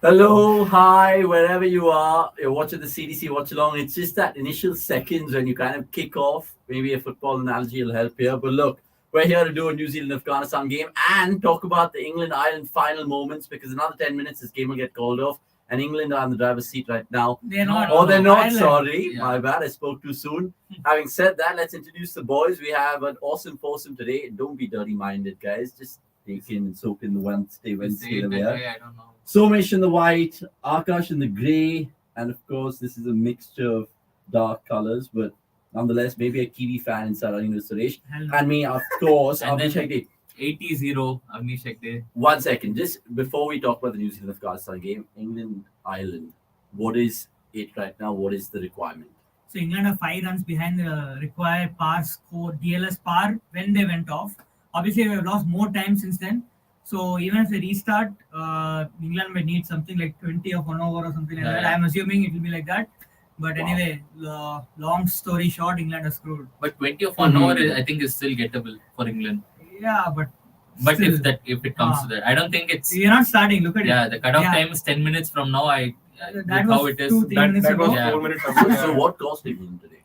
Hello, hi, wherever you are, you're watching the CDC Watchalong. It's just that initial seconds when you kind of kick off. Maybe a football analogy will help here. But look, we're here to do a New Zealand Afghanistan game and talk about the England Ireland final moments because another 10 minutes this game will get called off. And England are in the driver's seat right now. They're not. Oh, they're not. Ireland. Sorry, Yeah. my bad. I spoke too soon. Having said that, let's introduce the boys. We have an awesome foursome today. Don't be dirty-minded, guys. Just take in and soak in the Wednesday Say it over that there. way, I don't know. Somesh in the white, Akash in the grey, and of course, this is a mixture of dark colors, but nonetheless, maybe a Kiwi fan inside our English Suresh. Hello. And me, of course, And then- Abhishek Day. 80-0, Agni Shekde. 1 second, just before we talk about the New Zealand Afghanistan game, England Ireland, what is it right now? What is the requirement? So England are 5 runs behind the required par score, DLS par when they went off. Obviously, we have lost more time since then. So even if they restart, England may need something like 20 of 1 over or something like that. Yeah. I'm assuming it will be like that. But anyway, long story short, England are screwed. But 20 of 1 hour, I think, is still gettable for England. Yeah, but But still, if it comes to that, I don't think it's. you're not starting. Look at it. Yeah, the cutoff Yeah. time is 10 minutes from now. That With was how it is. 2-3 That, minutes that ago. was Yeah. 4 minutes ago. So, what cost England today?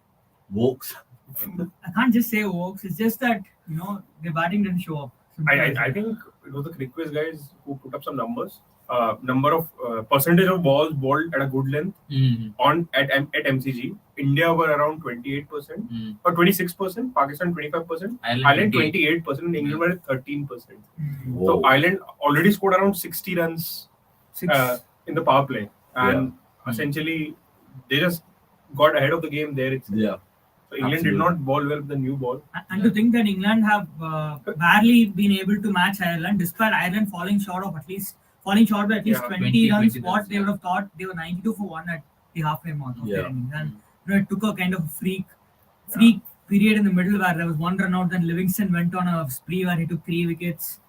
Wokes. I can't just say Oaks. It's just that their batting didn't show up. Simple as I that. think it was the Crick Quiz guys who put up some numbers. Number of percentage of balls bowled at a good length Mm, at MCG. India were around 28% mm. or 26%. Pakistan 25%. Ireland 28%. And England were at 13%. Mm. So Ireland already scored around 60 runs Six. in the power play, and essentially they just got ahead of the game there. Yeah. So England Absolutely. did not bowl well with the new ball. And to think that England have barely been able to match Ireland, despite Ireland falling short by at least Yeah, 20 runs. 20 What runs, they would have thought they were 92 for 1 at the halfway mark of Yeah. their innings, and it took a kind of freak period in the middle where there was 1 run out. Then Livingston went on a spree where he took 3 wickets.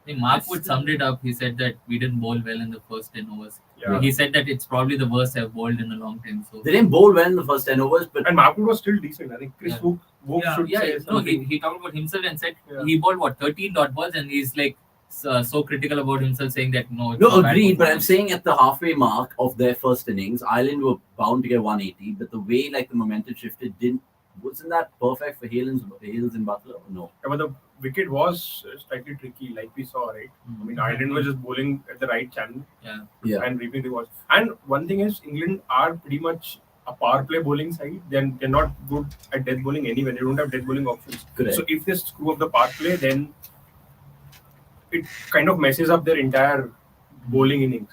I think Mark Wood summed it up. He said that we didn't bowl well in the first 10 overs. Yeah. He said that it's probably the worst I've bowled in a long time. So They didn't bowl well in the first 10 overs, but And Mahmood was still decent. I think Chris Yeah. Wook Yeah. should say no, something. he talked about himself and said Yeah. he bowled 13 dot balls, and he's like so critical about himself, saying that no. It's no, a bad agreed. But I'm performance. saying at the halfway mark of their first innings, Ireland were bound to get 180. But the way like the momentum shifted wasn't that perfect for Hales and Butler? No. Yeah, but the wicket was slightly tricky, like we saw, right? I mean, Ireland was just bowling at the right channel Yeah. and reaping the rewards. And one thing is, England are pretty much a power play bowling side. They're not good at death bowling anyway. They don't have death bowling options. Correct. So if they screw up the power play, then it kind of messes up their entire bowling innings.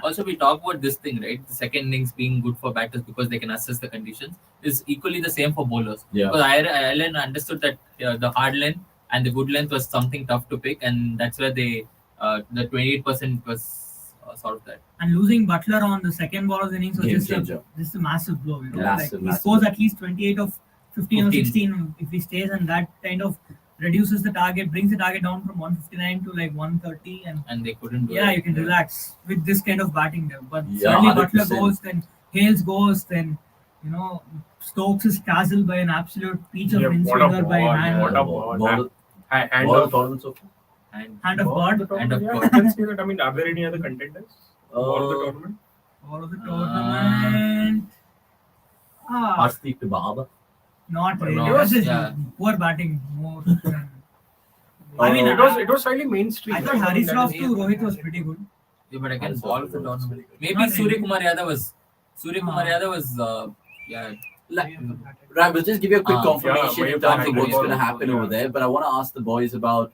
Also, we talk about this thing, right? The second innings being good for batters because they can assess the conditions is equally the same for bowlers. Yeah. Because Ireland understood that the hard length and the good length was something tough to pick, and that's where they the 28% was sort of that. And losing Butler on the second ball of the innings was Game just changer. a massive blow. Massive, He massive. scores at least 28 of 15 or 15. 16 if he stays, and that kind of reduces the target, brings the target down from 159 to like 130, and They couldn't do yeah, it. you can relax with this kind of batting there. But Yeah, suddenly Butler 100%. goes, then Hales goes, then Stokes is castled by an absolute peach of Yeah, an what a in-swinger by ball, hand. what a Ball- ball. Hand ball of tournament so far? And Hand of ball God. of the Hand of tournament, yeah, God. you can say that. I mean, are there any other contenders? Ball of the tournament? All of the tournament. Harshdeep to Bahaba. Not really. No, It was just yeah. poor batting more. I mean, it was slightly mainstream. I thought right? I mean, Haris that Rauf is- to Rohit was pretty good. Yeah, but again, Also, ball of the it was tournament. very good. Maybe Not Surya really. Kumar Yadav was. Surya Kumar Ah. Yadav was. Right, we'll just give you a quick Yeah, confirmation but in you terms can't of what's go going to all happen over, over yeah. there. But I want to ask the boys about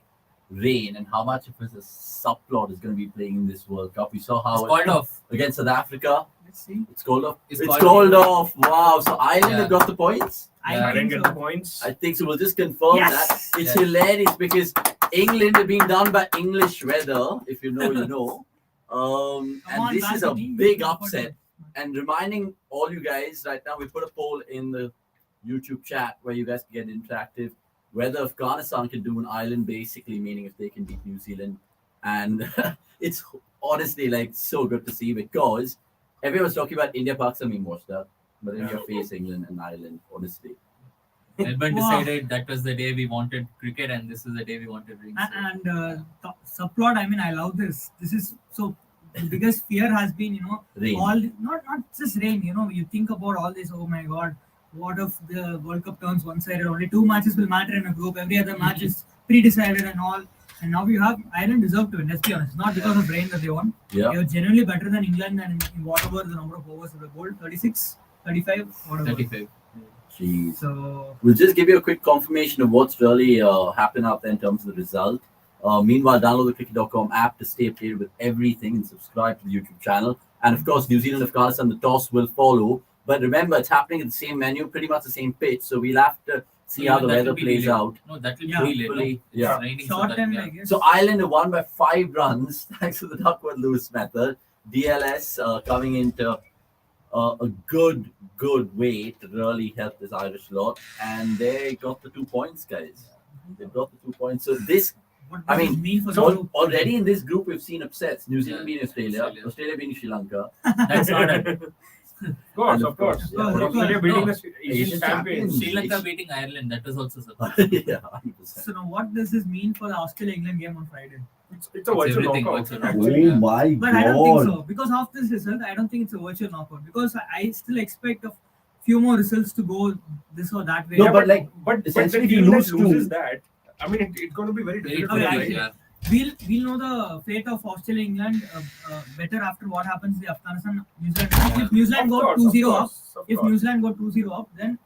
rain and how much of a subplot is going to be playing in this World Cup. We saw It's how called off. against South Africa, Let's see. it's called off. It's It's called called off. Wow. So Ireland Yeah. have got the points. I Yeah, I didn't think get so. the points. I think so. We'll just confirm Yes. that. It's Yeah. hilarious because England are being done by English weather. If you know, you know. Come And on, this back is to a me. big upset. And reminding all you guys right now, we put a poll in the YouTube chat where you guys can get interactive whether Afghanistan can do an island, basically meaning if they can beat New Zealand. And it's honestly like so good to see because everyone's talking about India, Pakistan being washed out, but then you face England and Ireland, honestly. Melbourne Wow. decided that was the day we wanted cricket, and this is the day we wanted rings. And subplot, I mean, I love this. This is so the biggest fear has been, Rain. not just rain. You think about all this. Oh my God, what if the World Cup turns one-sided? Only 2 matches will matter in a group. Every other match is pre-decided and all. And now you have Ireland deserve to win. Let's be honest. It's not because of rain that they won. Yeah. They were genuinely better than England and in whatever the number of overs they bowled, 36, 35, whatever. 35. Jeez. So We'll just give you a quick confirmation of what's really happened out there in terms of the result. Meanwhile, download the cricket.com app to stay updated with everything and subscribe to the YouTube channel. And of course, New Zealand, Afghanistan, the toss will follow. But remember, it's happening at the same venue, pretty much the same pitch. So we'll have to see how the That weather will be plays delayed. out. No, that will Yeah, be delayed. hopefully, No? yeah. It's raining, so short that, time, yeah. I guess. So Ireland have won by 5 runs thanks to the Duckworth-Lewis method. DLS coming into a good way to really help this Irish lot. And they got the 2 points, guys. They got the 2 points. So this, what I does mean, it mean for the so group? already in this group, we've seen upsets. New Zealand Yeah, beating Australia, Australia beating Sri Lanka. That's not a Of course, And of course. yeah, of course. Australia beating No. the Asian Asian champions. Sri Lanka beating Ireland. That was also surprising. Yeah, 100%. So now, what does this mean for the Australia-England game on Friday? It's a virtual everything knockout. virtual knockout. Actually, Yeah. my But I don't think so because of this result. I don't think it's a virtual knockout because I still expect a few more results to go this or that way. No, Yeah, but like, but essentially, when if you England lose to- loses that, I mean, it's going to be very Very difficult. Okay, quickly, I- yeah. We'll know the fate of Australia England better after what happens in the Afghanistan New Zealand. Yeah. If New Zealand Of go course, 2-0 of up, course, of if course. New Zealand go 2-0 up, then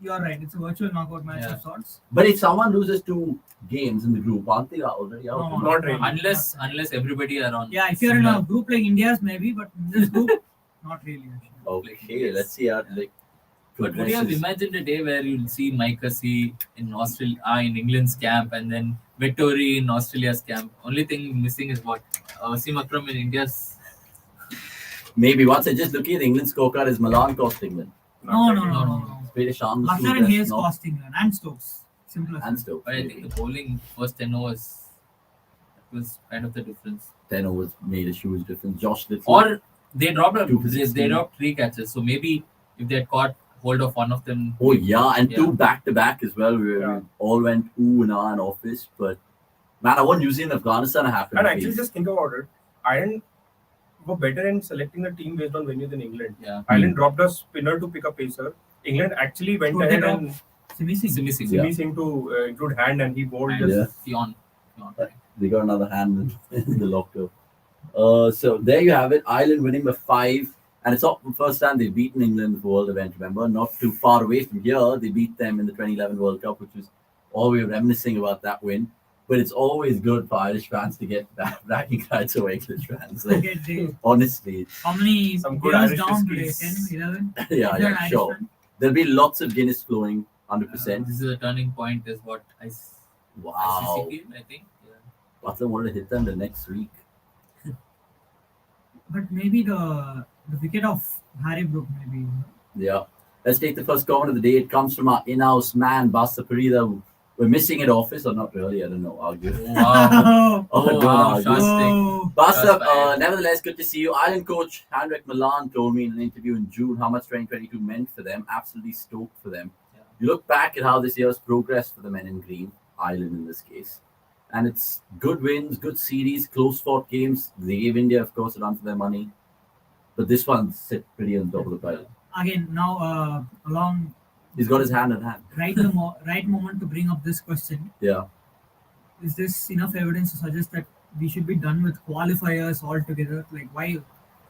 you are right. It's a virtual knockout match Yeah. of sorts. But if someone loses 2 games in the group, aren't they already out? No, Not really. Unless everybody are on. Yeah, if you're in similar- a group like India's, maybe, but in this group, not really. Actually. Okay, let's see how like. But would you have imagined a day where you'll see Mike Hussey in in England's camp, and then Vettori in Australia's camp? Only thing missing is what Wasim Akram in India's. Maybe once I just looking at the England scorecard, is Milan cost England? No. British Arms, Arthur and Hales cost England and Stokes. Simple as and that. Stoke. But I think the bowling first 10 overs was kind of the difference. 10 overs made a huge difference. Josh Little. Or they dropped Two for they 16. dropped 3 catches. So maybe if they had caught hold of one of them, Oh yeah, and Yeah. 2 back-to-back as well. We Yeah. all went ooh and ah in office, but man, I want New Zealand, Afghanistan happened. And actually, just think about it. Ireland were better in selecting the team based on venue than England. yeah, Ireland dropped a spinner to pick a pacer. England actually went Who they ahead drop? and Simi Singh. Simi Singh, Yeah. Simi Singh to include hand, and he bowled and just Yeah. Fionn. They got another hand in the locker. So there you have it. Ireland winning by 5. And it's not the first time they've beaten England in the world event, remember? Not too far away from here. They beat them in the 2011 World Cup, which was all we were reminiscing about that win. But it's always good for Irish fans to get bragging rights over English fans. Like, Okay, they- honestly, How many Some good years Irish down today? histories. 10, 11? yeah, If you're an yeah, Irish sure. fan. There'll be lots of Guinness flowing, 100%. This is a turning point, is what Wow. ICC came, I think. Yeah. Butler wanted to hit them the next week. But maybe the wicket of Harry Brook, maybe. Yeah. Let's take the first comment of the day. It comes from our in-house man, Basta Parida. We're missing at office, or not really, I don't know. Argue. Wow. Oh, Oh, no, wow, no, Shastik. Oh, Basta, Shots fired. nevertheless, good to see you. Ireland coach Henrik Milan told me in an interview in June how much 2022 meant for them. Absolutely stoked for them. Yeah. You look back at how this year's progressed for the men in green, Ireland in this case. And it's good wins, good series, close fought games. They gave India, of course, a run for their money. But this one sit pretty on top of the pile. again, now along He's got his hand in hand. right moment to bring up this question. Yeah. Is this enough evidence to suggest that we should be done with qualifiers altogether? Like, why?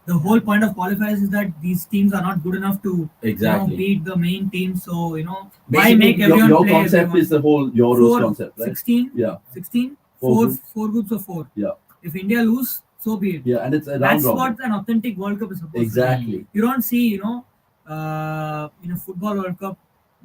The whole point of qualifiers is that these teams are not good enough to Exactly. beat the main team. So, why Basically, make everyone your play concept everyone? is the whole Euros Four, concept, right? 16? Yeah. 16? Four Four, groups. 4 groups of 4. Yeah. If India lose, so be it. Yeah, and it's a round That's robin. what an authentic World Cup is supposed to be. Exactly. You don't see, in a football World Cup,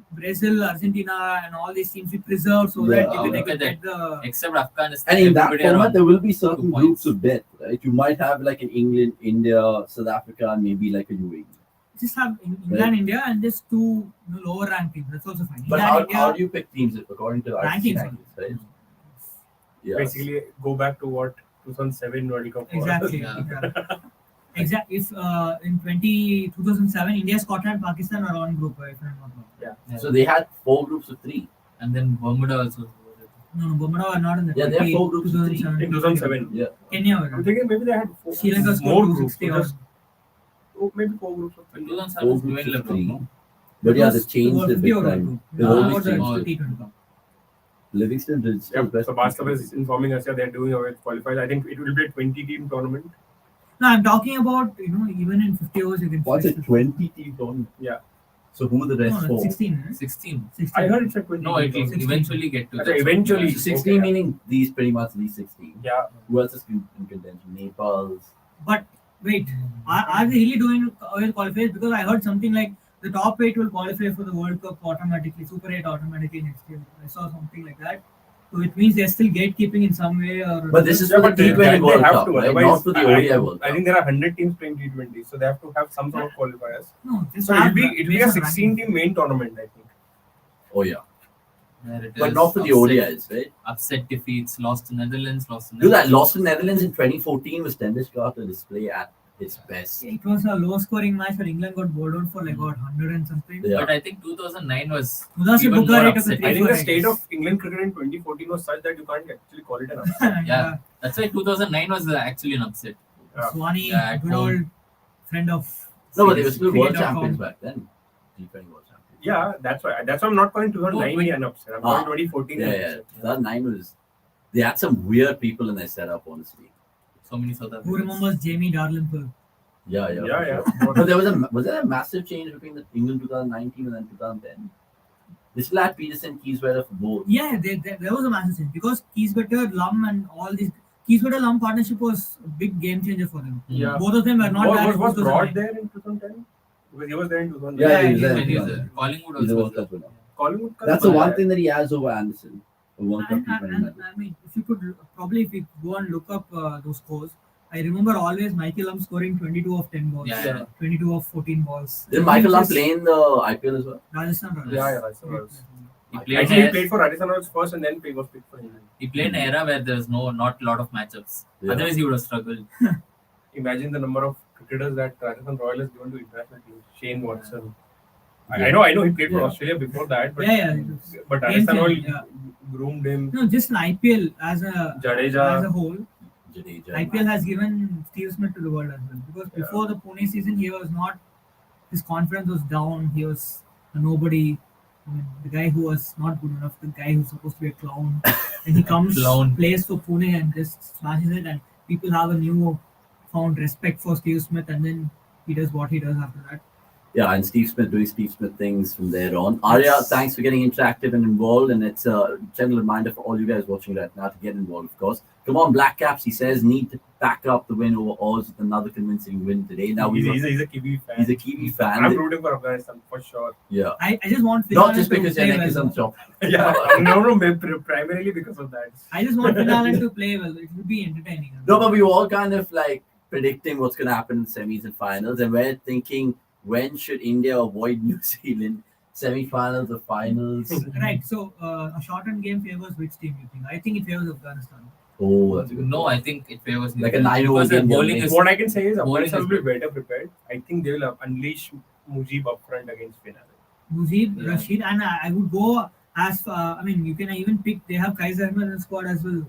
Brazil, Argentina, and all these teams we preserve so that Yeah. they Look can at get the. Except Afghanistan. And in that everybody are format, on- there will be certain 2 points. groups of death, right? You might have like an England, India, South Africa, and maybe like a UAE. Just have England, India, and just 2 lower ranked teams. That's also fine. But England, how do you pick teams according to the ICC Rankings. rankings, right? Yeah. basically go back to what 2007 World Cup was. Exactly. Yeah. Exactly. If in 2007, India, Scotland, Pakistan are on group, if I'm not wrong. Yeah. So they had 4 groups of 3. And then Bermuda also. No, Bumrah were not in the Yeah, they have 20 4 groups of 3. 2007. In 2007. Yeah. Kenya were. I'm thinking maybe they had Sri Lanka scored more 260 groups. odd. Just, maybe 4 groups of In 3. 2007 4 was groups Dwayne of LeBron. 3. But yeah, they've changed it big time. They've always changed it. T20. Livingston did still Yep. best. So Bastava is informing us that they're doing away with qualifiers. I think it will be a 20-team tournament. No, I'm talking about, even in 50 overs you can What's finish it? the- 20-team tournament. Yeah. So who are the No, rest no, for? 16. 16. 16. I heard it's a 20. No, it will 16. eventually get to Okay, that. eventually. So 16 meaning these pretty much these 16. Yeah. Who else is in contention? Nepal's. But wait, are they really doing oil qualifiers? Because I heard something like the top 8 will qualify for the World Cup automatically, Super 8 automatically next year. I saw something like that. So it means they're still gatekeeping in some way, or But this is Yeah, for the but they T20 World have Cup, to, right? otherwise, Not for the ODI World I Cup. think there are 100 teams playing T20, so they have to have some sort of qualifiers. no, just So have it'll be a based on 16-team main tournament, I think. Oh yeah, Where it but is not for the upset- ODIs, right? Upset defeats, lost to Netherlands, lost to Do that. Netherlands. Lost to Netherlands in 2014 was Tennis Carter display at its best. It was a low scoring match where England got bowled out for like what 100 and something. Yeah. But I think 2009 was Mudassir even more Bukhari took a upsetting. three I think for the eight. state of England cricket in 2014 was such that you can't actually call it an upset. Yeah. That's why 2009 was actually an upset. Yeah. Swani, Yeah, at good home. old friend of. No, but they were still world cricket.com. champions back then. T20 world champions. Yeah, that's why I'm not calling 2009 an upset. I'm calling 2014 an Yeah. upset. 2009 was. They had some weird people in their setup, honestly. So many South Who Africans. remembers Jamie Darlinpur? Yeah. Yeah. But was there a massive change between the England 2019 and then 2010? They still had Peterson, Keysweather for both. Yeah, there was a massive change because Keysbetter, Lum, and all these Keysbetter Lum partnership was a big game changer for them. Yeah. Both of them were not there. Was in Broad 2009. there in 2010? Because he was there in 2010. Yeah, he was Yeah, there. And He he's was a- there. Collingwood He's a also World was there. Cup winner. Collingwood That's the one Cup. thing that he has over Anderson. A World Cup T20 medal. I mean, if you could probably if you go and look up those scores, I remember always Michael Lum scoring 22 of 10 balls, Yeah. 22 of 14 balls. Did Michael Lum Just play in the IPL as well? Rajasthan Royals. Yeah, Rajasthan Royals. He played, Actually, he a- played for Rajasthan Royals first and then he was picked for England. he played in an era where there was not a lot of matchups. Yeah. Otherwise, he would have struggled. Imagine the number of cricketers that Rajasthan Royals has given to international teams. Shane Watson. Yeah. I know he played for Yeah. Australia before that, but Yeah. but Game Rajasthan changer, Royals yeah. groomed him. No, just an IPL as a Jadeja. whole. Jadeja, IPL has given Steve Smith to the world as well because before the Pune season, he was not. His confidence was down. He was a nobody. I mean, the guy who was not good enough, the guy who's supposed to be a clown, and he comes, Clown. plays for Pune and just smashes it, and people have a new found respect for Steve Smith, and then he does what he does after that. Yeah, and Steve Smith doing Steve Smith things from there on. Arya, thanks for getting interactive and involved. And it's a gentle reminder for all you guys watching right now to get involved, of course. Come on, Black Caps, he says, need to back up the win over Oz with another convincing win today. Now He's a Kiwi fan. he's a Kiwi fan. I'm rooting for Afghanistan for sure. Yeah. I just want Not Finland just to because play your neck is well. on top. Yeah, no, primarily because of that. I just want Finland to play well. It will be entertaining. No, but we were all kind of like predicting what's going to happen in semis and finals. And we're thinking, when should India avoid New Zealand? Semi-finals or finals? Right. So a shortened game favors which team you think? I think it favors Afghanistan. Oh, that's a good No, point. I think it favors New Like a Zealand 9-0 because their game, bowling yeah. is What I can say is Bowling Afghanistan is will be better prepared. I think they will unleash Mujib up front against Finland. Mujib, Yeah. Rashid, and I would go as far. I mean, you can even pick. They have Kaiser Ahmed in the squad as well.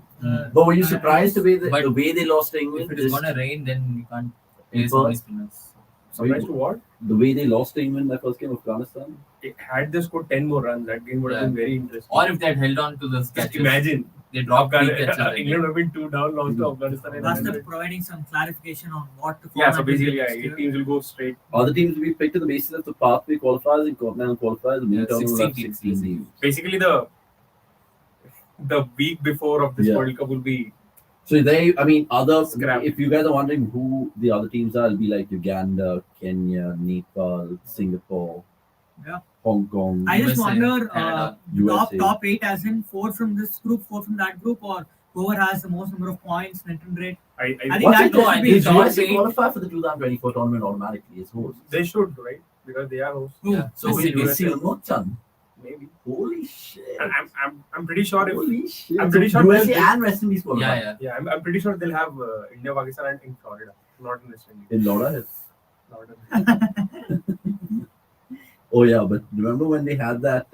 But were you surprised the way But the way they lost to England? if it is Just going to rain, then you can't play In so many Perth? spinners. Surprised to what? the way they lost to England that first game of Afghanistan? Had they scored 10 more runs, that game would have Yeah. been very interesting. Or if they had held on to the Just catches, imagine. they dropped three catches. England would have been 2 down, lost to Afghanistan. and Plus, then- they're providing some clarification on what to. Yeah, so basically, yeah, 8 teams will go straight. Other teams will be picked on the basis of the pathway qualifiers and continental qualifiers. The main Yeah, tournament will 16 have teams, 16 teams. Basically, the week before of this Yeah. World Cup will be So other. Scrap. If you guys are wondering who the other teams are, it'll be like Uganda, Kenya, Nepal, Singapore, Yeah. Hong Kong. I just USA, wonder Canada, top 8 as in 4 from this group, 4 from that group, or whoever has the most number of points, net and rate. I think What's that it should going? be Did top USA eight. qualify for the 2024 tournament automatically as hosts? they should, right? Because they are hosts. Yeah. So we USA. will see Nochan. Maybe. Holy shit! And I'm pretty sure if Holy shit! I'm pretty So sure USA they'll- and West Indies qualify. Yeah. I'm pretty sure they'll have India, Pakistan, and in Florida, not in West Indies. In Laura, Florida. Oh yeah, but remember when they had that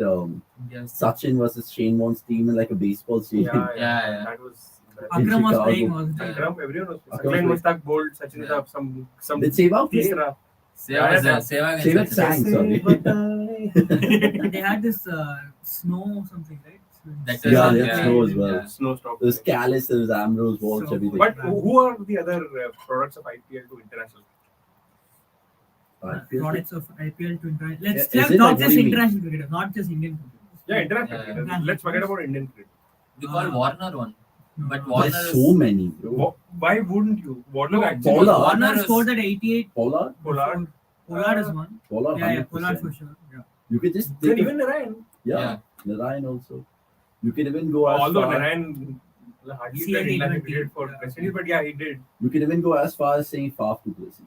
Yes. Sachin versus Shane Warne's team in like a baseball stadium? Yeah. That was. Akram was Chicago. playing also. Akram, everyone was. Akram Akram was Mustaq bowled. Sachin Yeah. up some. Did Sehwag play? Teesra. Seva was Yeah, Seva Sehwag against Sachin. sang, sorry. And they had this snow something, right? That Yeah, was- they had snow as well. Yeah. Snow stop. There was Callis, there was Ambrose, Walsh, So- everything. But who are the other products of IPL to international? Products of IPL to international. Yeah, Let's is have it not like, what just do you mean? international cricket, not just Indian cricket. Yeah, international Yeah, cricket. yeah. Let's forget about Indian cricket. They call Warner one. No. But Warner There's is- so many, bro. Why wouldn't you? Warner No, actually. Pollard. Warner Warner is- scored at 88. Pollard? Pollard. Pollard is one. Pollard, Yeah, 100%. Pollard for sure. Yeah. You could just Then take even Narayan. yeah, Narayan also. You can even go as Although far. Narayan hardly CLT played international 20, cricket for yeah. West Indies, but yeah, he did. You can even go as far as saying Faf du Plessis.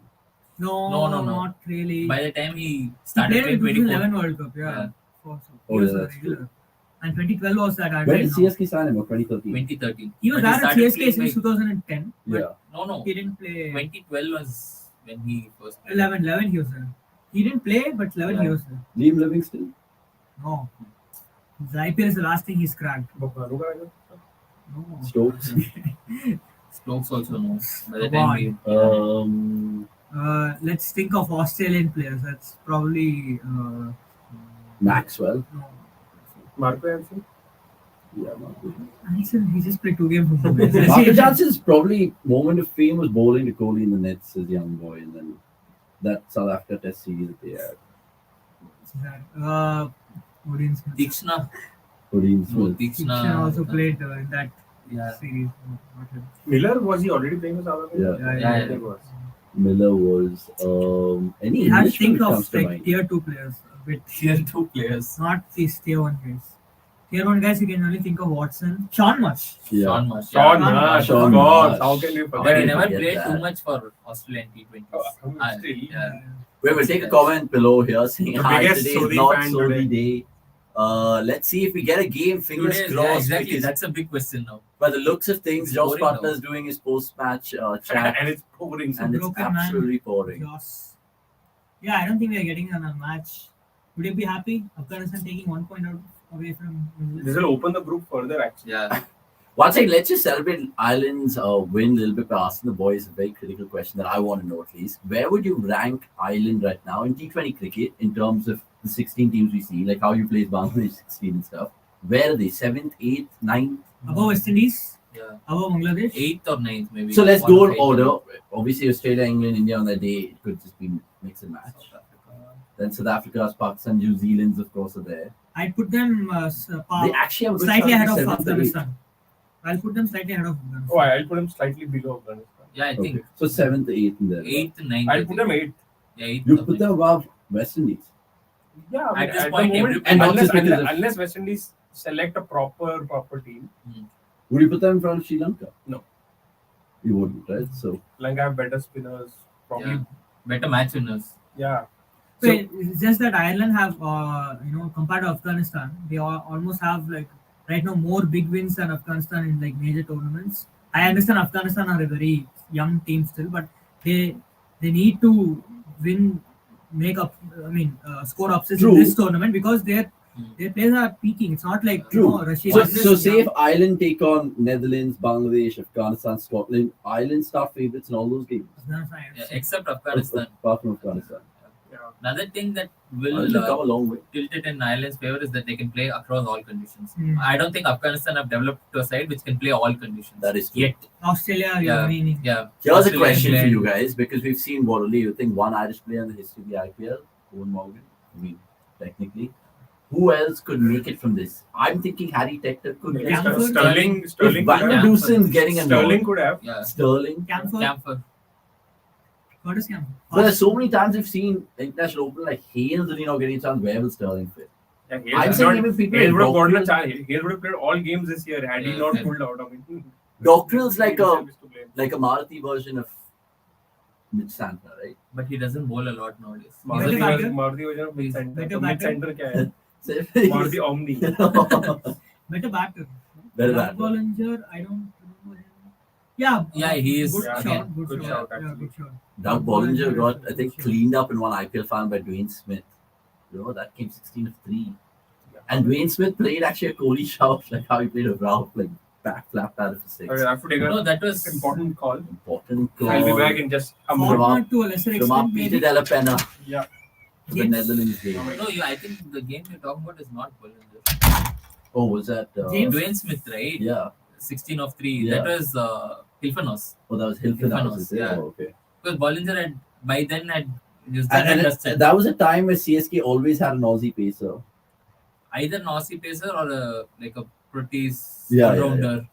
No, No. not really. By the time he He started played playing in 2011 24, World Cup, yeah. Yeah. For, so Oh, he was yeah, a that's regular. And 2012 was that When advent did now. CSK sign him? Or 2013? 2013. He was But there at started CSK playing since by- 2010. But Yeah. No. he didn't play. 2012 was when he first played. 11 he was there. He didn't play, but 11 he Yeah. was there. Liam Livingston? No. The IPL is the last thing he's cracked. Bhanuka, No. Stokes? Stokes also no. By the Come on. time he, Let's think of Australian players. That's probably Maxwell? no. Marco Jansen. Yeah, Marco. Hansen, he just played 2 games for Marco Jansen's probably moment of fame was bowling to Kohli in the nets as a young boy, and then that South Africa Test series that they had. Odin Smith. Tikshna. Odin No, Smith. Tikshna. Tikshna also played in that Yeah. series. No, not him. Miller, was he already playing for South Africa? Yeah. Yeah. He was. Miller was any You have to Englishman think that comes of to like mind. tier 2 players. With Tier 2 players. not these tier 1 guys. Tier 1 guys, you can only think of Watson. Sean Marsh. Yeah. Sean Marsh. Sean Yeah. Marsh, Sean of course. Marsh. How can you But he forget? never forget played that. too much for Australian T20s. Still. Yeah. Wait, we'll take a comment below here saying The hi, biggest today is Sodhi not fan Sodhi day. Let's see if we get a game. Fingers Today, crossed. yeah, exactly. Because That's a big question now. by the looks of things, It's Josh boring Butler is doing his post-match chat, And it's pouring. and it's broken man. absolutely pouring. Joss. Yeah, I don't think we are getting on a match. Would you be happy? Afghanistan taking 1 point out away from. This will open the group further, actually. Yeah. One second, let's just celebrate Ireland's win a little bit by asking the boys a very critical question that I want to know at least. Where would you rank Ireland right now in T20 cricket in terms of the 16 teams we see, like how you play Bangladesh 16 and stuff? Where are they? 7th, 8th, 9th? Above West Indies, Yeah. above Bangladesh. 8th or 9th maybe. So let's One go of in eight. order. Obviously, Australia, England, India on that day, it could just be mix and match. South Africa. Then South Africa, Pakistan, New Zealand, of course, are there. I'd put them They actually have a good slightly chance ahead of be 7th or 8th. Afghanistan. I'll put them slightly ahead of Afghanistan. Oh, I'll put him slightly below Afghanistan. Yeah, I think Okay. So 7th, 8th, and there. 8th, 9th. I'll put them 8. Yeah, 8th. You or put 9th. them above West Indies. Yeah, At this the point, moment, every- And not unless, just because unless, of- unless West Indies select a proper team, Would you put them in front of Sri Lanka? No. You wouldn't, right? So like I have better spinners, probably. Yeah. Better match winners. Yeah. So it's just that Ireland have, compared to Afghanistan, they almost have like right now more big wins than Afghanistan in like major tournaments. I understand Afghanistan are a very young team still, but they need to win, make up. I mean, score upsets True. in this tournament because their players are peaking. It's not like True. Russia. So say if Ireland take on Netherlands, Bangladesh, Afghanistan, Scotland, Ireland start favourites in all those games. Yeah, except Afghanistan. Apart from Afghanistan. Yeah. Another thing that Ireland will have come a long way. tilt it in Ireland's favor is that they can play across all conditions. Mm. I don't think Afghanistan have developed to a side which can play all conditions. That is true. Yet. Australia, Yeah. meaning. Yeah. Here's a Australia, question for England. you guys because we've seen what only you think one Irish player in the history of the IPL, Owen Morgan. I mean, technically. Who else could make it from this? I'm thinking Harry Tector could get Camphor? it. Sterling If could Van have. Yeah. Deusen's getting a Sterling nod, could have. Yeah. Sterling. Camphor. Camphor. Curtis Camphor. But there's so many times we've seen international open like Hales and getting a chance. Where will Sterling fit? Yeah, I'm saying even people Hale like would have gotten a Dockrell, chance. Hale would have played all games this year had he Yeah, not yeah. pulled out. I mean, Dockrell's like he a deserves to play. Marathi version of Mitch Santner, right? But he doesn't bowl a lot nowadays. Better batter? Maruti was mid center. Better तो mid batter? center क्या है? So Maruti Omni. Better batter. Better Doug batter. Bollinger, I don't remember him. Yeah. Yeah, he is- Good yeah, shot. Good, good shot. shot, Yeah, actually. good shot. Doug Bollinger got, I think, cleaned up in one IPL final by Dwayne Smith. You know, that came 16 of 3. And Dwayne Smith played actually a Kohli shot, like how he played a Ralph, like back flapped out of a 6. I have to take No, a that was important call. Important goal. I'll be back in just a moment. Format to a lesser From extent, Peter maybe. Della Penna, Yeah. the James- Netherlands game. No, I think the game you're talking about is not Bollinger. Oh, was that? James- Dwayne Smith, right? Yeah. 16 of 3. Yeah. That was Hilfenos. Oh, that was Hilton. Hilfenos, yeah. Oh, okay. Because Bollinger had by then had just done And, and and dusted. that was a time where CSK always had an Aussie pacer. Either an Aussie pacer or a Proteus Yeah, all-rounder.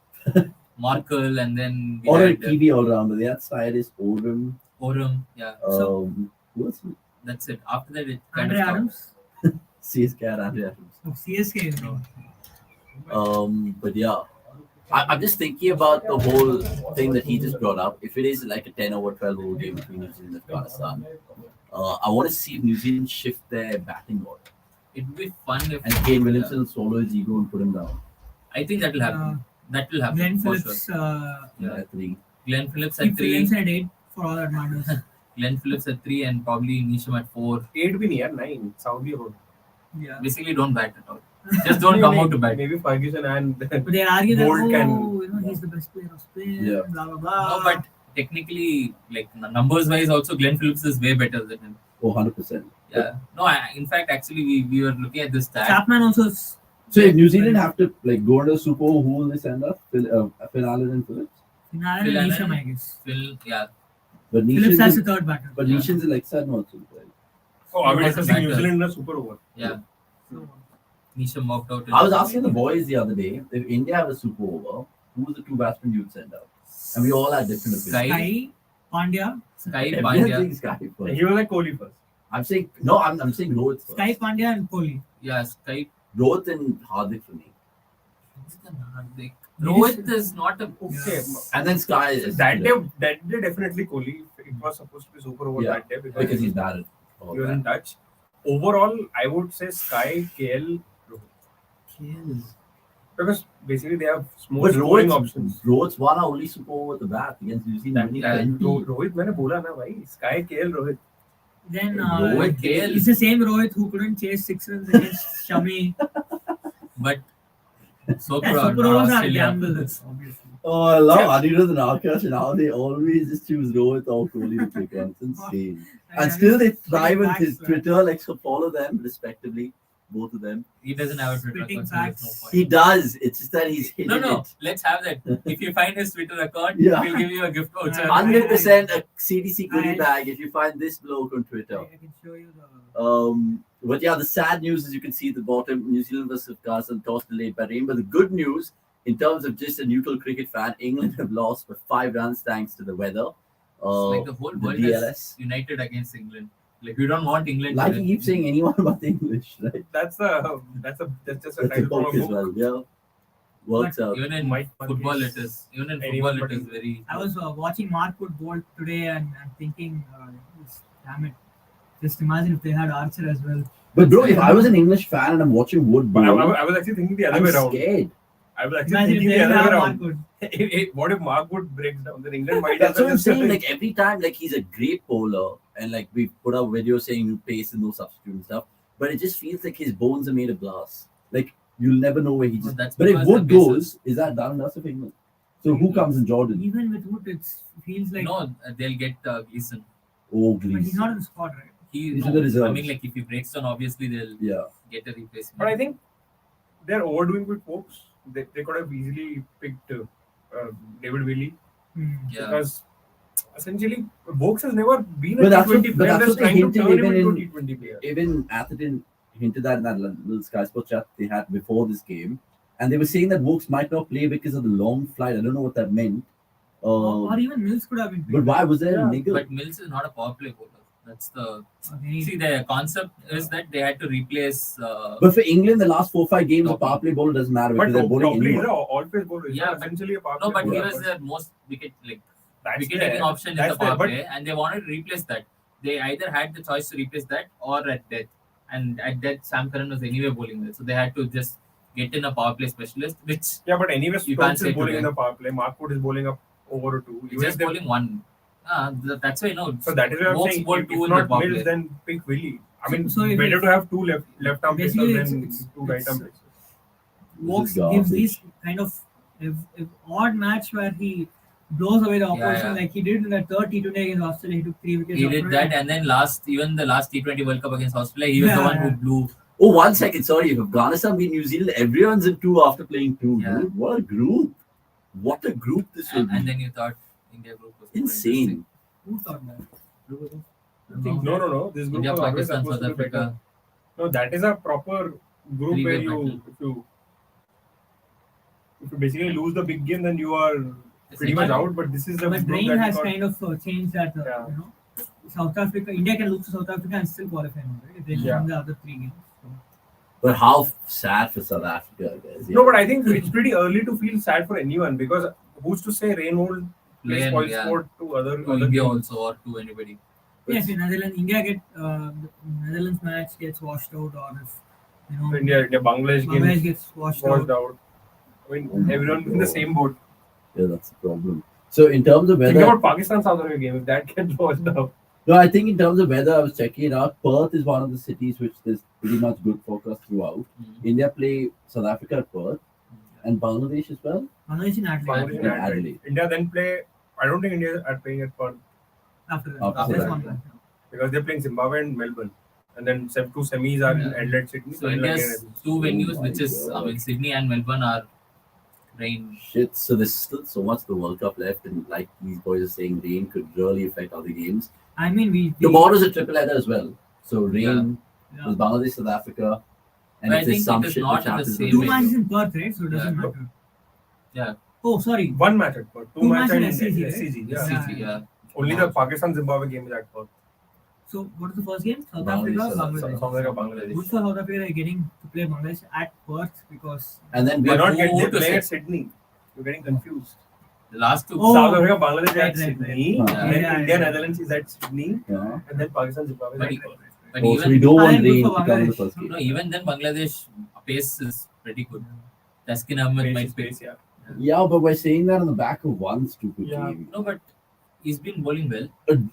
Markle, and then we Or a had Kiwi all rounder. They had Cyrus, Oram. Oram. Yeah, Who else? that's it. After that, it kind Andre of stopped. Adams. CSK had Andre Adams. Oh, CSK. But yeah, I'm just thinking about the whole thing that he just brought up. If it is like a 10 over 12 over game between New Zealand and Afghanistan, I want to see if New Zealand shift their batting order. It'd be fun if And Kane Williamson will swallow his ego and put him down. I think that will happen. That will happen Glenn for Phillips. sure. Yeah, 3. Glenn Phillips at Keep 3. Williams at 8 for all that matters. Glenn Phillips at 3, and probably Nisham at 4. 8 भी नहीं यार 9 Saudi about. Yeah. Basically, don't bat at all. Just don't come out to bat. Maybe Ferguson and But they argue that, Bolt he's the best player of Spain, Yeah. blah, blah, blah. No, but technically, like numbers wise, also Glenn Phillips is way better than him. Oh, 100%. Yeah. No, in fact, actually, we were looking at this stat. Chapman also. So if New Zealand have to like go into the Super Bowl, who will they send up? Phil Allen and Phillips? Finale Phil and Allen. Nisham, I guess. Yeah. But Phillips has Nishan's the third batter. but Yeah. Nishan's in like seven also. Right? Oh, are we He was a discussing New batter. Zealand in a super over? Yeah. So, Nisham walked out. I was asking the boys the other day, if India have a Super Over, who are the 2 batsmen you'd send out? And we all had different opinions. Sky, Sky, Pandya. Sky Everyone Pandya. thinks Sky first. He was like Kohli first. I'm saying no. I'm saying Rohit first. Sky, Pandya and Kohli. Yeah, Sky. Rohit and Hardik for me, Rohit is not a. Okay. and then Sky is That day definitely Kohli. It was supposed to be super over Yeah, that day because he's batted. he was in touch. Overall, I would say Sky, KL, Rohit. Because basically they have more But scoring options. Rohit's won our only Super Over at the bat against New Zealand. winning Yeah, 20. Rohit मैंने बोला ना भाई Sky, KL, Rohit. Then Rohit, KL. it's the same Rohit who couldn't chase 6 runs against Shami. But so Yeah, proud. super overs are Australia. gambles, obviously. Oh, I love Anirudh and Akash and how they always just choose Rohit or Kohli to pick on. It's insane. And still they thrive on his Twitter, like so follow them respectively, both of them. He doesn't have a Twitter Spitting account. So there's facts. no He point. does. It's just that he's hidden No. it. Let's have that. If you find his Twitter account, Yeah. we'll give you a gift voucher. 100% a CDC goodie I- bag if you find this bloke on Twitter. I can show you the. But yeah, the sad news is you can see at the bottom, New Zealand versus Afghanistan toss delayed by rain. But the good news, in terms of just a neutral cricket fan, England have lost by 5 runs thanks to the weather. It's like the whole the world DLS. is united against England. Like we don't want England. Like to you win. keep saying anyone but English, right? That's just a That's title a from book a as book. well. Yeah, works out. Even in Mike football, Monkeys. it is. Even in Anyone football, it but is very. I was watching Mark Wood bolt today and thinking, damn it. Just imagine if they had Archer as well. But bro, if I was an English fan and I'm watching Wood But bowl, I was actually thinking the other I'm way around. scared. I was actually Imagine if thinking they the had other way Mark around. Wood. What if Mark Wood breaks down? Then England might. That's what I'm just- saying. Like every time, like he's a great bowler, and like we put out videos saying no pace and no substitute and stuff. But it just feels like his bones are made of glass. Like you'll never know where he Well, just. that's But if because Wood the bases- goes, is that done enough of England? So who comes in Jordan? Even with Wood, it feels like. No, they'll get Gleason. Oh, But he's Glees. not in the squad, right? He's No, in the I reserves. mean, like if he breaks down, obviously they'll Yeah. get a replacement. But I think they're overdoing with folks. They could have easily picked David Willey Yeah. because essentially Vokes has never been But a that's what- T20 but player. that's That's what they trying to hinted turn him even into a in- T20 player. Even Atherton hinted that in that little Sky Sports chat they had before this game, and they were saying that Vokes might not play because of the long flight. I don't know what that meant. Or even Mills could have been. But why was there Yeah, a niggle? But Mills is not a power play bowler. That's the Okay. see. The concept is that they had to replace. But for England, the last 4-5 games, a Top- power play bowler doesn't matter But because they're bowling probably he's anyone. an all-phase bowler. He's Yeah, not essentially a power No, play but he bowler. was their most wicket That's wicket there. taking option in That's the power there, but- play, and they wanted to replace that. They either had the choice to replace that or at death. And at death, Sam Curran was anyway bowling well, so they had to just get in a power play specialist, which Yeah, but anyway, You can't Stokes say is bowling today. in the power play. Mark Wood is bowling up over a 2. is just bowling one. That's why no. So that is why I'm Vokes saying bowled if two in the not power Mills, play. then pick Willie. I mean, So if better it's- to have two left arm pacers Basically, than it's- two right arm it's- pacers. Vokes This is gives these garbage. kind of if odd match where he blows away the opposition yeah. like he did in the third T20 against Australia. He took 3 wickets. He off did it. that, and then even the last T20 World Cup against Australia, he was the Yeah, one who yeah. blew. Oh, 1 second. Sorry, if Afghanistan beat New Zealand, everyone's in two after playing two, Yeah. dude. What a group. What a group this will And be. then you thought India group was more Insane. Who thought that? interesting. No. This group India, was always Pakistan, supposed South to be better. Africa. No, that is a proper group where Three-way if you basically lose the big game, then you are pretty much Essentially. out. But this is the But group Drain that has got, kind of changed that. Yeah. South Africa, India can lose to South Africa and still qualify, now, right? If they Yeah. win the other 3 games. So. But how sad for South Africa, I guess. No, but I think it's pretty early to feel sad for anyone because who's to say Rain won't play Rain, spoil yeah. sport to other To India teams. also, or to anybody. Yes, in Netherlands, the Netherlands match gets washed out, or if India Bangladesh Bangladesh game gets washed washed out. out. I mean, Oh my everyone in the God. same boat. Yeah, that's the problem. So in terms of Think weather, about Pakistan South Africa game if that gets washed out. no, I think in terms of weather, I was checking it out. Perth is one of the cities which there's pretty much good forecast throughout. India play South Africa at Perth and Bangladesh as well. Bangladesh in Adelaide. Bangladesh and Yeah, Adelaide. Adelaide. India then play. I don't think India are playing at Perth After that. After That's that. one match. because they're playing Zimbabwe and Melbourne, and then two semis are in Yeah. Adelaide, Sydney. So final India's again. two venues, my which is God. Sydney and Melbourne, are rain. Shit. So there's still so much the World Cup left, and like these boys are saying, rain could really affect other games. I mean, we Tomorrow's a triple header as well. So rain Yeah. with Bangladesh, South Africa, and But I if there's think some it is shit not which at the happens, same two way. matches in Perth, right? So it doesn't Yeah. matter. Yeah. Oh, sorry. One match at Perth, two Two match matches in in SCG, SCG. right? Yeah. CG, yeah. Only the Pakistan Zimbabwe game is at Perth. So what is the first game? South Bangladesh, Africa, South Bangladesh. South Africa, Bangladesh. Good for South Africa getting to play Bangladesh at Perth because and then They're we not who- getting. who They're to playing say? at Sydney. You're getting confused. The last two. Oh, South Africa, Bangladesh right, at right, Sydney, right. and then Yeah, India, yeah. Netherlands is at Sydney, yeah. and then Pakistan, Zimbabwe. But, is at e- Perth. but Oh, so even we don't want And good rain for to come in the Bangladesh. first game. no, even then Bangladesh pace is pretty good. Taskin Ahmed Pace might is be. pace, yeah. Yeah, but we're saying that on the back of one stupid Yeah. game. No, but he's been bowling well.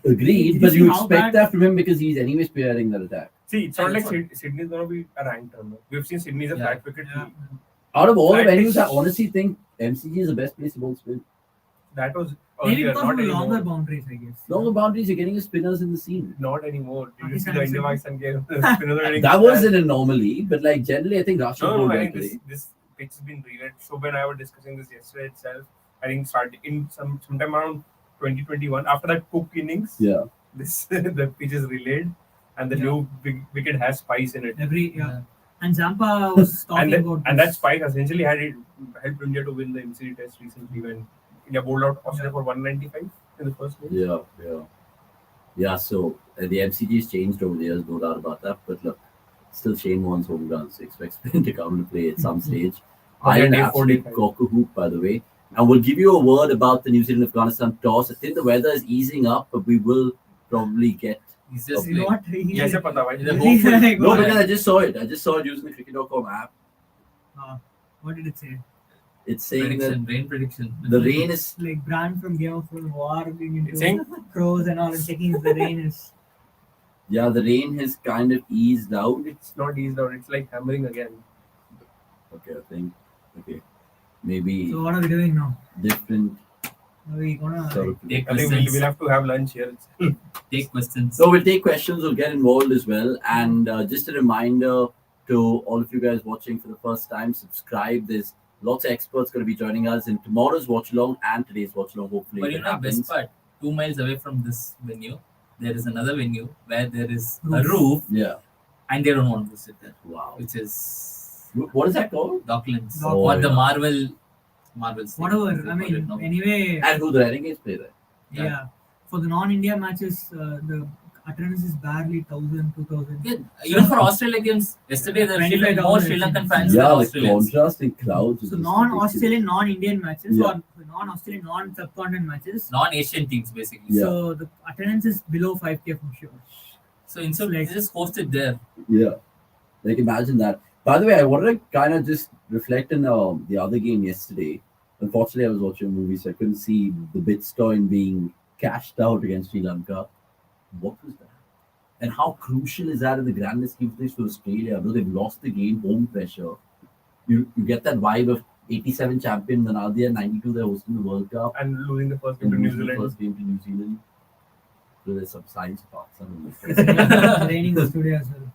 Agreed, Did but you you see how expect bad- that from him because he's anyways spearheading that attack. See, it's not Yeah, like that's Sydney's going to be a ranked turner. We've seen Sydney is a Yeah. flat wicket. Yeah. Out of all the Flat venues, I pitch. honestly think MCG is the best place to bowl spin. That was maybe earlier, because not of the anymore. longer boundaries, I guess. Longer boundaries, you're getting your spinners in the scene. Not anymore. Did you see Pakistan the and India-Pakistan game? The spinners are getting That smashed. was an anomaly, but like generally, I think Rashid No, bowled I well think today. this pitch has been relet. Shobha and I were discussing this yesterday itself. I think started in sometime around 2021 after that Cook innings. Yeah, This the pitch is relayed, and the Yeah. new big wicket has spice in it. And Zampa was talking about And this. that spike essentially helped India to win the MCD test recently when India bowled out Australia for 195 in the first game. yeah. So the MCG has changed over the years, no doubt about that. But look, still Shane Warne's home runs. Expect Spain to come to play at some stage. Oh, yeah, Ireland day absolute 45. cock a hoop, by the way. And we'll give you a word about the New Zealand Afghanistan toss. I think the weather is easing up, but we will probably get. He's just You know like, what? He- Yes, pata bhai. He's a hopeful. Like, No, what? because I just saw it. I just saw it using the cricket.com app. What did it say? It's saying that rain prediction. the rain is. Like Bran from Game of Thrones war being into It's saying crows and all and checking if the rain is. Yeah, the rain has kind of eased out. it's not eased out. It's like hammering again. Okay, I think. Okay. Maybe So what are we doing now? different Are we gonna? sort of. Take I think questions. we'll have to have lunch here. Take questions. So we'll take questions, we'll get involved as well. And just a reminder to all of you guys watching for the first time, subscribe. There's lots of experts going to be joining us in tomorrow's Watchalong and today's Watchalong, hopefully. But if you it know, best happens. part, 2 miles away from this venue, there is another venue where there is a Roof. roof Yeah. and they don't want to sit there, Wow. which is What is that called? Docklands. Oh, or the yeah. Marvel thing, Whatever. as they I call it mean, now. anyway, And who the Renegades play there? yeah. For the non-India matches, the attendance is barely 1,000, 2,000. Yeah, even for Australia games, yesterday there were 25,000 more Sri Lankan fans Yeah, than the Australians. contrast in crowds. is So just non-Australian, non-Indian matches Yeah. or non-Australian, non-subcontinent matches. Non-Asian teams, basically. Yeah. So the attendance is below 5K for sure. So instead, Like- they just host it there. ridiculous. Yeah. Like, imagine that. By the way, I wanted to kind of just reflect on the other game yesterday. Unfortunately, I was watching a movie, so I couldn't see the Bitcoin being cashed out against Sri Lanka. What was that? And how crucial is that in the grand scheme of things for Australia? Though they've lost the game, home pressure. You get that vibe of 87 champion, and now they're 92, they're hosting the World Cup. And losing the first game to And New losing the Zealand. first game to New Zealand. So there's some science parts. Raining the studio as well.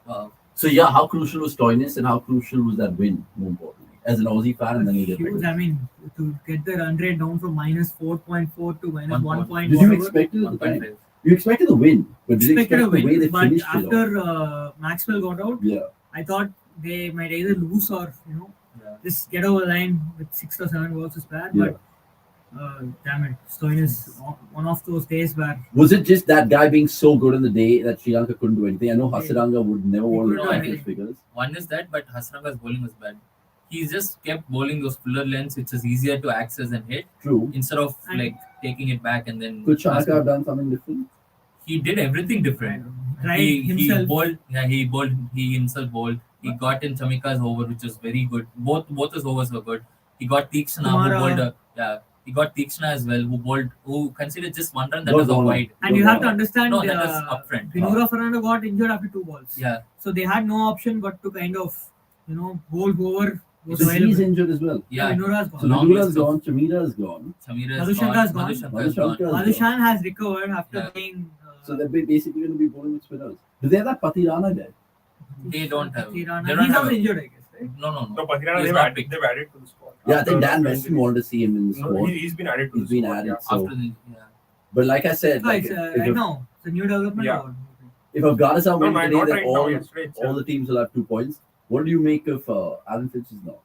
Wow. So yeah, how crucial was Stoinis and how crucial was that win, more importantly? As an Aussie fan, and then you get Huge. I mean, to get the run rate down from minus 4.4 to minus 1. 1.1. Did you expect it at the time? 1.5. You expected the win, but did you expect Expected a the way win, they but finished it after off? Maxwell got out, Yeah. I thought they might either lose or Yeah. just get over the line with 6 or 7 balls to spare. Yeah. But damn it, Stoinis one of those days where Was it just that guy being so good on the day that Sri Lanka couldn't do anything? I know Hasaranga would never He want to couldn't track do his figures. One is that, but Hasranga's bowling was bad. He just kept bowling those fuller lengths, which is easier to access and hit, True. instead of And- like taking it back and then. Could Shanaka have done something different? He did everything different. tried He himself. bowled. Yeah, he himself bowled. He got in Chamika's over, which was very good. Both his overs were good. He got Tikshna, who Kumara. bowled. He got Tikshna as well, who considered just one run that Got was a one. wide. And you have to understand, No, that was up front. Vinura Fernando got injured after 2 balls. Yeah, So they had no option but to kind of, bowl whoever was Because he's available. injured as well. yeah. Vinura's So gone. Long Vidura's list of- gone, Chamira's gone. Samira Madhushanka's gone. Madhushanka's gone. Madhushanka- Madhushan has recovered after Yeah. being. So they're basically going to be bowling with spinners. Do they have that Patirana guy? They don't have. Tirana. They don't He's have. also injured, I guess, right? No. No, Patirana, He's they've not added, picked. they've added to the squad. Yeah, I think After Dan the Weston injury. wanted to see him in the No, squad. he's been added to He's the been squad. added. Yeah. So, After the but like I said, No, like, it's if, right now. It's a new development. Yeah. or- if Afghanistan No, win no, today, not then right now. Yesterday all itself. the teams will have 2 points. What do you make of Alan Finch's knock?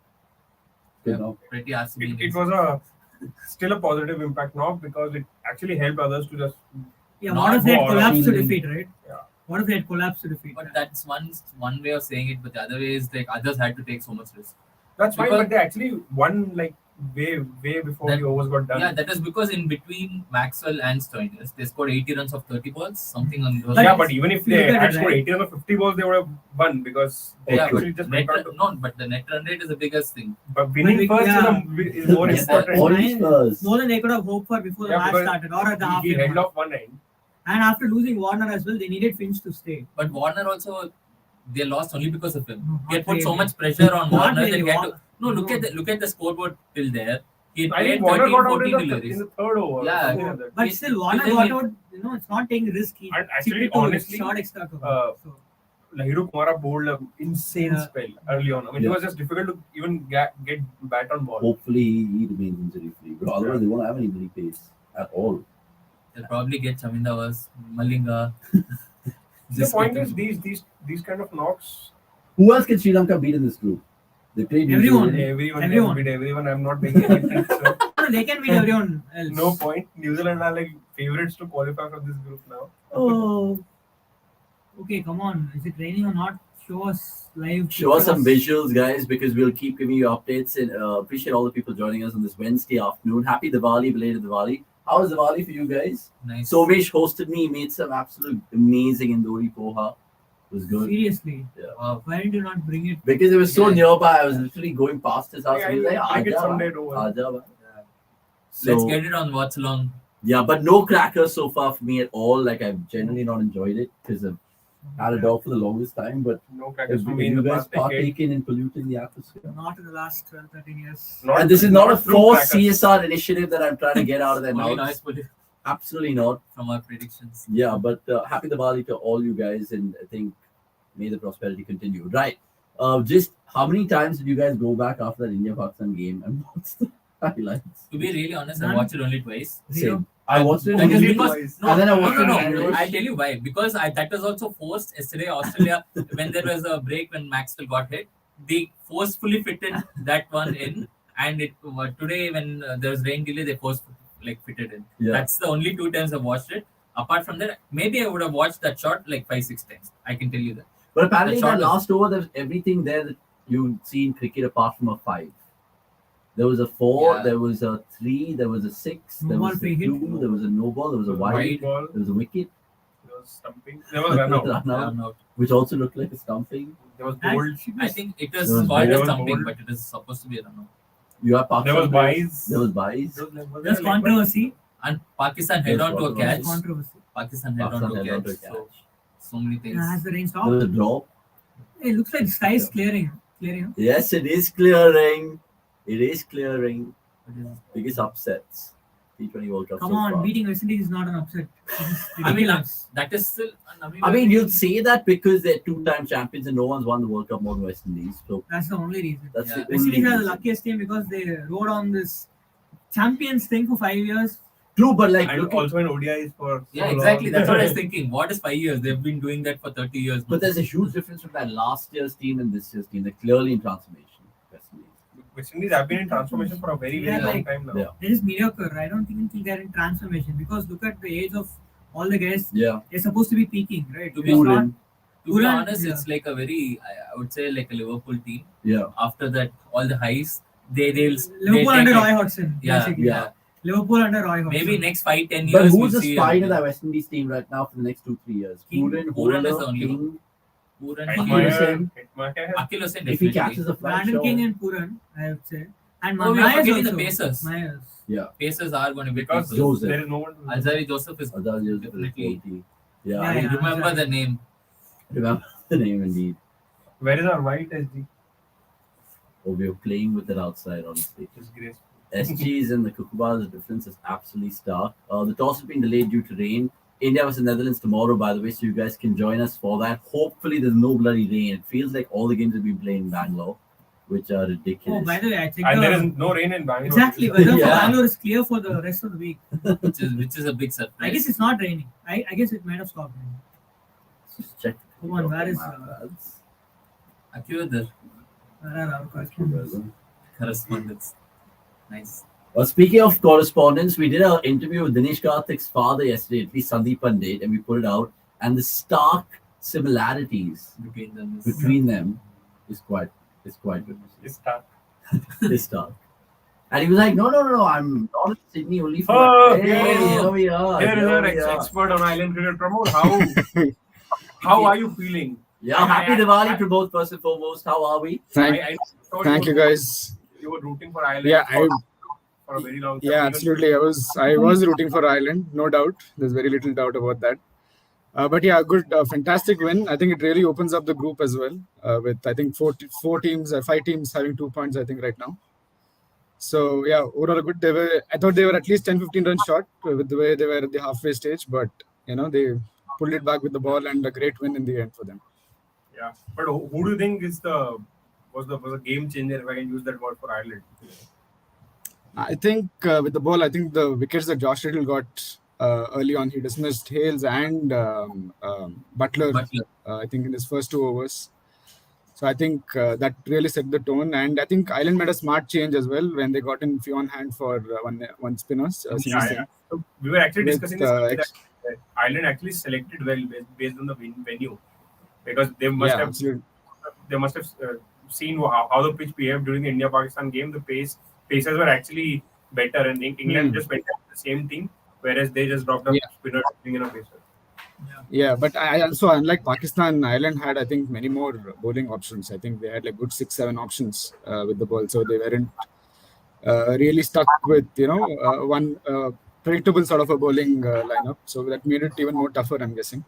Yeah. Knock? Pretty RCB. It was still a positive impact knock because it actually helped others to just. Yeah, Not what if they had ball, collapsed to fielding. defeat, right? Yeah. What if they had collapsed to defeat? But that's one way of saying it, but the other way is like others had to take so much risk. That's fine, Because- but they actually won like way before That- the overs got done. Yeah, that is because in between Maxwell and Stoinis, they scored 80 runs of 30 balls, something on those. But Yeah, lines. but even if if you they look at had it, scored right? 80 or 50 balls, they would have won because they Yeah, actually just net, went on to. no, but the net run rate is the biggest thing. But winning But first yeah. is more Yes, important. Orange first. More than they could have hoped for before the Yeah, match because started or at the He halfway held mark. off one end. And after losing Warner as well, they needed Finch to stay. But Warner also, they lost only because of him. No, He had not put so really. much pressure on Not Warner that really. he had to. No, No. look at the scoreboard till there. He had I played think Warner 13, got out 14 in deliveries. the third over. or Yeah. something like that. But It- still, Warner it- got it- out. It's not taking risk. He And actually, chipped it to honestly, short extra cover. So, Lahiru Kumara bowled an insane Yeah. spell early on. I mean, Yeah. it was just difficult to even get bat on ball. Hopefully he remains injury free. But otherwise, they won't have anybody pace at all. They'll probably get Chamindavas, Malinga. The point is, these kind of knocks, Who else can Sri Lanka beat in this group? They played New Everyone. Zealand. everyone Everyone. can beat everyone. I'm not making any picks, so no, they can beat everyone else. no point. New Zealand are like favorites to qualify for this group now. Oh. Okay, come on. Is it raining or not? Show us live. Show us some pictures. visuals, guys, because we'll keep giving you updates. And appreciate all the people joining us on this Wednesday afternoon. Happy Diwali, belated Diwali. How was Diwali for you guys? Nice. Somesh hosted me. He made some absolute amazing Indori poha. It was good. Seriously. Wow. Why did you not bring it? Because it was so Yeah. nearby. I was literally going past his house. Yeah, and he was like, I get "Aaja, someday to Aaja, bhai." Yeah. So, Let's get it on Watchalong. yeah, but no crackers so far for me at all. Like, I've generally not enjoyed it because I've had a dog for the longest time. But No crackers have for me in you the guys past decade. partaken in polluting the atmosphere? Not in the last 12, 13 years. Not- And this is not a true forced crackers. CSR initiative that I'm trying to get out of their Only mouths. noise pollution Absolutely not. from our predictions. Yeah, but happy Diwali to all you guys, and I think may the prosperity continue. Right. Just how many times did you guys go back after that India-Pakistan game and watch the highlights? To be really honest, I None. watched it only twice. Same. I watched it. Because- only because- twice. No, And then I no, watched no, it no. in English. I'll tell you why. Because that was also forced yesterday, Australia, when there was a break when Maxwell got hit, they forcefully fitted that one in. And today, when there was rain delay, they fitted in. Yeah. That's the only 2 times I've watched it. Apart from that, maybe I would have watched that shot like 5-6 times. I can tell you that. But apparently, The shot that was- last over, there's everything there that you see in cricket apart from a 5. There was a 4, Yeah. there was a 3, there was a 6, No there ball was a free hit. 2, there was a no ball, there was a White wide, ball, there was a wicket, there was stumping, there was run out, run out, I'm out. which also looked like a stumping. there was And bold, should be- I think it was There was called bold, a stumping, bold. but it is supposed to be a run out. You have there Pakistan was players, buys. there was buys. There's controversy. And Pakistan held Yes, on to a controversy. catch. Controversy. Pakistan held on to a Pakistan held on catch. to a So So many things. Has the rain There was stopped? a drop. It looks like sky is clearing. Clearing. Yes, it is clearing. It is clearing. What is- Biggest upsets. T20 World Cup Come so on, far. beating West Indies is not an upset. It is I mean, ridiculous. that is still. I mean, you'd say that because they're two-time champions and no one's won the World Cup more than West Indies. So That's the only reason. that's Yeah. the West only Indies are the reason. luckiest team because they rode on this champions thing for 5 years. True, but like, And look at, also in ODIs for Yeah, so exactly. long. That's what I was thinking. What is 5 years? They've been doing that for 30 years. but there's a huge difference between that last year's team and this year's team. They're clearly in transformation. West Indies. West Indies have been in transformation for a very, very Yeah, long like- time now. Yeah. They're just mediocre. I don't think they're in transformation because look at the age of all the guys. Yeah. They're supposed to be peaking, right? To be It's not- Purin. To be Puran, honest, yeah. it's like a very, I would say, like a Liverpool team. Yeah. After that, all the highs, they'll Liverpool under take Roy it. Hodgson. Yeah, basically. yeah. Liverpool under Roy Hodgson. Maybe next 5-10 But years. who's we'll the see spine a- of that West Indies team right now for the next 2-3 years? King. Purin, Puran is Holder, the only King. Puran, Hitmaier. Akil Hitmaier. Hussain If he definitely. catches a flat Brandon shot. King and Puran, I would say. And Oh, we are Myers forgetting the also. Pacers. Myers. Yeah. Pacers are going to be Because people. Joseph. there is no one to Alzari Joseph is. Azhar Joseph is Definitely. quality. Yeah, I yeah. Remember Alzari. the name. remember the name indeed. Where is our white SG? Oh, we were playing with it outside, honestly. Disgraceful. SGs and the Kukubas, the difference is absolutely stark. The toss has been delayed due to rain. India versus Netherlands tomorrow, by the way, so you guys can join us for that. Hopefully, there's no bloody rain. It feels like all the games have been played in Bangalore, which are Oh, ridiculous. by the way, I checked And there is the... no rain in Bangalore. Exactly. Weather for Yeah. Bangalore is clear for the rest of the week. which is a big surprise. I guess it's not raining. I guess it might have stopped raining. Just check. Come on, where is... Akyudar where are our questions? correspondence. Nice. Well, speaking of correspondence, we did an interview with Dinesh Karthik's father yesterday, at least Sandeep did, and we put it out. And the stark similarities Between them. between them is quite good. It's stuck. It's stark. And he was like, no, I'm not in Sydney only for Oh, hey, here we are. Here is here our we are. expert on island cricket. Pramod, how are you feeling? Yeah, happy Diwali to both first and foremost. How are we? I thought Thank you, guys. You were rooting for Ireland Yeah, for a very long time. Yeah, absolutely. I was rooting for Ireland, no doubt. There's very little doubt about that. But yeah, good, fantastic win. I think it really opens up the group as well. With I think four teams, 5 teams having 2 points. I think right now. So yeah, overall good. I thought they were at least 10-15 runs short with the way they were at the halfway stage, but they pulled it back with the ball and a great win in the end for them. Yeah, but who do you think is was the game changer, if I can use that word, for Ireland? I think with the ball, I think the wickets that Josh Riddle got early on, he dismissed Hales and Butler. I think in his first 2 overs. So I think that really set the tone, and I think Ireland made a smart change as well when they got in Fionn Hand for one spinners. Yeah. So we were actually With, discussing this. That Ireland actually selected well based on the venue, because they must have absolutely. Seen how the pitch behaved during the India-Pakistan game. The paces were actually better, and England just went at the same thing, whereas they just dropped a spinner in a pacer. Yeah, but I also, unlike Pakistan, Ireland had, I think, many more bowling options. I think they had like good 6-7 options with the ball, so they weren't really stuck with one predictable sort of a bowling lineup. So that made it even more tougher, I'm guessing.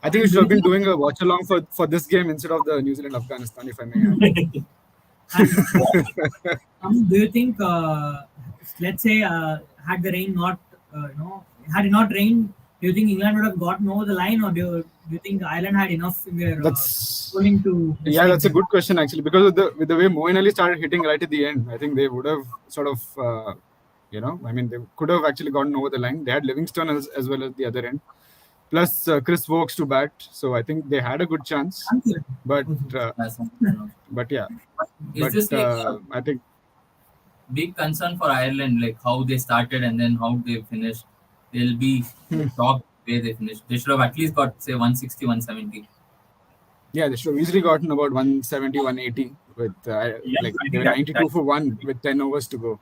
I think we should have been doing a watch along for this game instead of the New Zealand Afghanistan, if I may add. Do you think, let's say, had the rain not, had it not rained, do you think England would have gotten over the line, or do you think Ireland had enough in their bowling to? Yeah, that's a good question actually, because with the way Moeen Ali started hitting right at the end, I think they would have sort of, they could have actually gotten over the line. They had Livingston as well as the other end, plus Chris Wokes to bat, so I think they had a good chance. But yeah, Is this like I think big concern for Ireland, like how they started and then how they finished? They'll be top where they finished. They should have at least got, say, 160, 170. Yeah, they should have easily gotten about 170, 180 with they were 92 for 1 with 10 overs to go.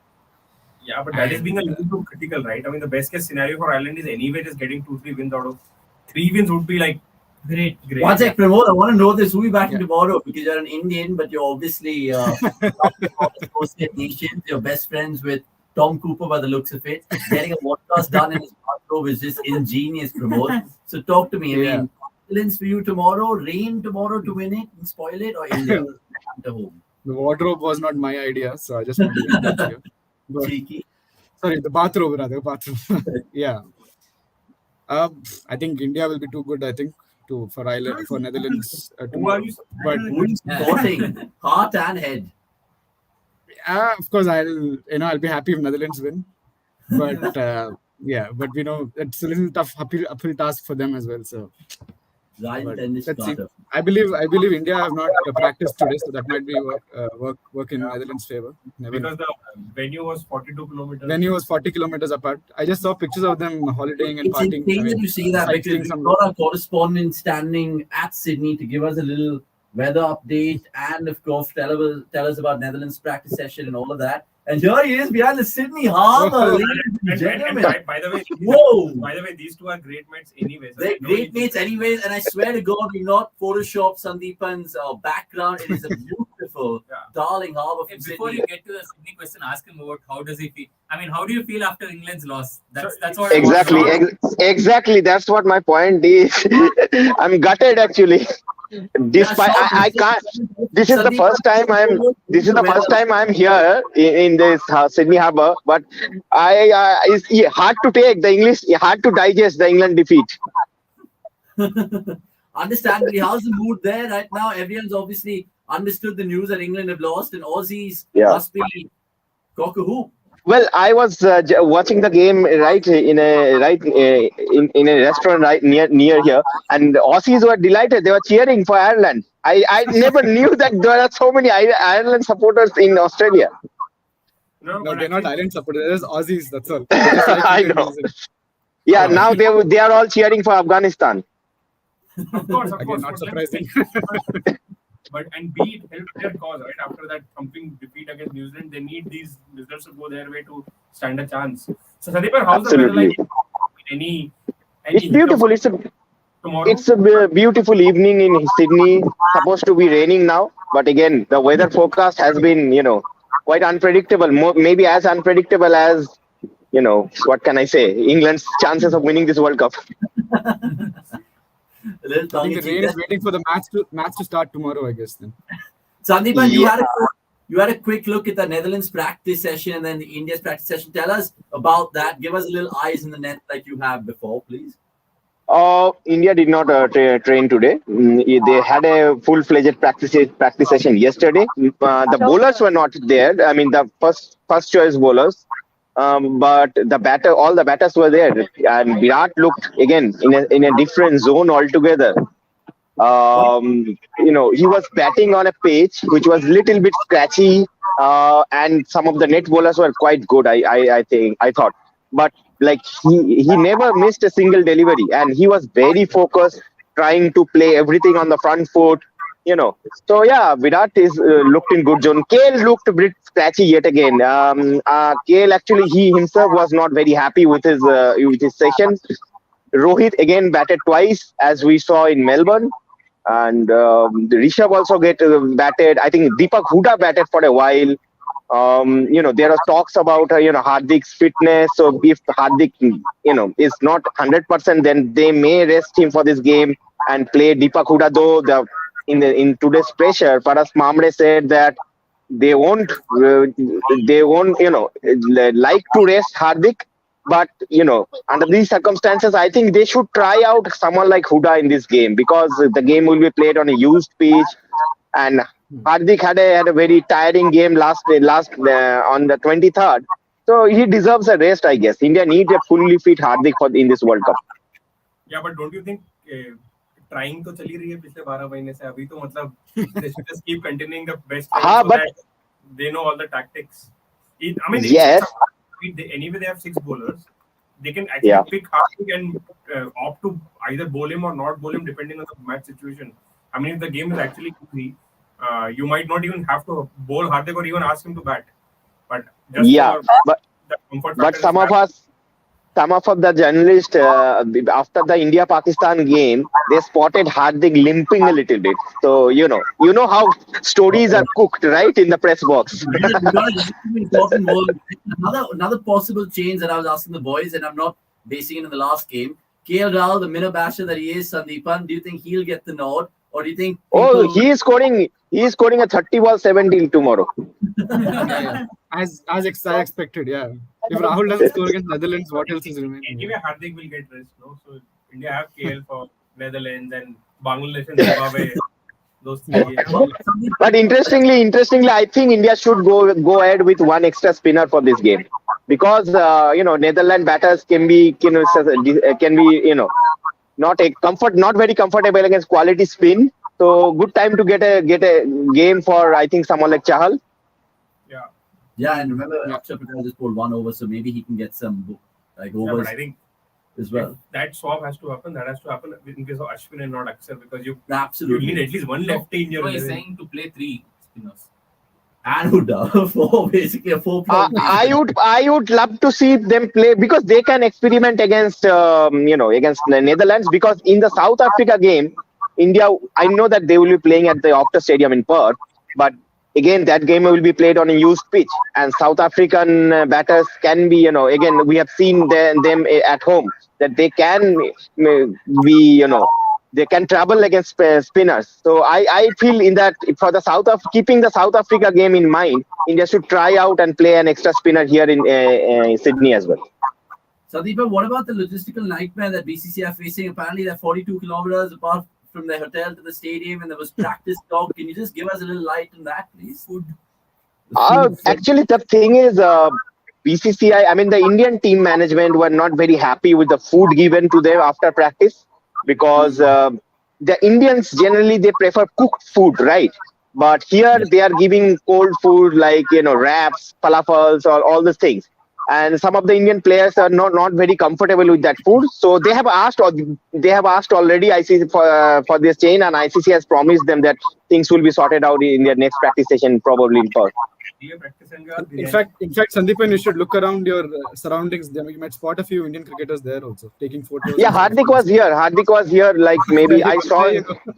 Yeah, but that is being a little too critical, right? I mean, the best case scenario for Ireland is anyway just getting 2-3 wins out of 3 wins would be like great. One sec, Pramod, I want to know this. Who will be batting tomorrow? Because you're an Indian, but you're obviously associate nations. You're best friends with Tom Cooper by the looks of it. Getting a podcast done in his bathrobe is just ingenious, Pramod. So talk to me. I mean, Netherlands for you tomorrow? Rain tomorrow to win it and spoil it, or India at home? The wardrobe was not my idea, so I just want to make that clear. But, Cheeky. sorry, the bathrobe rather. Bathrobe. Yeah. I think India will be too good. I think for Ireland, for Netherlands Who are tomorrow. you? But Who is supporting? Heart and head. of course, I'll be happy if Netherlands win. But yeah, but it's a little tough uphill task for them as well. So Right, but and it's let's see. starter. I believe India have not practiced today, so that might be work in Netherlands' favor. Never know. Because the venue was 42 kilometers. Venue was 40 kilometers apart. I just saw pictures of them holidaying and It's partying. insane that you see that, because sightseeing we've some- got our correspondent standing at Sydney to give us a little weather update and, of course, tell us about Netherlands practice session and all of that. And here he is behind the Sydney Harbour, Oh. ladies and And gentlemen. by the way, Whoa! by the way, these two are great mates anyways. They're great mates anyways, and I swear to God, we not Photoshop Sandeepan's background. It is a beautiful, Yeah. darling harbour Hey, from before Sydney. you get to the Sydney question, ask him about how does he feel. I mean, how do you feel after England's loss? That's what I want to know. Exactly. That's what my point is. I'm gutted actually. Despite I can't. This is the first time I'm here in this Sydney Harbour. But it's hard to take the English. Hard to digest the England defeat. Understandably, how's the mood there right now? Everyone's obviously understood the news that England have lost, and Aussies must be cock-a-hoop. Well, I was watching the game in a restaurant right near here, and the Aussies were delighted. They were cheering for Ireland. I never knew that there are so many Ireland supporters in Australia. No, but they're not actually- Ireland supporters. They're just Aussies. That's all. They just like I Indian know. music. Yeah, now they are all cheering for Afghanistan. Of course, Again, not for them, surprising. and B, it helped their cause, right? After that thumping defeat against New Zealand, they need these results to go their way to stand a chance. So, Sandeep, how's the weather Absolutely. like? Any It's beautiful. tomorrow? It's a beautiful evening in Sydney. Supposed to be raining now, but again, the weather forecast has been, quite unpredictable. Maybe as unpredictable as, what can I say? England's chances of winning this World Cup. A little I think tongue-in-cheek the rain there. is waiting for the match to start tomorrow, I guess. Then. Sandeepan, Yeah. you had a quick look at the Netherlands practice session and then the India's practice session. Tell us about that. Give us a little eyes in the net like you have before, please. India did not train today. They had a full-fledged practice session yesterday. The bowlers were not there. I mean, the first choice bowlers. But all the batters were there, and Virat looked again in a different zone altogether. He was batting on a pitch which was little bit scratchy, and some of the net bowlers were quite good. I thought, but like he never missed a single delivery, and he was very focused, trying to play everything on the front foot. So yeah, Virat is looked in good zone. KL looked a bit scratchy yet again. KL actually he himself was not very happy with his session. Rohit again batted twice, as we saw in Melbourne, and Rishabh also batted. I think Deepak Huda batted for a while. There are talks about Hardik's fitness. So if Hardik is not 100%, then they may rest him for this game and play Deepak Huda. Though in today's pressure, Paras Mamre said that they won't like to rest Hardik, but under these circumstances, I think they should try out someone like Huda in this game, because the game will be played on a used pitch, and Hardik had a very tiring game last on the 23rd, so he deserves a rest, I guess. India needs a fully fit Hardik in this World Cup. Yeah, but don't you think trying तो चली रही है पिछले 12 महीने से, अभी तो मतलब they should just keep continuing the best so but that they know all the tactics. I mean, Yes. Anyway they have 6 bowlers. They can actually pick Hardik and opt to either bowl him or not bowl him depending on the match situation. I mean, if the game is actually easy, you might not even have to bowl Hardik or even ask him to bat. But just but the comfort but factor some of the journalists after the India-Pakistan game, they spotted Hardik limping a little bit. So you know how stories are cooked, right, in the press box. Another possible change that I was asking the boys, and I'm not basing it on the last game. KL Rahul, the minnow basher that he is, Sandeepan, do you think he'll get the nod? Or do you think Oh, he is scoring a 30 ball 17 tomorrow. Yeah. As expected, yeah. If Rahul doesn't score against Netherlands, what else is remaining? Anyway, Hardik will get rest, no? So India have KL for Netherlands and Bangladesh and Zimbabwe. Those three games. But interestingly, I think India should go ahead with one extra spinner for this game, because Netherlands batters can be not very comfortable against quality spin. So good time to get a game for, I think, someone like Chahal. Yeah. Yeah, and remember, Akshay Patel just pulled 1 over, so maybe he can get some Yeah, overs but I think as well. that swap has to happen. That has to happen in case of Ashwin and not Akshay, because you Absolutely. need at least one lefty in your. So he's 11. saying to play 3 spinners. And Huda for basically a 4-point. I would love to see them play, because they can experiment against against the Netherlands, because in the South Africa game, India, I know that they will be playing at the Optus Stadium in Perth, but again that game will be played on a used pitch, and South African batters can be, again we have seen them at home that they can be, they can travel against spinners. So I feel in that, for the keeping the South Africa game in mind, India should try out and play an extra spinner here in Sydney as well. Sandeepa, what about the logistical nightmare that BCCI are facing? Apparently, they're 42 kilometers apart from their hotel to the stadium, and there was practice talk. Can you just give us a little light on that, please? Food. Actually, the thing is, BCCI, I mean, the Indian team management were not very happy with the food given to them after practice, because the Indians generally they prefer cooked food, right? But here they are giving cold food like wraps, falafels, or all these things. And some of the Indian players are not very comfortable with that food, so they have asked already ICC for this chain, and ICC has promised them that things will be sorted out in their next practice session, probably in Perth. In fact, Sandeepan, you should look around your surroundings. You might spot a few Indian cricketers there also taking photos. Yeah, Hardik was here. Like maybe I saw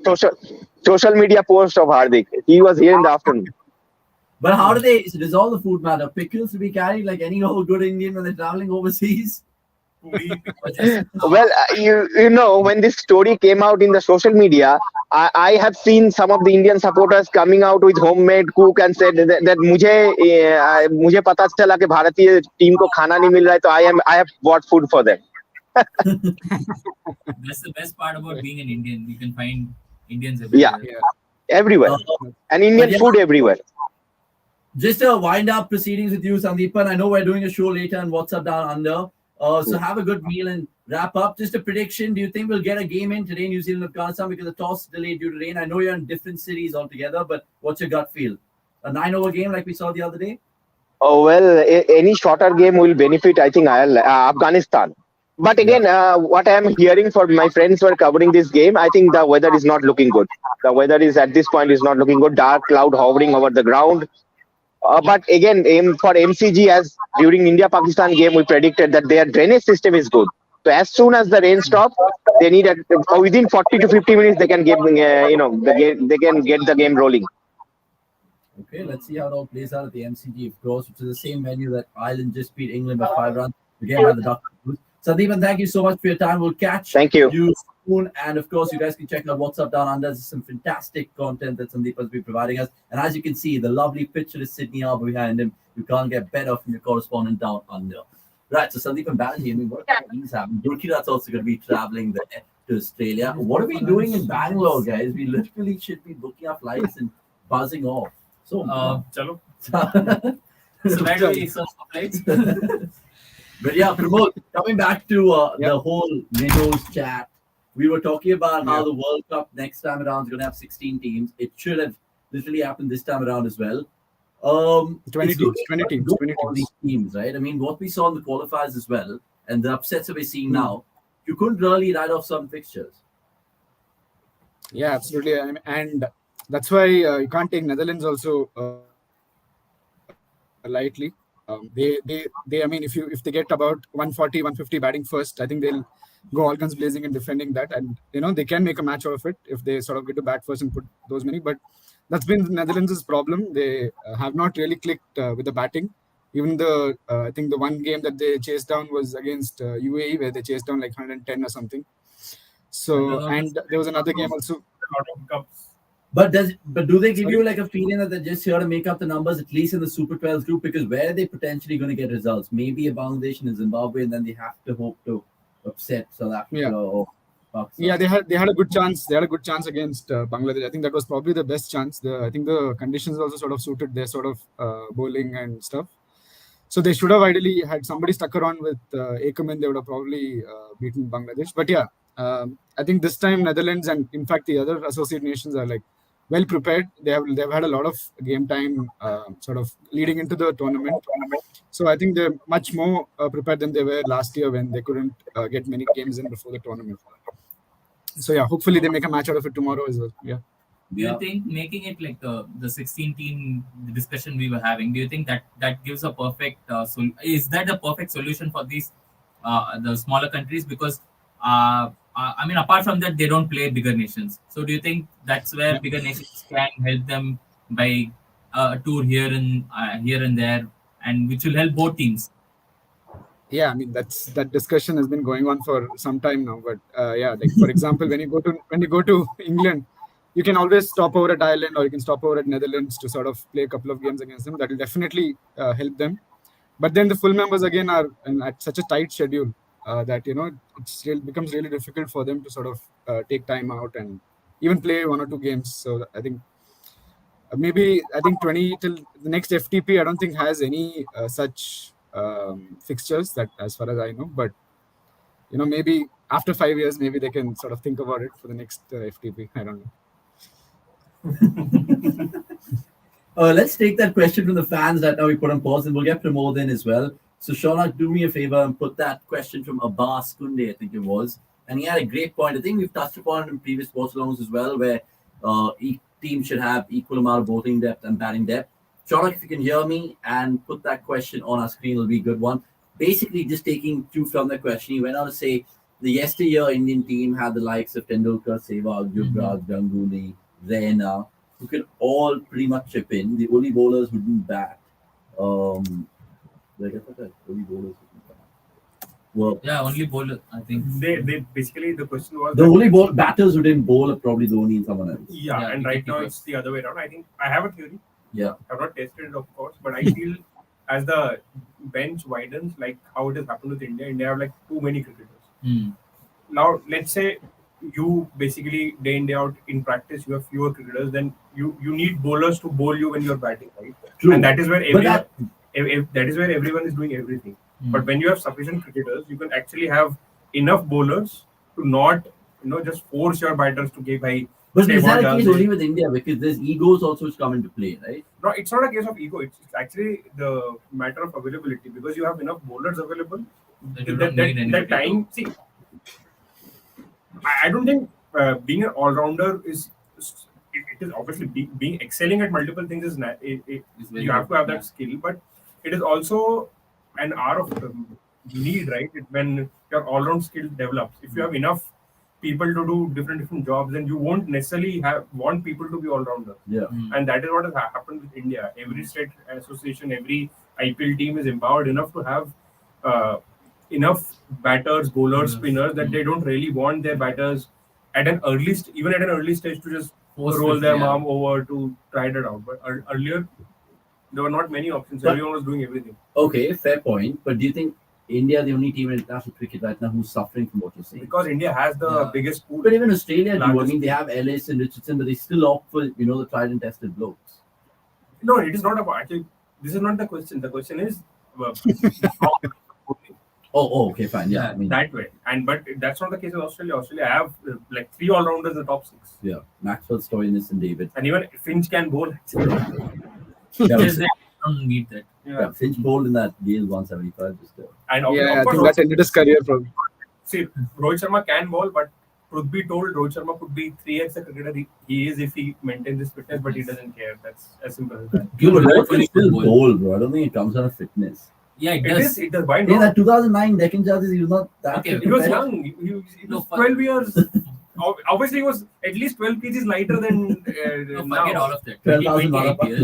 social media post of Hardik. He was here in the afternoon. But how do they resolve the food matter? Pickles to be carried like any old good Indian when they're traveling overseas? Well, when this story came out in the social media, I have seen some of the Indian supporters coming out with homemade cook and said that मुझे पता चला कि भारतीय team को खाना नहीं मिल रहा है, तो I have bought food for them. That's the best part about being an Indian. You can find Indians everywhere. Yeah. Everywhere. And Indian food everywhere. Just to wind up proceedings with you, Sandeepan. I know we're doing a show later on WhatsApp Down Under. So have a good meal and wrap up. Just a prediction. Do you think we'll get a game in today, New Zealand, Afghanistan, because the toss is delayed due to rain? I know you're in different cities altogether, but what's your gut feel? A 9-over game like we saw the other day? Oh, well, any shorter game will benefit, I think, Afghanistan. But again, what I am hearing from my friends who are covering this game, I think the weather is not looking good. The weather is at this point is not looking good. Dark cloud hovering over the ground. But again, for MCG, as during India-Pakistan game, we predicted that their drainage system is good. So as soon as the rain stops, they need within 40 to 50 minutes they can get they can get the game rolling. Okay, let's see how it all plays out at the MCG, of course, which is the same venue that Ireland just beat England by 5 runs. Again by the Ducks. Sandeepan, thank you so much for your time. We'll catch you soon. And of course, you guys can check out What's Up Down Under. There's some fantastic content that Sandeep has been providing us. And as you can see, the lovely picture is Sydney Harbour behind him. You can't get better from your correspondent Down Under. Right, so Sandeep and Banerjee, I mean, what he's having. Gurkirat's also going to be traveling there to Australia. What are we doing in Bangalore, guys? We literally should be booking our flights and buzzing off. So, chalo. So where do we search for flights? But yeah, Pramod, coming back to the whole Minnows chat, we were talking about how the World Cup next time around is going to have 16 teams. It should have literally happened this time around as well. 20 teams, right? I mean, what we saw in the qualifiers as well, and the upsets that we're seeing now, you couldn't really write off some fixtures. Yeah, absolutely. And that's why you can't take Netherlands also lightly. They I mean, if they get about 140, 150 batting first, I think they'll go all guns blazing and defending that, and they can make a match out of it if they sort of get to bat first and put those many. But that's been Netherlands' problem. They have not really clicked with the batting. Even I think the one game that they chased down was against UAE, where they chased down like 110 or something. So, and there was another game also. A lot of cups. But do they give Sorry? you like a feeling that they're just here to make up the numbers, at least in the Super 12 group? Because where are they potentially going to get results? Maybe a Bangladesh and a Zimbabwe, and then they have to hope to upset South Africa or Pakistan. Yeah, they had a good chance. They had a good chance against Bangladesh. I think that was probably the best chance. I think the conditions also sort of suited their sort of bowling and stuff. So they should have ideally had somebody stuck around with Ackerman. They would have probably beaten Bangladesh. But yeah, I think this time Netherlands and in fact the other associate nations are like well prepared. They've had a lot of game time sort of leading into the tournament. So I think they're much more prepared than they were last year when they couldn't get many games in before the tournament. So yeah, hopefully they make a match out of it tomorrow as well. Yeah. Do you think making it like the 16 team discussion we were having? Do you think that gives a perfect is that the perfect solution for these the smaller countries? Because I mean, apart from that, they don't play bigger nations. So do you think that's where bigger nations can help them by a tour here and there, and which will help both teams? Yeah, I mean that discussion has been going on for some time now. But yeah, like for example, when you go to England, you can always stop over at Ireland or you can stop over at Netherlands to sort of play a couple of games against them. That will definitely help them. But then the full members again are at such a tight schedule that it becomes really difficult for them to sort of take time out and even play 1 or 2 games. So I think maybe 20 till the next FTP. I don't think has any such fixtures that, as far as I know. But maybe after 5 years, maybe they can sort of think about it for the next FTP. I don't know. Let's take that question from the fans that now we put on pause, and we'll get Pramod in as well. So, Shaunak, do me a favor and put that question from Abbas Kunde, I think it was. And he had a great point. I think we've touched upon it in previous Watchalongs as well, where each team should have equal amount of bowling depth and batting depth. Shaunak, if you can hear me and put that question on our screen, it'll be a good one. Basically, just taking cue from the question, he went on to say the yesteryear Indian team had the likes of Tendulkar, Sehwag, Yuvraj, Ganguly, Raina, who could all pretty much chip in. The only bowlers who didn't bat. Well, yeah, only bowler. I think they basically the question was the only batters who didn't bowl are probably Dhoni and someone else. Yeah, and right now it's the other way around. I think I have a theory. Yeah, I've not tested it, of course, but I feel as the bench widens, like how it has happened with India have like too many cricketers. Now, let's say you basically day in day out in practice you have fewer cricketers, then you need bowlers to bowl you when you're batting, right? True. And that is where everyone is doing everything. But when you have sufficient cricketers, you can actually have enough bowlers to not just force your batters to give high. But is that a case only with India? Because there's egos also which come into play, right? No, it's not a case of ego. It's actually the matter of availability, because you have enough bowlers available. That time, see, I don't think being an all-rounder is. It is obviously being excelling at multiple things is you have to have that skill, but it is also an hour of need, right? When your all-round skill develops, if you have enough people to do different jobs, then you won't necessarily want people to be all-rounders. Yeah. And that is what has happened with India. Every state association, every IPL team is empowered enough to have enough batters, bowlers, spinners that they don't really want their batters at an early stage to just roll their arm over to try it out. But earlier, there were not many options. Everyone was doing everything. Okay, fair point. But do you think India the only team in international cricket right now who's suffering from what you're saying? Because India has the biggest pool. But even Australia do. I mean, they have Ellis and Richardson, but they still opt for the tried and tested blokes. No, it is not about. Actually, this is not the question. The question is. Okay, fine. Yeah, I mean, that way. But that's not the case with Australia. Australia have like 3 all-rounders in the top 6. Yeah, Maxwell, Stoinis, and David. And even Finch can bowl. They don't need that. Yeah, Finch bowled in that Gale 175 just there. And I think that ended his career probably. See, Rohit Sharma can bowl, but truth be told, Rohit Sharma could be 3x the cricketer he is if he maintains his fitness, but he doesn't care. That's as simple as that. Rohit can still bowl, bro. I don't think it comes out of fitness. Yeah, it does. It does. Why In not? that 2009 Deccan Chargers, he was not that. Okay, He was young. He was 12 years. Obviously, he was at least 12 kgs lighter than No, forget now. all of that. 12,000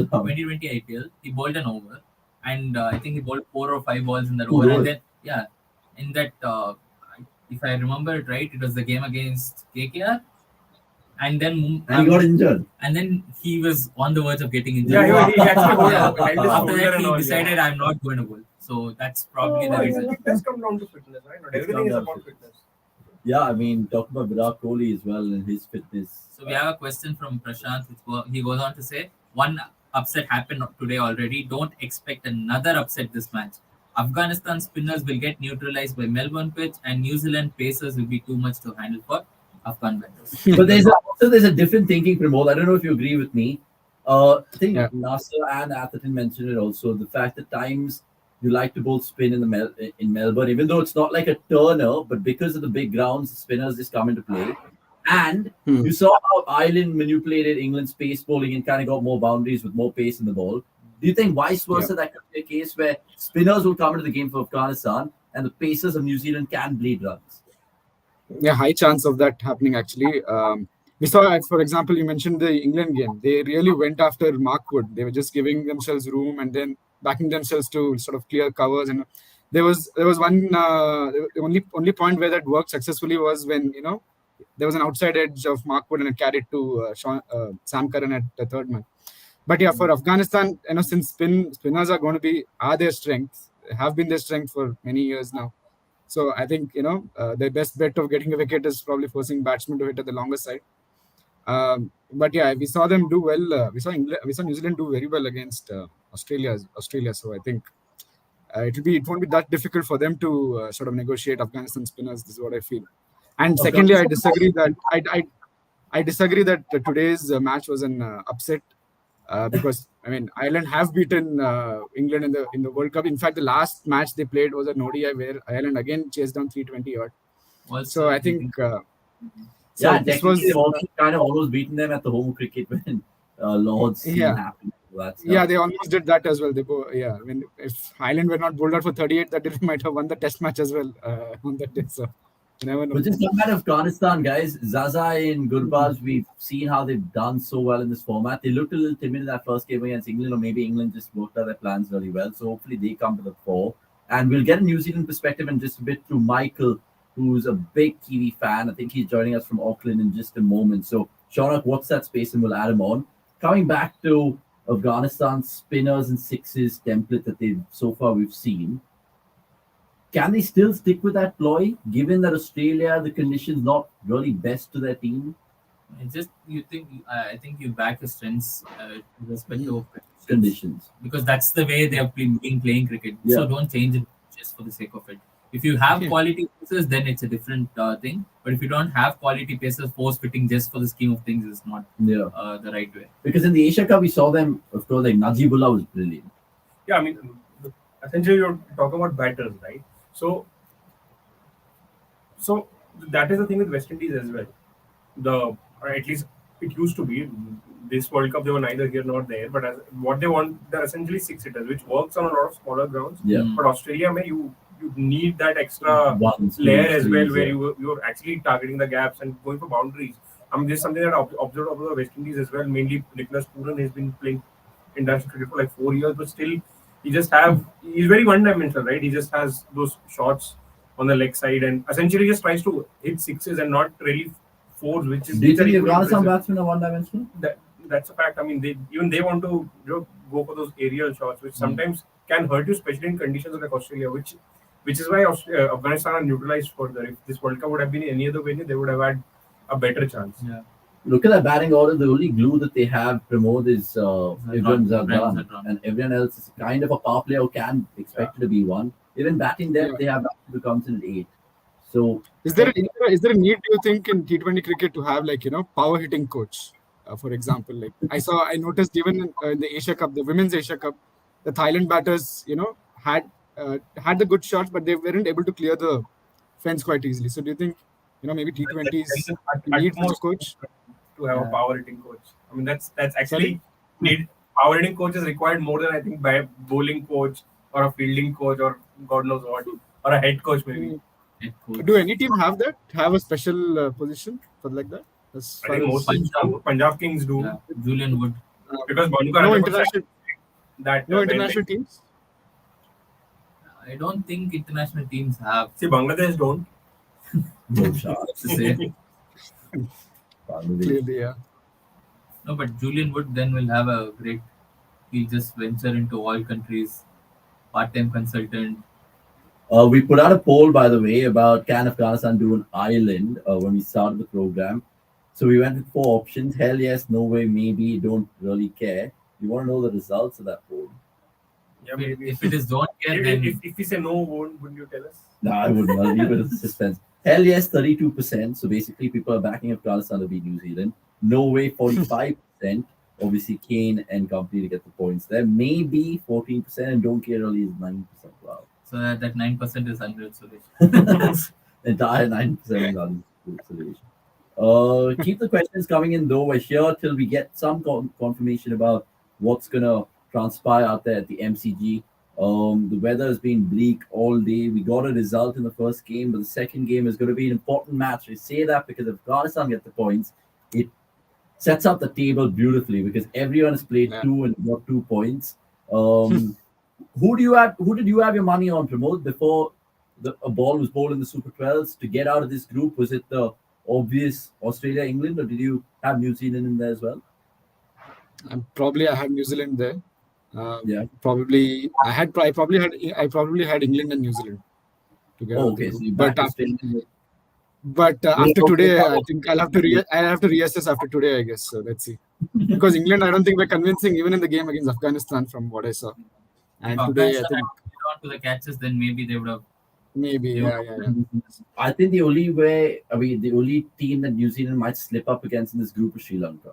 2020 IPL, he bowled an over. and I think he bowled 4 or 5 balls in that Two over. And balls. then in that if I remember it right, it was the game against KKR, and then And he got injured. and then he was on the verge of getting injured. Yeah, he actually held Yeah. held his After shoulder that, and he all. decided I'm not going to bowl. So that's probably the reason. It does come down to fitness, right? Not It's everything is come down about to fitness. Yeah, I mean, talk about Virat Kohli as well and his fitness. So we have a question from Prashant. He goes on to say, one upset happened today already. Don't expect another upset this match. Afghanistan spinners will get neutralized by Melbourne pitch, and New Zealand pacers will be too much to handle for Afghan batters. But there's a different thinking, Pramod. I don't know if you agree with me. I think Nasser and Atherton mentioned it also. The fact that times you like to both spin in Melbourne, even though it's not like a turner, but because of the big grounds, the spinners just come into play. And you saw how Ireland manipulated England's pace bowling and kind of got more boundaries with more pace in the ball. Do you think vice versa that could be a case where spinners will come into the game for Afghanistan and the pacers of New Zealand can bleed runs? Yeah, high chance of that happening actually. We saw, for example, you mentioned the England game. They really went after Mark Wood. They were just giving themselves room and then backing themselves to sort of clear covers. And there was one the only point where that worked successfully was when there was an outside edge of Mark Wood and it carried to Sam Curran at the third man. But yeah, for Afghanistan, since spinners are their strength, have been their strength for many years now. So I think their best bet of getting a wicket is probably forcing batsmen to hit at the longer side. But yeah, we saw them do well. We saw New Zealand do very well against Australia. So I think it won't be that difficult for them to sort of negotiate Afghanistan spinners. This is what I feel. And secondly, I disagree that today's match was an upset. Because Ireland have beaten England in the World Cup. In fact, the last match they played was an ODI where Ireland again chased down 320 odd. So I think this was they've also kind of almost beaten them at the home cricket when Lord's happened. Yeah, they almost did that as well. If Ireland were not bowled out for 38, that they might have won the Test match as well on that day. So. But just come out of Afghanistan, guys. Zaza and Gurbaz, we've seen how they've done so well in this format. They looked a little timid in that first game against England, or maybe England just worked out their plans really well. So hopefully they come to the fore. And we'll get a New Zealand perspective in just a bit through Michael, who's a big Kiwi fan. I think he's joining us from Auckland in just a moment. So, Shaunak, what's that space? And we'll add him on. Coming back to Afghanistan's spinners and sixes template that we've seen. Can they still stick with that ploy, given that Australia, the conditions not really best to their team? It's just I think you back your strengths with respect to conditions, because that's the way they have been playing cricket. Yeah. So don't change it just for the sake of it. If you have quality pacers, then it's a different thing. But if you don't have quality pacers, force fitting just for the scheme of things is not the right way. Because in the Asia Cup, we saw them, of course, like Najibullah was brilliant. Yeah, essentially you're talking about batters, right? So that is the thing with West Indies as well. Or at least it used to be. This World Cup, they were neither here nor there. But what they want, they're essentially six-hitters, which works on a lot of smaller grounds. Yeah. But Australia, you need that extra layer as well, where you're actually targeting the gaps and going for boundaries. This is something that I observed of the West Indies as well. Mainly Nicholas Pooran has been playing international cricket for like 4 years, but still he's very one-dimensional, right? He just has those shots on the leg side and essentially just tries to hit sixes and not really fours, which is. Do you think the Afghanistan batsmen are one-dimensional? That's a fact. They want to go for those aerial shots, which sometimes can hurt you, especially in conditions like Australia, which is why Afghanistan are neutralized further. If this World Cup would have been any other venue, they would have had a better chance. Yeah. Look at that batting order. The only glue that they have Pramod is Ibram Zadran, and everyone else is kind of a power player who can expect to be one. Even batting depth, they have to come in at 8. So, is there a need, do you think, in T20 cricket to have power hitting coach? For example, I noticed even in the Asia Cup, the Women's Asia Cup, the Thailand batters, had the good shots, but they weren't able to clear the fence quite easily. So, do you think, maybe T20s need a coach to have a power hitting coach? That's actually need power hitting coach is required more than I think by a bowling coach or a fielding coach or God knows what, or a head coach maybe. Do any team have a special position for like that? I think most Punjab Kings do. Yeah. Julian Wood. Because no international teams? I don't think international teams have. See, Bangladesh don't. No chance. To say. Bangladesh. Clearly, yeah. No, but Julian Wood then will have a great. He'll just venture into all countries, part-time consultant. We put out a poll, by the way, about can Afghanistan do an island when we started the program. So we went with 4 options: hell yes, no way, maybe, don't really care. You want to know the results of that poll? Yeah, If it, maybe. if it is don't care, If, then if we say no, wouldn't you tell us? No, I wouldn't. I'll leave it as suspense. Hell yes, 32%. So basically, people are backing Afghanistan to beat New Zealand. No way, 45%. Obviously, Kane and company to get the points there. Maybe 14%, and don't care really is 9%. Wow. so that 9% is under isolation. Entire 9% is unconsideration. Keep the questions coming in though. We're here till we get some confirmation about what's gonna transpire out there at the MCG. The weather has been bleak all day. We got a result in the first game, but the second game is going to be an important match. We say that because if Afghanistan get the points, it sets up the table beautifully because everyone has played Yeah. 2 and got 2 points. Who did you have your money on, Pramod, before a ball was bowled in the Super 12s to get out of this group? Was it the obvious Australia, England, or did you have New Zealand in there as well? Probably I had New Zealand there. Yeah. Probably I probably had England and New Zealand together. Oh, okay. So you But backed Australia. after today, I think I'll have to reassess after today, I guess. So let's see. Because England, I don't think we're convincing even in the game against Afghanistan from what I saw. And If today, I Afghanistan think had held on to the catches, then maybe they would have. maybe yeah. I think the only team that New Zealand might slip up against in this group is Sri Lanka.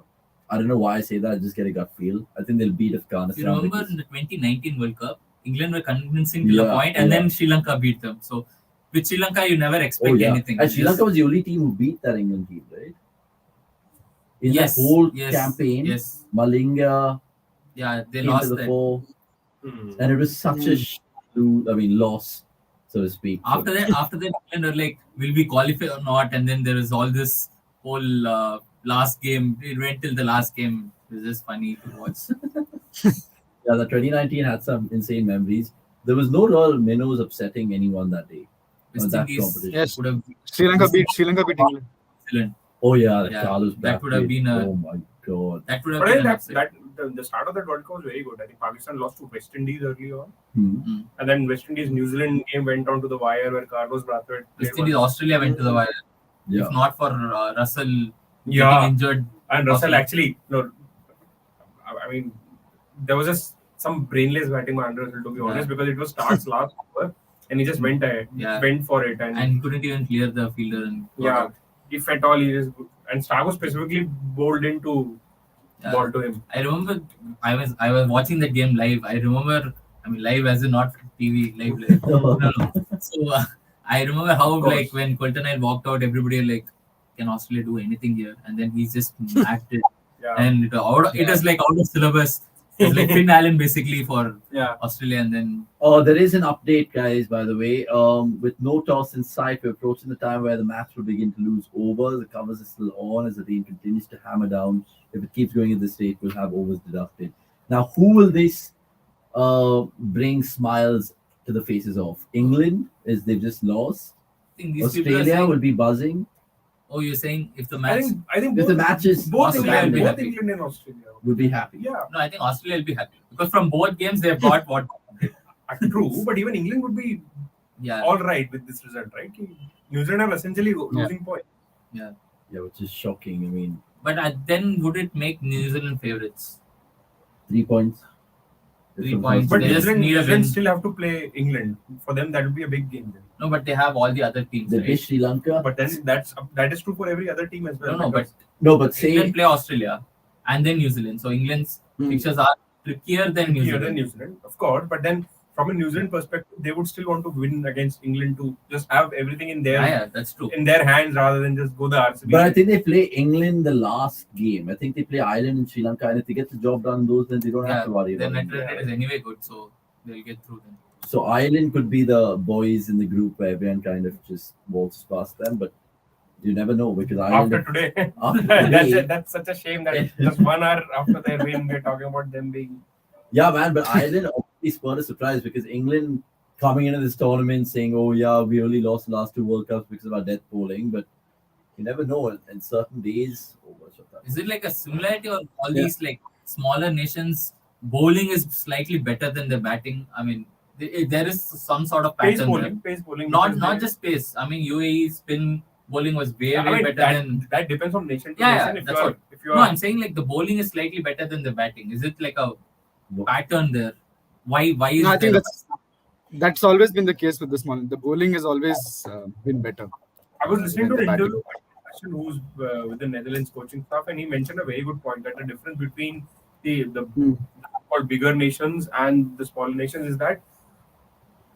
I don't know why I say that. I just get a gut feel. I think they'll beat Afghanistan. You remember because- in the 2019 World Cup, England were convincing to the Yeah, point, and yeah. then Sri Lanka beat them. So with Sri Lanka, you never expect Oh, yeah. anything. And Sri Lanka was the only team who beat that England team, right? In Yes, that whole yes, campaign, yes. Malinga Yeah, they came to lost the that. fore, Hmm. and it was such a loss, so to speak. After that, England were like, will we qualify or not? And then there was all this whole last game. It went till the last game. It was just funny to watch. Yeah, the 2019 had some insane memories. There was no real minnows upsetting anyone that day. West that Indies competition. Yes. would have Sri Lanka beat England. excellent. Oh yeah, Yeah, Carlos that would have Brathwaite. been a- Oh my god. That would have But I been think an upset. the start of that World Cup was very good. I think Pakistan lost to West Indies early on. Hmm. And then West Indies New Zealand game went on to the wire where Carlos Brathwaite played West Indies, one. Australia went to the wire. Yeah. If not for Russell Yeah. getting injured, And Russell Australia. actually, no, I mean, there was just some brainless batting by Andrew Russell, to be honest, because it was Stark's last over and he just went ahead, Yeah. went for it. And, and he couldn't even clear the fielder. And got yeah, out. if at all, he just. And Stark was specifically bowled into Yeah. ball to him. I remember I was watching that game live. I remember, live as in not TV, live. No. So I remember how Of course. like when Colton walked out, everybody like, can Australia do anything here? And then he's just acted, Yeah. and it was like out of syllabus. It's like Finn Allen basically for Yeah. Australia, and then There is an update, guys, by the way. With no toss in sight, we're approaching the time where the match will begin to lose overs. The covers are still on as the team continues to hammer down. If it keeps going at this rate, we'll have overs deducted. Now, who will this bring smiles to the faces of? England, as they've just lost. I think these people are Australia saying, will be buzzing. oh, you're saying if the I match, think If the match is both Australia will England, be both happy. England and Australia. would be happy. Yeah, no, I think Australia will be happy because from both games they've got what, true. But even England would be yeah, all right with this result, right? New Zealand are essentially losing points. Yeah, which is shocking. I mean, but then would it make New Zealand favorites? 3 points. 3 points. But They New just Zealand, need a New Zealand win. still have to play England. For them, that would be a big game. Then. No, but they have all the other teams. They Right? beat Sri Lanka. But then that is true for every other team as well. No, because- No, but say England play Australia and then New Zealand. So England's fixtures are trickier than New here Zealand. than New Zealand, of course. But then, from a New Zealand perspective, they would still want to win against England to just have everything in Yeah, that's true. their hands rather than just go the RCB. But I think they play England the last game. I think they play Ireland and Sri Lanka, and if they get the job done, those then they don't have to worry Their about net it. rate is anyway good, so they'll get through them. So Ireland could be the boys in the group where everyone kind of just waltzes past them, but you never know because Ireland. after today, After today- that's such a shame that just 1 hour after their win, we're talking about them being. Yeah, man, but Ireland obviously spurred a surprise because England coming into this tournament saying, "Oh yeah, we only lost the last 2 World Cups because of our death bowling," but you never know. In certain days, Is it like a similarity, or all Yeah. these like smaller nations bowling is slightly better than the batting? I mean, there is some sort of Pace pattern bowling, there. pace bowling. Not just pace. I mean, UAE spin bowling was way better than. That depends from nation to Yeah, nation. that's what. If you No, are I'm saying like the bowling is slightly better than the batting. Is it like a pattern there? Why is No, I think there? that's always been the case with this one. The bowling has always been better. I was listening to than an the interview who's with the Netherlands coaching staff, and he mentioned a very good point that the difference between the called bigger nations and the smaller nations is that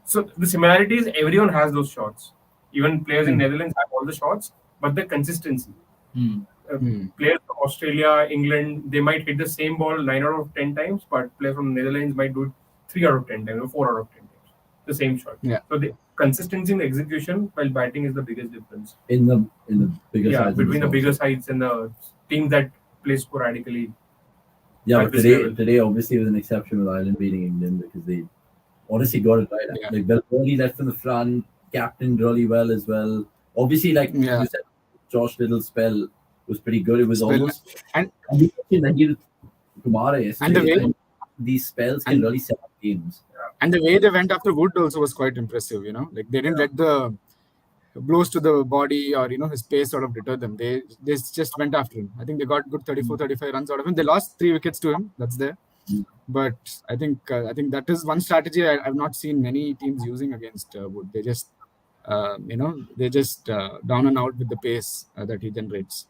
so the similarity is everyone has those shots. Even players in Netherlands have all the shots, but the consistency. Players from Australia, England, they might hit the same ball 9 out of 10 times, but players from Netherlands might do it 3 out of 10 times or 4 out of 10 times. The same shot. Yeah. So the consistency in the execution while batting is the biggest difference. in the bigger sides. Between the bigger sides and the teams that play sporadically. Yeah, at but this level. today obviously was an exception with Ireland beating England because they honestly got it right. Yeah. Like Belfodil left in the front, captained really well as well. Obviously, like you said, Josh Little's spell was pretty good. It was almost and you mentioned Nahir Kumar yesterday. And the way- these spells can really set up games. And the way they went after Wood also was quite impressive. You know, like they didn't let the blows to the body or his pace sort of deter them. They just went after him. I think they got good 34-35 runs out of him. They lost 3 wickets to him. That's there. But I think that is one strategy I've not seen many teams using against Wood. They just down and out with the pace that he generates.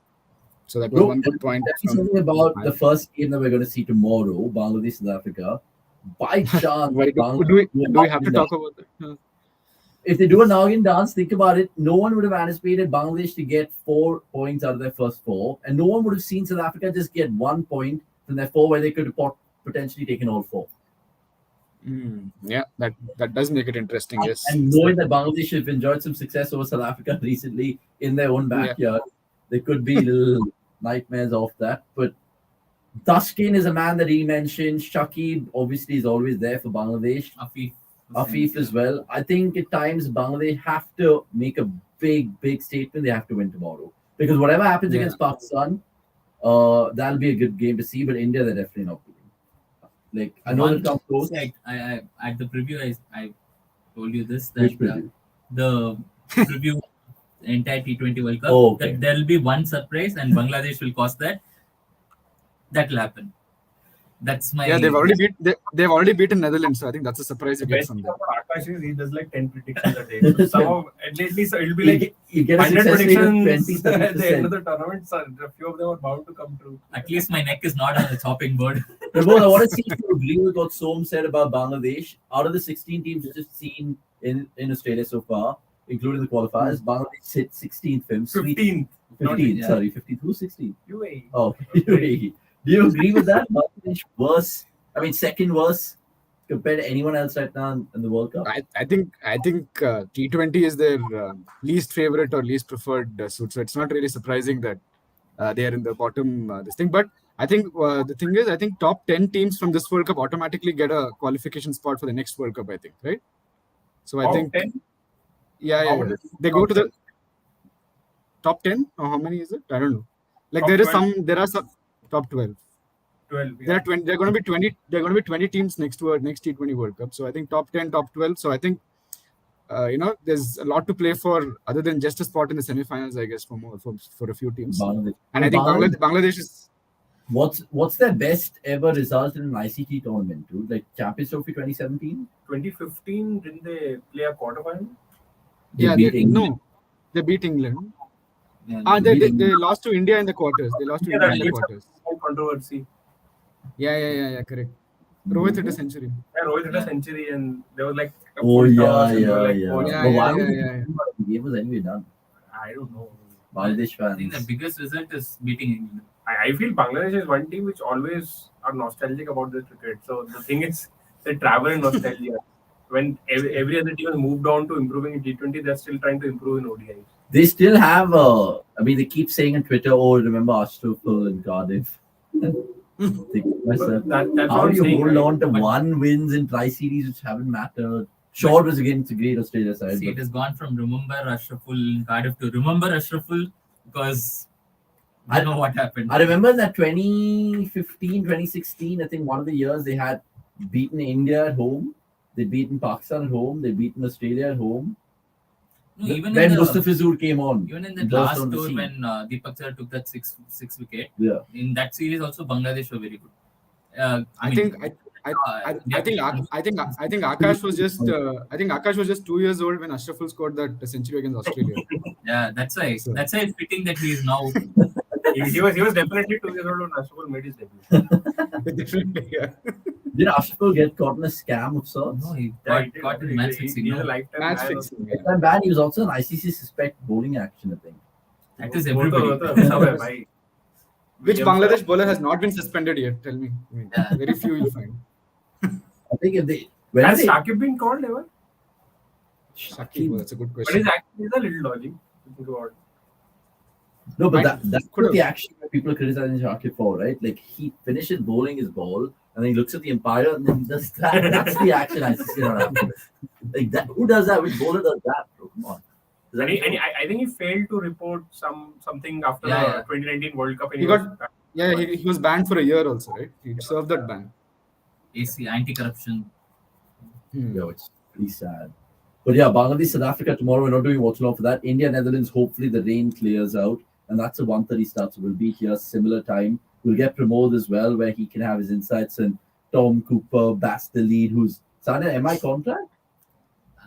So that was one good point. Something about the first game that we're going to see tomorrow, Bangladesh South Africa. By chance, do we have to talk about that? If they do a Nagin dance, think about it. No one would have anticipated Bangladesh to get 4 points out of their first 4, and no one would have seen South Africa just get 1 point from their 4, where they could have potentially taken all 4. Yeah, that does make it interesting. Yes, and knowing that Bangladesh have enjoyed some success over South Africa recently in their own backyard, there could be little nightmares off that. But Tashkent is a man that he mentioned. Shakib obviously is always there for Bangladesh. Afif as well. I think at times Bangladesh have to make a big statement. They have to win tomorrow, because whatever happens against Pakistan, that'll be a good game to see. But India, they're definitely not winning. Like I know they'll come close. Like, I at the preview, I told you this Which that preview? the preview entire T20 World Cup. Oh, okay. That there will be one surprise and Bangladesh will cause that. That will happen. That's my. Yeah, they've already beaten Netherlands, so I think that's a surprise you get from them. Akash is he does like 10 predictions a day. So somehow, at least it'll be like You get a 100 success rate of predictions 20, at the end of 30%. the tournament. So a few of them are bound to come true. At least my neck is not on the chopping board. Ramon, I want to see if you agree with what Som said about Bangladesh. Out of the 16 teams just seen in Australia so far, including the qualifiers, Bangladesh hit 16th, 15th. 15th, sorry, 15th. Who's 16th? UAE. Oh, UAE. Do you agree with that? Bangladesh worse, second worst compared to anyone else right now in the World Cup? I think T20 is their least favorite or least preferred suit. So it's not really surprising that they are in the bottom this thing. But I think the thing is, I think top 10 teams from this World Cup automatically get a qualification spot for the next World Cup, I think, right? So I think 10? Yeah. They go to the top 10 or how many is it? I don't know. Like Top there are some top 12. 12. There are 20. There are going to be 20. There are going to be 20 teams next T20 World Cup. So I think top 10, top 12. So I think there's a lot to play for other than just a spot in the semi-finals, I guess, for a few teams. Bangladesh. And I think Bangladesh is. What's their best ever result in an ICT tournament, dude? Like Champions Trophy 2017? 2015, didn't they play a quarterfinal? They beat England. No, they beat England. Yeah, They lost to India in the quarters. They lost to India in the leads quarters. some controversy. Yeah, correct. Rohit hit a century. Yeah, Rohit hit a century and there was like a Oh, full yeah. toss and they were like, Yeah. oh, But why would yeah. the game was anyway done? I don't know. Bangladesh I think the fans. biggest result is beating England. I feel Bangladesh is one team which always are nostalgic about their cricket. So the thing is, they travel in nostalgia. When every other team has moved on to improving in T20, they're still trying to improve in ODIs. They still have they keep saying on Twitter, "Oh, remember Ashraful and Cardiff." Think to myself, That's how what I'm do you saying, hold right? on to But- one wins in tri-series which haven't mattered? Short was against the great Australia side. See, but it has gone from remember Ashraful in Cardiff to remember Ashraful because I know what happened. I remember that 2015, 2016, I think one of the years they had beaten India at home. They'd beaten Pakistan at home. They'd beaten Australia at home. No, even When in the, Mustafizur came on. even in the burst last on the tour scene. when Deepak Sir took that six wicket, Yeah. in that series also Bangladesh were very good. I think Akash was just I think Akash was just 2 years old when Ashraful scored that century against Australia. yeah, that's why So- it's fitting that he is now. He was definitely 2 years old when Ashraful made his debut. Definitely, yeah. Did Ashraful get caught in a scam of sorts? No, he Yeah, got caught in match fixing. He's a No, lifetime Match ban. fixing. Yeah. That ban, he was also an ICC suspect bowling action, I think. that is वो तो- everybody. वो तो सब है भाई. Which Williams- Bangladesh bowler has not been suspended yet? Tell me. I mean, Yeah. very few you'll find. I think if they. When Has they Shakib been called ever? Shakib, well, that's a good But question. his action is a little dodgy. Think about it. No, but Might- that's could what the have. action that people are criticizing Shakib for, right? Like he finishes bowling his ball and then he looks at the umpire and then he does that. That's the action I see not happening. Like that. Who does that? Which bowler does that, bro? Come on. Does that And I think he failed to report something after Yeah, the yeah. 2019 World Cup. And He was- got- Yeah, he was banned for a year also, right? He served that ban. AC anti-corruption. Yo, it's pretty sad. But yeah, Bangladesh, South Africa tomorrow. We're not doing Watchalong for that. India, Netherlands. Hopefully the rain clears out, and that's a 1:30 start. So we'll be here similar time. We'll get Pramod as well, where he can have his insights, and Tom Cooper, Bass the lead, who's signed an MI contract.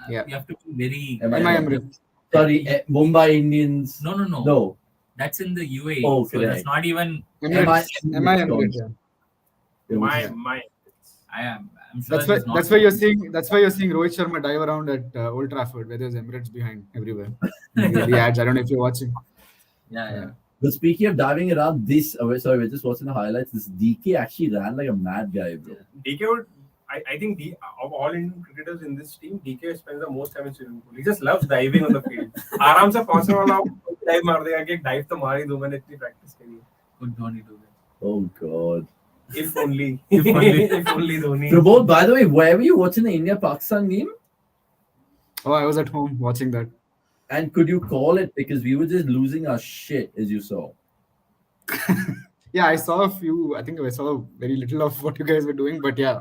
Yeah. You have to be very. MI MI contract. Emirates. Sorry, Mumbai Indians. No. No. That's in the UAE. Oh, so correct. that's not even. Emirates. MI Emirates. Yeah. Yeah, which is- my. I'm sure That's why. it's not. That's why you're seeing. That's why you're seeing Rohit Sharma dive around at Old Trafford, where there's Emirates behind everywhere. The ads. I don't know if you're watching. Yeah. But speaking of diving around, we're just watching the highlights. This DK actually ran like a mad guy, bro. DK would. I think of all Indian cricketers in this team, DK spends the most time in swimming pool. He just loves diving on the field. आराम से पहुंचने वाला dive मार देगा कि dive तो मार ही दूं मैंने इतनी practice करी है. Could Dhoni do that? Oh God. If only. If only. If only Dhoni. Pramod, by the way, where were you watching the India-Pakistan game? Oh, I was at home watching that. And could you call it? Because we were just losing our shit, as you saw. Yeah, I saw a few. I think I saw very little of what you guys were doing, but yeah,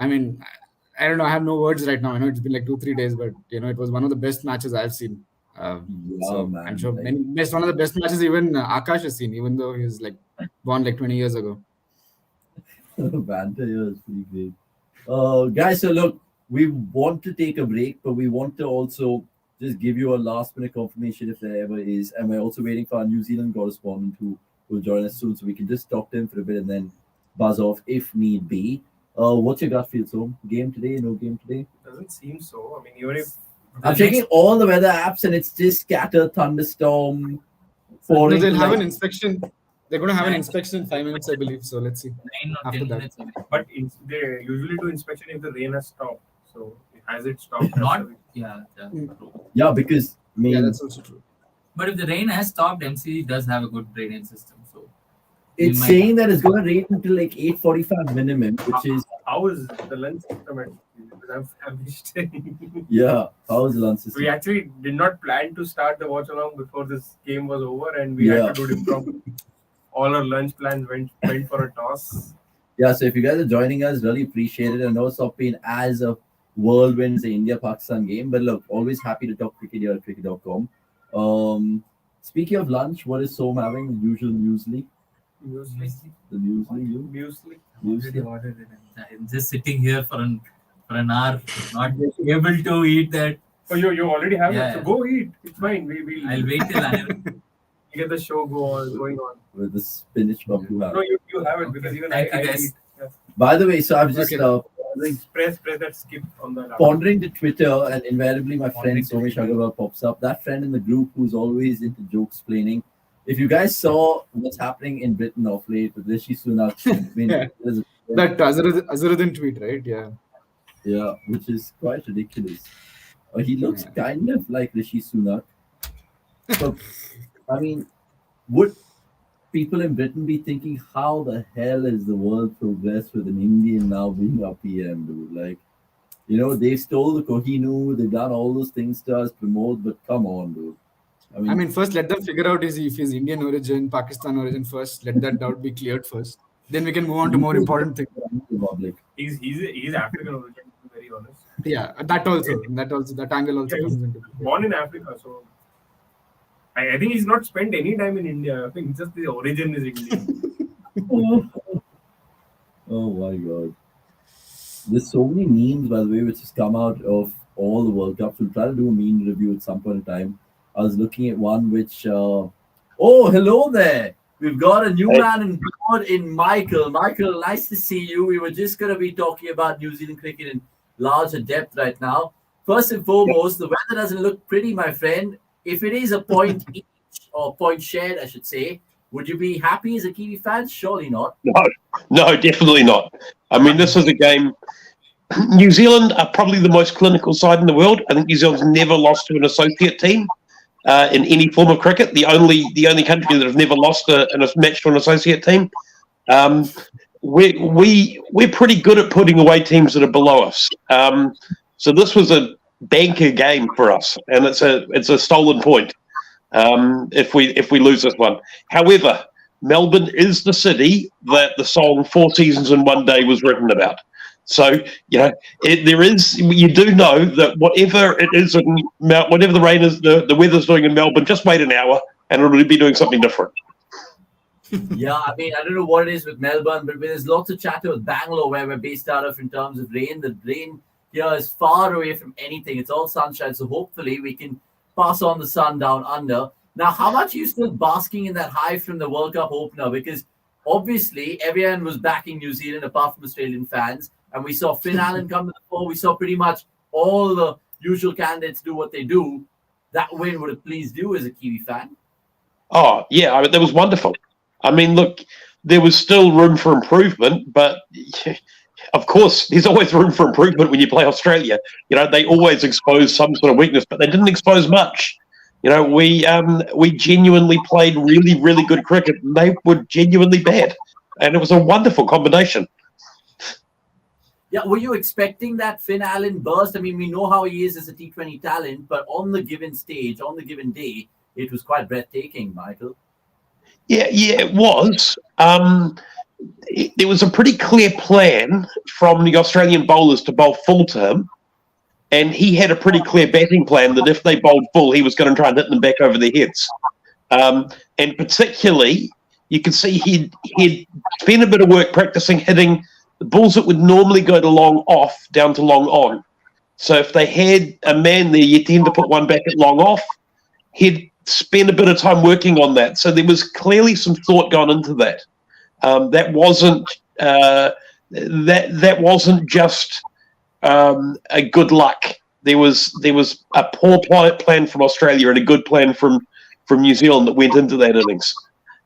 I mean, I don't know. I have no words right now. I know it's been like 2-3 days, but it was one of the best matches I've seen. So man, I'm sure like- best one of the best matches even Akash has seen, even though he's like born like 20 years ago. Banter here is pretty great. Guys, so look, we want to take a break, but we want to also just give you a last minute confirmation if there ever is. And we're also waiting for our New Zealand correspondent who will join us soon, so we can just talk to him for a bit and then buzz off if need be. What's your gut feel, so? Game today? No game today? Doesn't seem so. I mean, even if I'm checking all the weather apps and it's just scattered thunderstorm. No, Pouring they'll have like- an inspection. They're going to have an inspection in 5 minutes, I believe. So let's see. 9 or After 10 that. minutes away. but they usually do inspection if the rain has stopped. So has it stopped? Not. Yeah. Yeah, because I mean, Yeah, that's also true. But if the rain has stopped, MC does have a good drainage system. So it's we might- saying that it's going to rain until like 8:45 minimum, which is How is the lunch system at? Because I'm missed. yeah. How is the lunch system? We actually did not plan to start the watch along before this game was over, and we Yeah. had to do it impromptu. All our lunch plans went for a toss. Yeah, so if you guys are joining us, really appreciate it. I know it's not been as a whirlwind as the India-Pakistan game, but look, always happy to talk cricket here at cricket.com. Speaking of lunch, what is Som having? The usual muesli? Muesli. The muesli, you? Muesli. already Muesli? ordered it. I'm just sitting here for an hour, not able to eat that. Oh, you already have Yeah, it. So yeah. go eat. It's fine. We'll I'll wait till I. get the show going on. With the spinach puff you have. No, you have it because even Thank you, I guys. eat. Yeah. By the way, so I was just Okay. Press that skip on the laptop. pondering to Twitter, and invariably my friend Pondering to Somesh Twitter. Agarwal pops up. That friend in the group who's always into joke explaining. If you guys saw what's happening in Britain of late with Rishi Sunak, I mean, Yeah. there's a- That Azharuddin tweet, right? Yeah. yeah, which is quite ridiculous. He looks Yeah. kind of like Rishi Sunak. So, I mean, would people in Britain be thinking, how the hell is the world progressed with an Indian now being our PM, dude? Like, You know, they stole the Kohinoor, they've done all those things to us, promote, but come on, dude. I mean, first let them figure out if he's Indian origin, Pakistan origin first. Let that doubt be cleared first. Then we can move on to more important things. Republic. He's African origin, to be very honest. Yeah, that angle also comes into play. Born in Africa, so I think he's not spent any time in India. I think just the origin is Indian. Oh my god. There's so many memes, by the way, which has come out of all the World Cups. We'll try to do a meme review at some point in time. I was looking at one which oh, hello there. We've got a new man in board in Michael. Michael, nice to see you. We were just going to be talking about New Zealand cricket in larger depth right now. First and foremost, the weather doesn't look pretty, my friend. If it is a point each, or point shared, I should say, would you be happy as a Kiwi fan? Surely not. No, definitely not. I mean, this is a game. New Zealand are probably the most clinical side in the world. I think New Zealand's never lost to an associate team in any form of cricket. The only country that has never lost a match to an associate team. We're pretty good at putting away teams that are below us. So this was a banker game for us, and it's a stolen point if we lose this one. However, Melbourne is the city that the song 4 Seasons in One Day was written about. So, you know, you do know that whatever it is, whatever the rain is, the weather's doing in Melbourne, just wait an hour and it'll be doing something different. Yeah, I mean, I don't know what it is with Melbourne, but there's lots of chatter with Bangalore, where we're based out of in terms of rain. The rain here is far away from anything. It's all sunshine. So hopefully we can pass on the sun down under. Now, how much are you still basking in that high from the World Cup opener? Because obviously everyone was backing New Zealand apart from Australian fans. And we saw Finn Allen come to the fore. We saw pretty much all the usual candidates do what they do. That win would have pleased you as a Kiwi fan. Oh, yeah, I mean, that was wonderful. I mean, look, there was still room for improvement, but of course, there's always room for improvement when you play Australia. You know, they always expose some sort of weakness, but they didn't expose much. You know, we genuinely played really, really good cricket, and they were genuinely bad. And it was a wonderful combination. Yeah, were you expecting that Finn Allen burst? I mean, we know how he is as a T20 talent, but on the given stage, on the given day, it was quite breathtaking, Michael. Yeah, it was. There was a pretty clear plan from the Australian bowlers to bowl full to him, and he had a pretty clear batting plan that if they bowled full, he was going to try and hit them back over their heads. And particularly, you could see he'd spent a bit of work practicing hitting the balls that would normally go to long off down to long on. So if they had a man there, you tend to put one back at long off. He'd spend a bit of time working on that. So there was clearly some thought gone into that. That wasn't just a good luck. There was a poor plan from Australia and a good plan from New Zealand that went into that innings.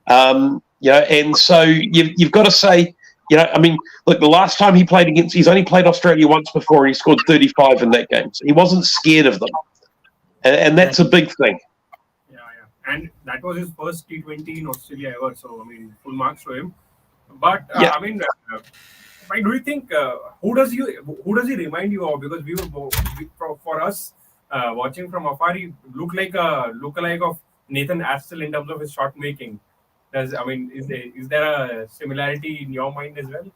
And so you've got to say, you know, I mean, look, the last time he's only played Australia once before, and he scored 35 in that game. So he wasn't scared of them, and that's a big thing. Yeah. And that was his first T20 in Australia ever. So I mean, full marks to him. But Yeah. I mean, do you think who does he remind you of? Because for us watching from afar, he looked like a lookalike of Nathan Astle in terms of his shot making. Is there a similarity in your mind as well?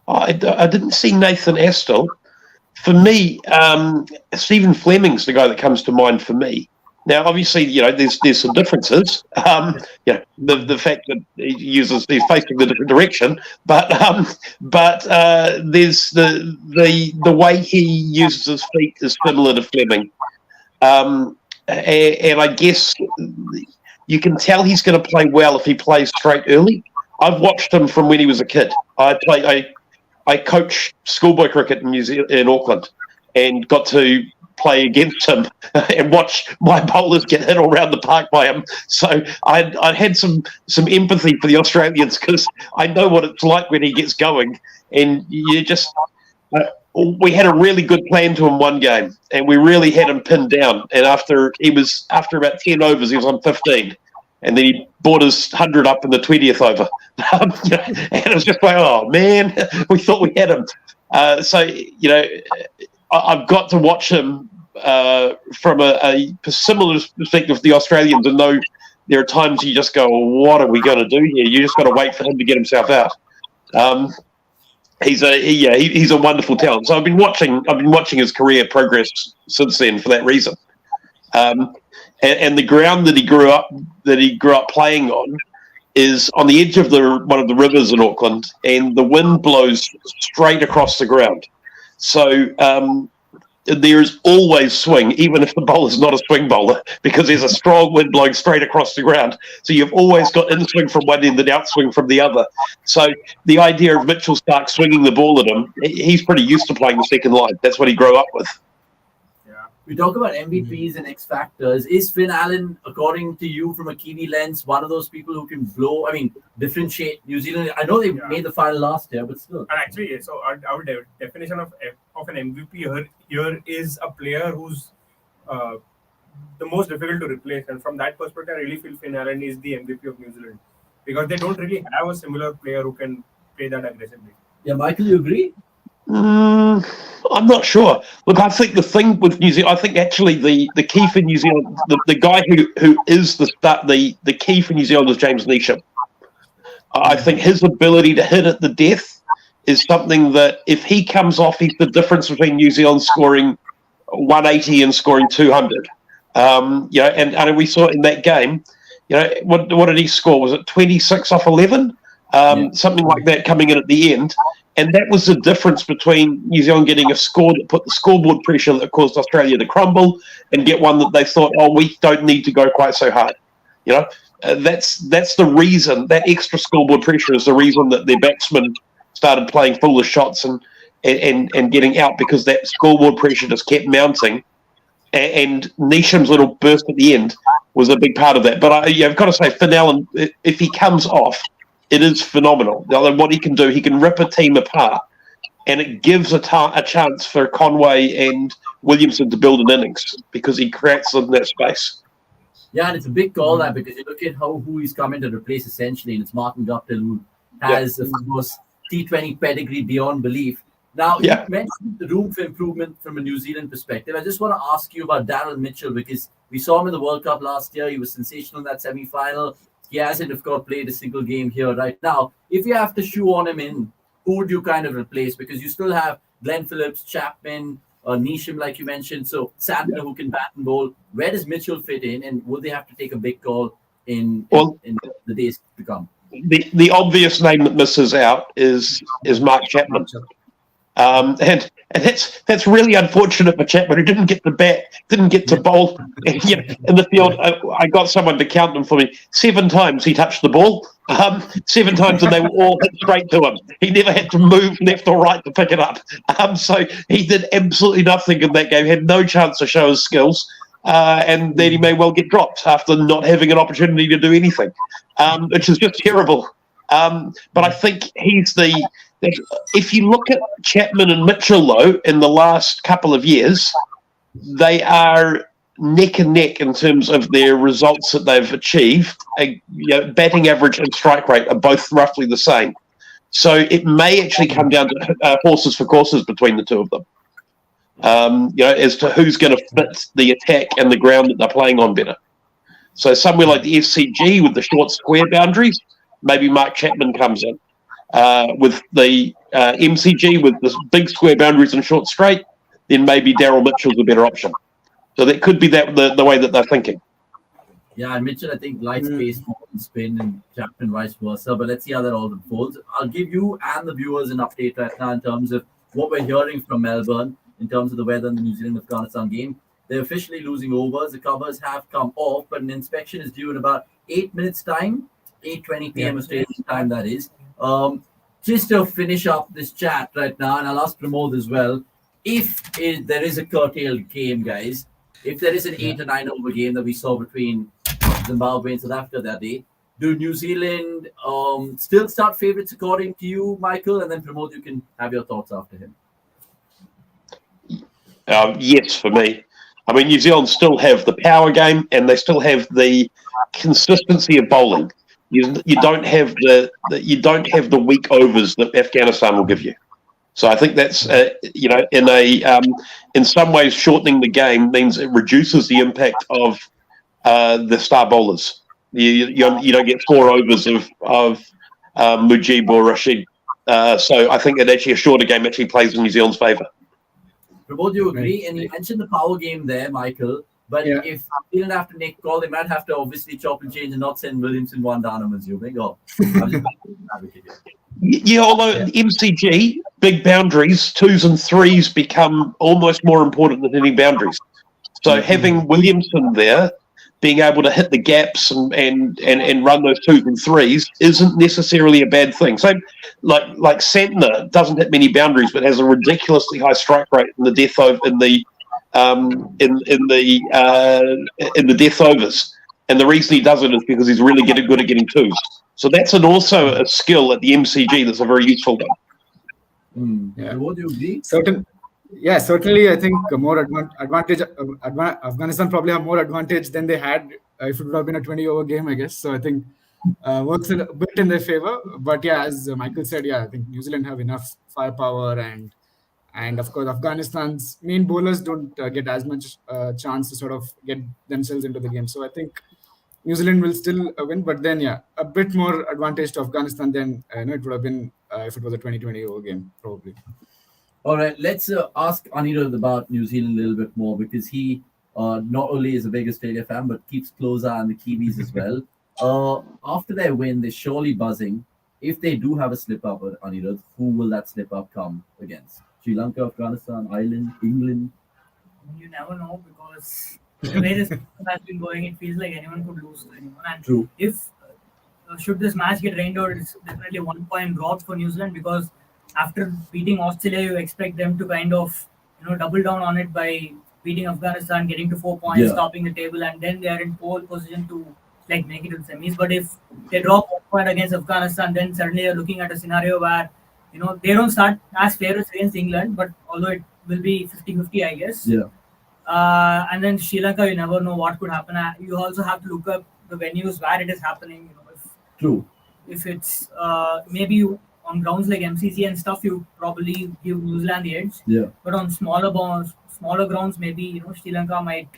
I didn't see Nathan Astle. For me, Stephen Fleming's the guy that comes to mind for me. Now, obviously, you know, there's some differences. The fact that he's facing the different direction, but there's the way he uses his feet is similar to Fleming, and I guess you can tell he's going to play well if he plays straight early. I've watched him from when he was a kid. I coach schoolboy cricket in Auckland, and got to play against him and watch my bowlers get hit all around the park by him. So I had some empathy for the Australians, because I know what it's like when he gets going. And you just we had a really good plan to him one game, and we really had him pinned down. And after about 10 overs, he was on 15, and then he brought his 100 up in the 20th over. And it was just like, oh man, we thought we had him. So, I've got to watch him from a similar perspective to the Australians, and know there are times you just go, well, what are we going to do here? You just got to wait for him to get himself out. He's a wonderful talent. So I've been watching his career progress since then for that reason. And the ground that he grew up playing on is on the edge of one of the rivers in Auckland, and the wind blows straight across the ground. So there is always swing, even if the bowler's not a swing bowler, because there's a strong wind blowing straight across the ground. So you've always got in swing from one end and out swing from the other. So the idea of Mitchell Starc swinging the ball at him, he's pretty used to playing the second line. That's what he grew up with. We talk about MVPs and X factors. Is Finn Allen, according to you, from a Kiwi lens, one of those people who can differentiate New Zealand? I know they made the final last year, but still. And actually, so our definition of an MVP here is a player who's the most difficult to replace. And from that perspective, I really feel Finn Allen is the MVP of New Zealand, because they don't really have a similar player who can play that aggressively. Yeah, Michael, you agree? I'm not sure. Look, I think the thing with New Zealand, I think actually the key for New Zealand, the guy who is the key for New Zealand is James Neesham. I think his ability to hit at the death is something that if he comes off, he's the difference between New Zealand scoring 180 and scoring 200. And we saw it in that game. What did he score? Was it 26 off 11? Something like that coming in at the end. And that was the difference between New Zealand getting a score that put the scoreboard pressure that caused Australia to crumble, and get one that they thought, we don't need to go quite so hard. That's the reason. That extra scoreboard pressure is the reason that their batsmen started playing foolish shots and getting out, because that scoreboard pressure just kept mounting. And Neesham's little burst at the end was a big part of that. But I've got to say, Finn Allen, if he comes off, it is phenomenal. What he can do, he can rip a team apart, and it gives a chance for Conway and Williamson to build an innings, because he creates them in that space. Yeah, and it's a big call that, because you look at who he's coming to replace essentially, and it's Martin Guptill, who has, of course, T20 pedigree beyond belief. Now, you mentioned the room for improvement from a New Zealand perspective. I just want to ask you about Daryl Mitchell, because we saw him in the World Cup last year. He was sensational in that semi-final. He hasn't, of course, played a single game here right now. If you have to shoehorn him in, who would you kind of replace? Because you still have Glenn Phillips, Chapman, Neesham, like you mentioned, so Santner, who can bat and bowl. Where does Mitchell fit in, and will they have to take a big call in the days to come? The obvious name that misses out is Mark Chapman. And that's really unfortunate for Chapman, who didn't get the bat, didn't get to bowl. In the field, I got someone to count them for me. 7 times he touched the ball. 7 times, and they were all hit straight to him. He never had to move left or right to pick it up. So he did absolutely nothing in that game. Had no chance to show his skills. And then he may well get dropped after not having an opportunity to do anything, which is just terrible. But I think he's if you look at Chapman and Mitchell, though, in the last couple of years, they are neck and neck in terms of their results that they've achieved. Batting average and strike rate are both roughly the same. So it may actually come down to horses for courses between the two of them, as to who's going to fit the attack and the ground that they're playing on better. So somewhere like the FCG with the short square boundaries, maybe Mark Chapman comes in. With the MCG with the big square boundaries and short straight, then maybe Daryl Mitchell's a better option. So that could be the way that they're thinking. Yeah, and Mitchell, I think, light space, spin, and Chapman vice versa. But let's see how that all unfolds. I'll give you and the viewers an update right now in terms of what we're hearing from Melbourne in terms of the weather in the New Zealand-Afghanistan game. They're officially losing overs. The covers have come off, but an inspection is due in about 8 minutes' time, 8:20 p.m. Australian time, that is. Just to finish up this chat right now, and I'll ask Pramod as well, if there is a curtailed game, guys, if there is an 8 or 9 over game that we saw between Zimbabwe and South Africa that day, do New Zealand still start favourites according to you, Michael? And then Pramod, you can have your thoughts after him. Yes, for me. I mean, New Zealand still have the power game, and they still have the consistency of bowling. You don't have the weak overs that Afghanistan will give you. So I think that's in some ways shortening the game means it reduces the impact of the star bowlers. You don't get 4 overs of Mujib or Rashid. So I think that actually a shorter game actually plays in New Zealand's favour. Would you agree? And you mentioned the power game there, Michael. But if New Zealand have to make a call, they might have to obviously chop and change and not send Williamson one down, I'm assuming. Although MCG, big boundaries, 2s and 3s become almost more important than any boundaries. So having Williamson there, being able to hit the gaps and run those 2s and 3s isn't necessarily a bad thing. So, like Santner doesn't hit many boundaries, but has a ridiculously high strike rate in the death over in the death overs. And the reason he does it is because he's really good at getting 2s. So that's also a skill at the MCG that's a very useful one. Would you agree? Certainly. I think more advantage. Afghanistan probably have more advantage than they had if it would have been a 20-over game, I guess. So I think works a bit in their favor. But as Michael said, I think New Zealand have enough firepower, and of course Afghanistan's main bowlers don't get as much chance to sort of get themselves into the game. So I think New Zealand will still win, but then a bit more advantage to Afghanistan than it would have been if it was a 20-over game, probably. All right, let's ask Anirudh about New Zealand a little bit more, because he not only is a big Australia fan, but keeps close eye on the Kiwis as well. After their win, they're surely buzzing. If they do have a slip-up, Anirudh, who will that slip-up come against? Sri Lanka, Afghanistan, Ireland, England? You never know, because the way this has been going, it feels like anyone could lose to anyone. And True. If should this match get rained out, it's definitely 1 point drop for New Zealand, because after beating Australia, you expect them to kind of double down on it by beating Afghanistan, getting to 4 points, topping the table, and then they are in pole position to make it to the semis. But if they drop 1 point against Afghanistan, then suddenly you're looking at a scenario where they don't start as favorites against England, but although it will be 50-50, I guess. And then Sri Lanka, you never know what could happen. You also have to look up the venues where it is happening. If it's maybe on grounds like MCC and stuff, you probably give New Zealand the edge. But on smaller grounds, maybe Sri Lanka might,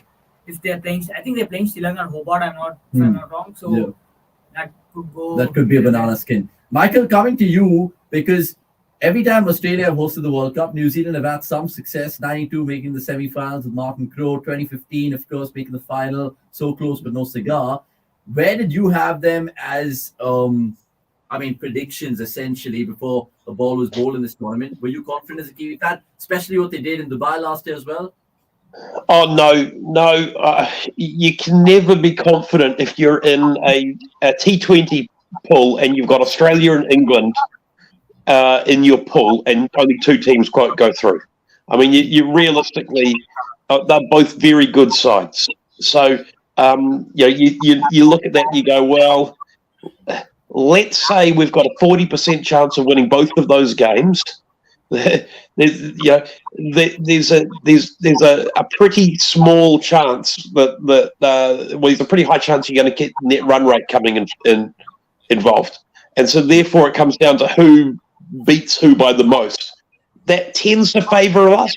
if they're playing. I think they're playing Sri Lanka and Hobart. If I'm not wrong. So that could go. That could be a banana skin. Michael, coming to you, because every time Australia have hosted the World Cup, New Zealand have had some success. 92 making the semi-finals with Martin Crowe. 2015, of course, making the final. So close, but no cigar. Where did you have them as, predictions essentially before the ball was bowled in this tournament? Were you confident as a Kiwi fan, especially what they did in Dubai last year as well? Oh, no. You can never be confident if you're in a T20 pool and you've got Australia and England in your pool and only 2 teams quite go through. I mean, you realistically, they're both very good sides. So, you look at that and you go, well, let's say we've got a 40% chance of winning both of those games. There's a pretty small chance there's a pretty high chance you're going to get net run rate coming in involved, and so therefore it comes down to who beats who by the most. That tends to favour us.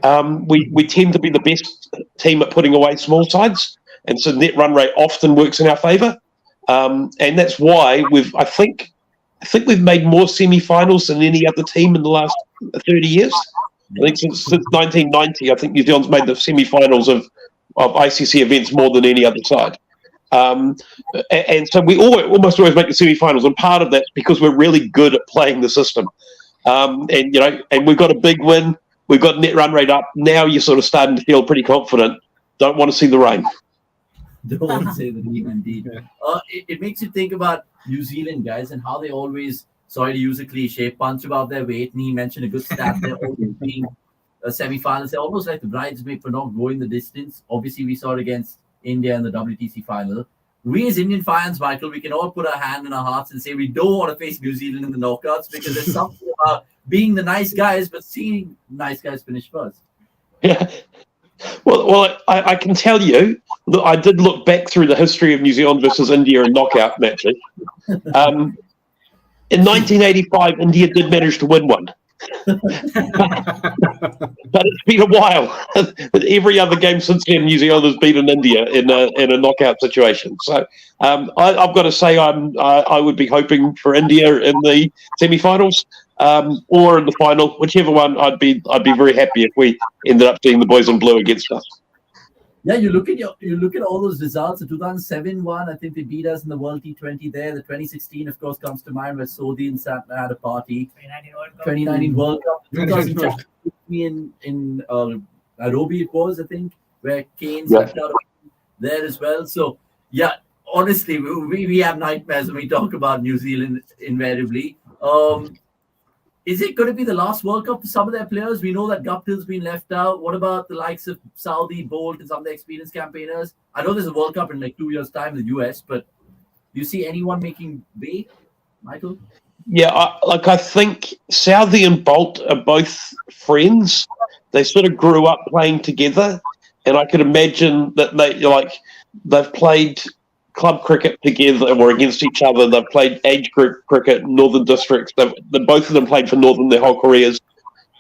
We tend to be the best team at putting away small sides, and so net run rate often works in our favour. And that's why I think we've made more semi-finals than any other team in the last 30 years. I think since 1990, I think New Zealand's made the semi-finals of ICC events more than any other side. And so we almost always make the semi-finals, and part of that's because we're really good at playing the system. And we've got a big win. We've got net run rate up. Now you're sort of starting to feel pretty confident. Don't want to see the rain. Don't say the rain, indeed. It makes you think about New Zealand guys and how they always, sorry to use a cliche, punch above their weight. And he mentioned a good stat there, always being a semi-finals. They're almost like the bridesmaid for not going the distance. Obviously, we saw it against India in the WTC final. We as Indian fans, Michael, we can all put our hand in our hearts and say we don't want to face New Zealand in the knockouts, because there's something about being the nice guys, but seeing nice guys finish first. Yeah. Well, I can tell you that I did look back through the history of New Zealand versus India in knockout matches. In 1985, India did manage to win one. But it's been a while. Every other game since then, New Zealand has beaten India in a knockout situation. So I've got to say I would be hoping for India in the semi-finals or in the final, whichever one. I'd be very happy if we ended up seeing the boys in blue against us. Yeah, you look at all those results. The 2007 one, I think they beat us in the World T20 there. The 2016, of course, comes to mind where Sodhi and Satna had a party. 2019 World Cup. 2010 in Nairobi it was, I think, where Kane stepped out there as well. So yeah, honestly, we have nightmares when we talk about New Zealand invariably. Is it going to be the last World Cup for some of their players? We know that Guptill's been left out. What about the likes of Saudi, Bolt, and some of the experienced campaigners? I know there's a World Cup in like 2 years' time in the US, but do you see anyone making way, Michael? Yeah, I think Southey and Bolt are both friends. They sort of grew up playing together, and I could imagine that they've played club cricket together or against each other. They've played age group cricket, Northern Districts. Both of them played for Northern their whole careers.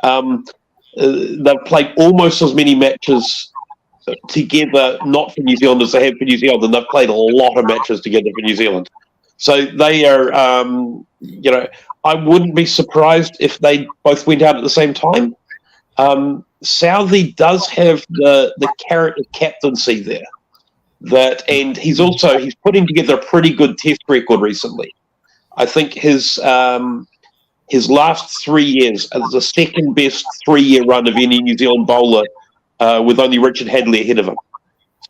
They've played almost as many matches together, not for New Zealand, as they have for New Zealand, and they've played a lot of matches together for New Zealand. So they are, I wouldn't be surprised if they both went out at the same time. Southey does have the carrot of captaincy there. And he's putting together a pretty good test record recently. I think his last 3 years is the second best 3-year run of any New Zealand bowler, with only Richard Hadley ahead of him.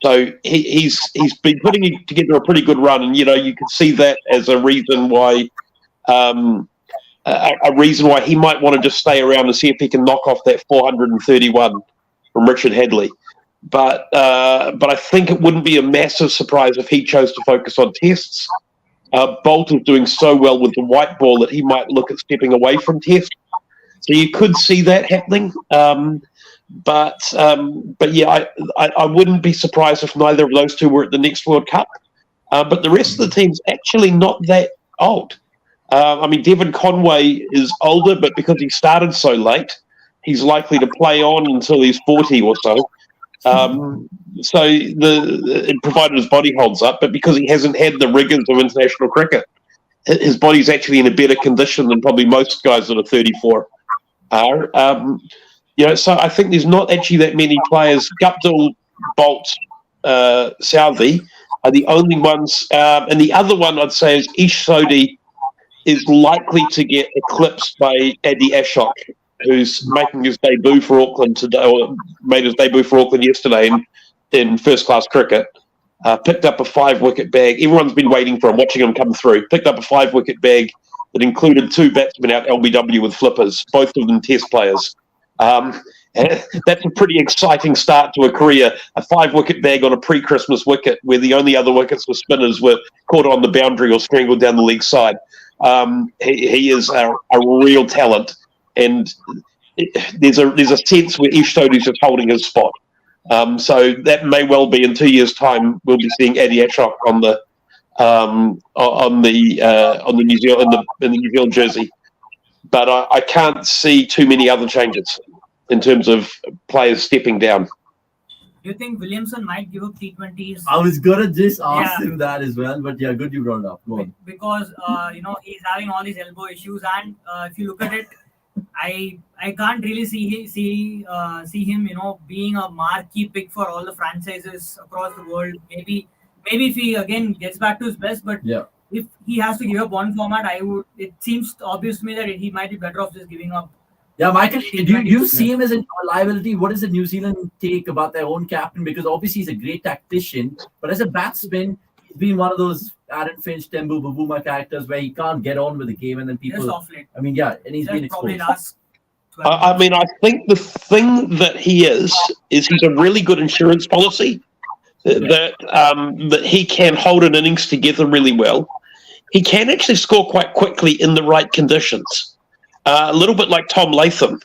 So he's been putting together a pretty good run, and you can see that as a reason why he might want to just stay around and see if he can knock off that 431 from Richard Hadley. But I think it wouldn't be a massive surprise if he chose to focus on tests. Bolt is doing so well with the white ball that he might look at stepping away from test. So you could see that happening. But yeah, I wouldn't be surprised if neither of those two were at the next World Cup. But the rest of the team's actually not that old. Devon Conway is older, but because he started so late, he's likely to play on until he's 40 or so. Provided his body holds up, but because he hasn't had the rigours of international cricket, his body's actually in a better condition than probably most guys that are 34 are. So I think there's not actually that many players. Guptill, Bolt, Southey are the only ones, and the other one I'd say is Ish Sodhi is likely to get eclipsed by Adi Ashok, who's making his debut for Auckland today, or made his debut for Auckland yesterday in first-class cricket. Picked up a 5-wicket bag. Everyone's been waiting for him, watching him come through. Picked up a 5-wicket bag that included 2 batsmen out LBW with flippers, both of them test players. That's a pretty exciting start to a career. A 5-wicket bag on a pre-Christmas wicket where the only other wickets for spinners were caught on the boundary or strangled down the leg side. He is a real talent. And there's a sense where Ish Sodhi's just holding his spot. So that may well be in 2 years' time we'll be seeing Adi Ashok in the New Zealand jersey. But I can't see too many other changes in terms of players stepping down. Do you think Williamson might give up T20s? I was gonna just ask him that as well, but yeah, good you brought it up. Go on. Because he's having all these elbow issues, and if you look at it, I can't really see him being a marquee pick for all the franchises across the world. Maybe if he again gets back to his best, but if he has to give up one format, it seems obvious to me that he might be better off just giving up. Yeah, Michael, do you see him as a liability? What does the New Zealand take about their own captain? Because obviously he's a great tactician, but as a batsman, he's been one of those Aaron Finch, Tembu Bavuma characters where he can't get on with the game, and then people. And he's been exposed. I think the thing that he is he's a really good insurance policy. That he can hold an innings together really well. He can actually score quite quickly in the right conditions. A little bit like Tom Latham.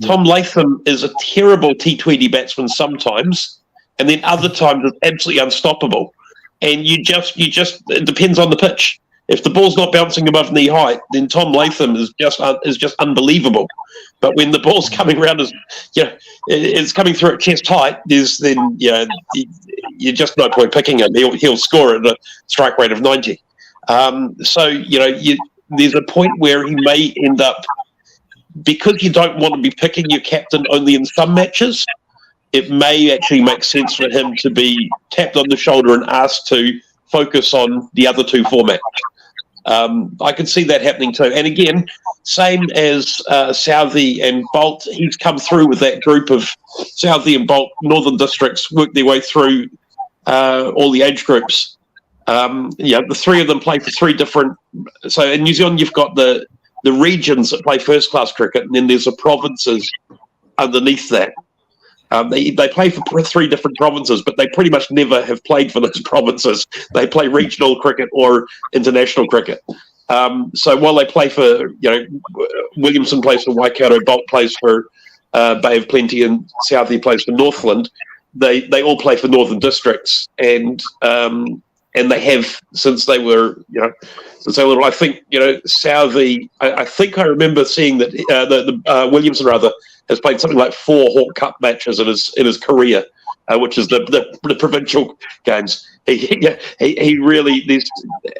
Tom Latham is a terrible T20 batsman sometimes, and then other times is absolutely unstoppable. And you just it depends on the pitch. If the ball's not bouncing above knee height, then Tom Latham is just unbelievable. But when the ball's coming around it's coming through at chest height, you're just no point picking him. He'll score at a strike rate of 90. There's a point where he may end up, because you don't want to be picking your captain only in some matches, it may actually make sense for him to be tapped on the shoulder and asked to focus on the other two formats. I could see that happening too. And again, same as Southey and Bolt, he's come through with that group of Southey and Bolt Northern Districts, worked their way through all the age groups. The three of them play for three different. So in New Zealand, you've got the regions that play first class cricket, and then there's the provinces underneath that. They play for three different provinces, but they pretty much never have played for those provinces. They play regional cricket or international cricket. So while they play for, Williamson plays for Waikato, Bolt plays for Bay of Plenty, and Southey plays for Northland, they all play for Northern Districts, and they have since they were, little. I think, Southey. I think I remember seeing that the Williamson rather has played something like 4 Hawke Cup matches in his career, which is the provincial games. He really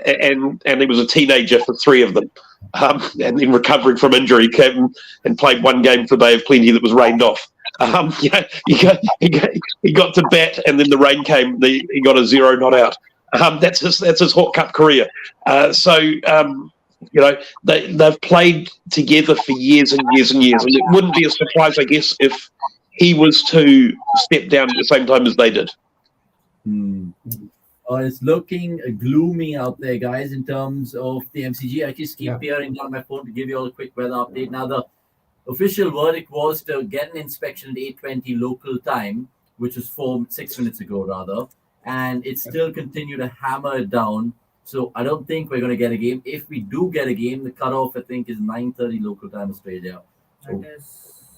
and he was a teenager for 3 of them, and then recovering from injury came and played 1 game for Bay of Plenty that was rained off. He got to bat, and then the rain came. He got a 0 not out. That's his Hawke Cup career. They've played together for years and years and years, and it wouldn't be a surprise, I guess, if he was to step down at the same time as they did. It's looking gloomy out there, guys, in terms of the MCG. I just keep peering down my phone to give you all a quick weather update. Now, the official verdict was to get an inspection at 8:20 local time, which was 6 minutes ago, rather, and it still continued to hammer it down. So I don't think we're going to get a game. If we do get a game, the cutoff, I think, is 9:30 local time Australia.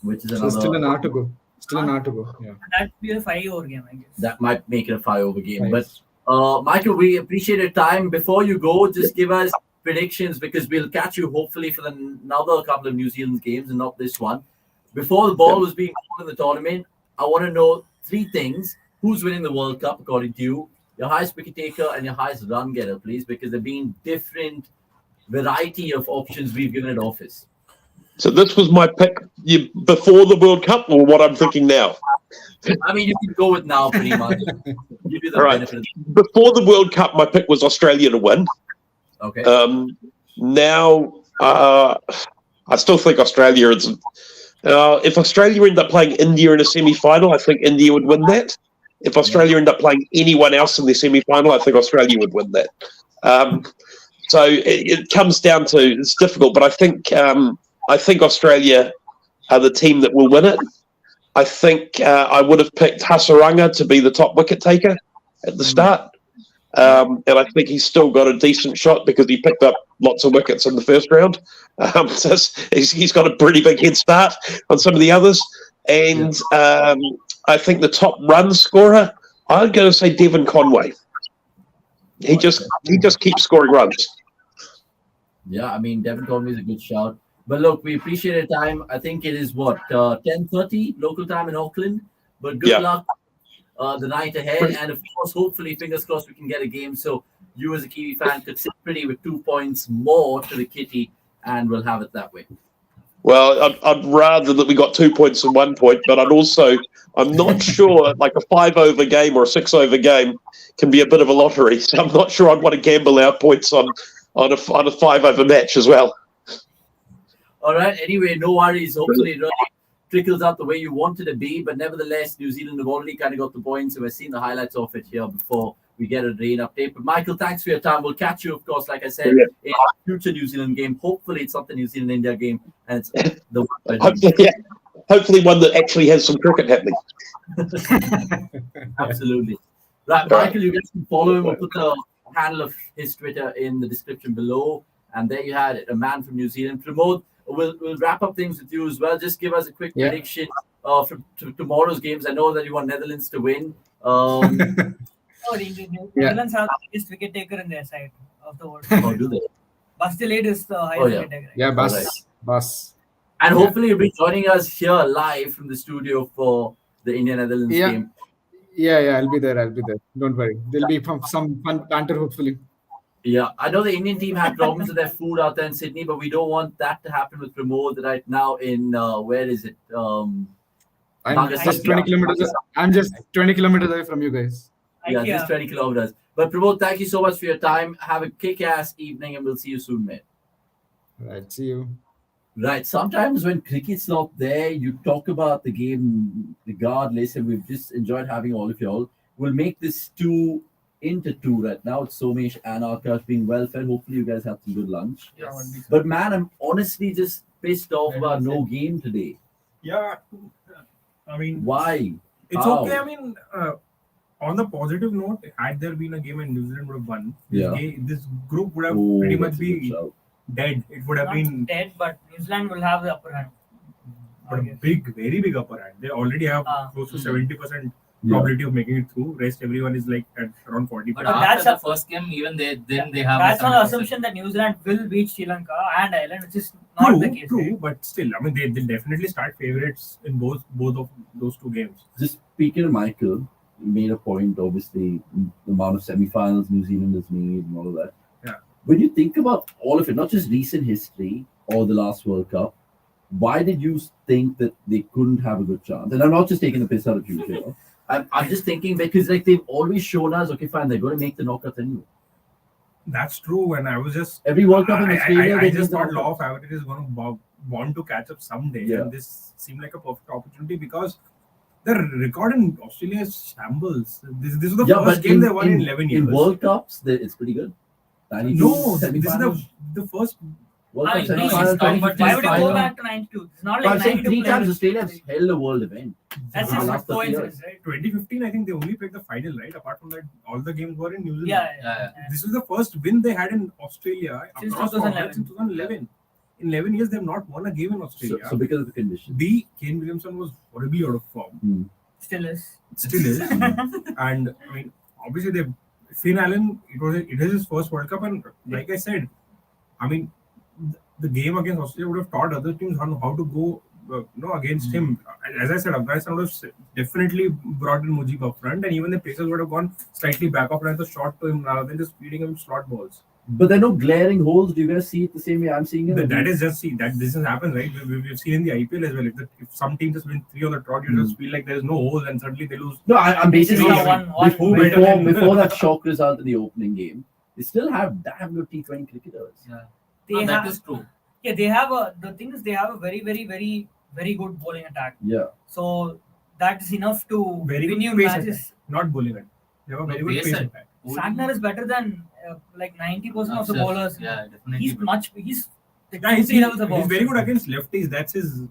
Which is another... still an hour to go. Yeah. That'd be a 5-over game, I guess. That might make it a 5-over game. Nice. But, Michael, we appreciate your time. Before you go, just give us predictions, because we'll catch you hopefully for another couple of New Zealand games and not this one. Before the ball was being put in the tournament, I want to know 3 things. Who's winning the World Cup, according to you? Your highest wicket taker and your highest run getter, please, because there have been different variety of options we've given at office. So this was my pick before the World Cup, or what I'm thinking now? I mean, you can go with now pretty much. Give you the benefit. Before the World Cup, my pick was Australia to win. Okay. Now, I still think Australia is... if Australia end up playing India in a semi-final, I think India would win that. If Australia end up playing anyone else in the semi-final, I think Australia would win that. So it comes down to, it's difficult, but I think Australia are the team that will win it. I think I would have picked Hasaranga to be the top wicket taker at the start. And I think he's still got a decent shot because he picked up lots of wickets in the first round. So he's got a pretty big head start on some of the others. And I think the top run scorer, I'm going to say Devon Conway. He just keeps scoring runs. Yeah, I mean, Devon Conway is a good shout. But look, we appreciate your time. I think it is 10:30 local time in Auckland. But good luck the night ahead. And of course, hopefully, fingers crossed, we can get a game. So you as a Kiwi fan could sit pretty with 2 points more to the kitty, and we'll have it that way. Well, I'd rather that we got 2 points and 1 point, but I'm not sure, like a 5-over game or a 6-over game can be a bit of a lottery. So I'm not sure I'd want to gamble our points on a 5-over match as well. All right. Anyway, no worries. Hopefully it really trickles out the way you wanted to be. But nevertheless, New Zealand have already kind of got the points. So we've seen the highlights of it here before we get a rain update. But Michael, thanks for your time. We'll catch you, of course, like I said, in a future New Zealand game. Hopefully it's not the New Zealand-India game. And it's the hopefully one that actually has some cricket happening. Absolutely. Right, Michael, you guys can follow him. We'll put the handle of his Twitter in the description below. And there you had it, a man from New Zealand. Pramod, we'll wrap up things with you as well. Just give us a quick prediction for tomorrow's games. I know that you want Netherlands to win. Netherlands have the biggest wicket taker in their side. of the world. Or do they? Bustil 8 is the highest yeah. rated, right? Yeah, Alright. bus. And Yeah. hopefully you'll be joining us here live from the studio for the India-Netherlands Yeah. game. Yeah, I'll be there. Don't worry. There'll be some fun banter, hopefully. Yeah, I know the Indian team had problems with their food out there in Sydney, but we don't want that to happen with Pramod right now in I'm Nagasaki. just 20 kilometers. I'm just 20 kilometers away from you guys. Yeah, just 20 kilometers. But Pramod, thank you so much for your time. Have a kick-ass evening, and we'll see you soon, mate. Right. See you. Right. Sometimes when cricket's not there, you talk about the game regardless, and we've just enjoyed having all of y'all. We'll make this 2 into 2 right now. It's Somesh and Akash being well fed. Hopefully you guys had some good lunch. Yes. But man, I'm honestly just pissed off about no game today. Yeah, I mean, Why? it's How? okay. I mean, on the positive note, had there been a game and New Zealand would have won, Yeah. this group would have Oh, pretty much that's a good been shout. dead. It would have Not been dead, but New Zealand will have the upper hand. but a big, very big upper hand. They already have close to 70% probability of making it through. Rest everyone is like at around 40%. But But after that's the first game, even then they have. That's a on the 70%. assumption that New Zealand will beat Sri Lanka and Ireland, which is not the case. True, but still, I mean, they'll definitely start favorites in both of those 2 games. Just speaking of Michael, you made a point, obviously, the amount of semi-finals New Zealand has made and all of that. Yeah. When you think about all of it, not just recent history or the last World Cup, why did you think that they couldn't have a good chance? And I'm not just taking the piss out of you, you know. I'm just thinking because like they've always shown us, okay, fine, they're going to make the knockouts anyway. That's true. And I was just Every World Cup in Australia, I they just make the thought law knockouts. of average is going to want to catch up someday, Yeah. and this seemed like a perfect opportunity because the record in Australia is shambles. This is the first game they won in 11 years. In World Cups, it's pretty good. 92 No, this is semi-finals. the first. World Cup I know, semi-final, it's talking 2015 Why would you go final. back to 92? It's not But like I'm saying 92 3 times players. Australia's held a world event. That's in the just last 30 years. coincidence, right? 2015, I think they only played the final, right? Apart from that, all the games were in New Zealand. Yeah. This is the first win they had in Australia Since across 2011. formats in 2011. In 11 years, they have not won a game in Australia. So because of the conditions. Kane Williamson was horribly out of form. Still is. Still is. And I mean, obviously, Finn Allen, it is his first World Cup. And like I said, I mean, the game against Australia would have taught other teams how to go against him. As I said, Afghanistan would have definitely brought in Mujib up front, and even the paces would have gone slightly back off and the shot to him rather than just feeding him slot balls. But there are no glaring holes. Do you guys see it the same way I'm seeing it? That is just this has happened, right? We've seen in the IPL as well. If some team just win 3 on the trot, you just feel like there's no holes, and suddenly they lose. No, I'm basically One- before that shock result in the opening game, they still have damn good T20 cricketers. Yeah. They that have, is true. Yeah, they have the thing is they have a very, very, very, very good bowling attack. Yeah. So that's enough to Very win good you pace matches. attack, not bowling attack. They have a very good pace pace attack. attack. Santner is better than like 90% of the Sure. bowlers. Yeah, definitely. He's like Yeah, he's 2-3 levels above. very good against lefties. That's his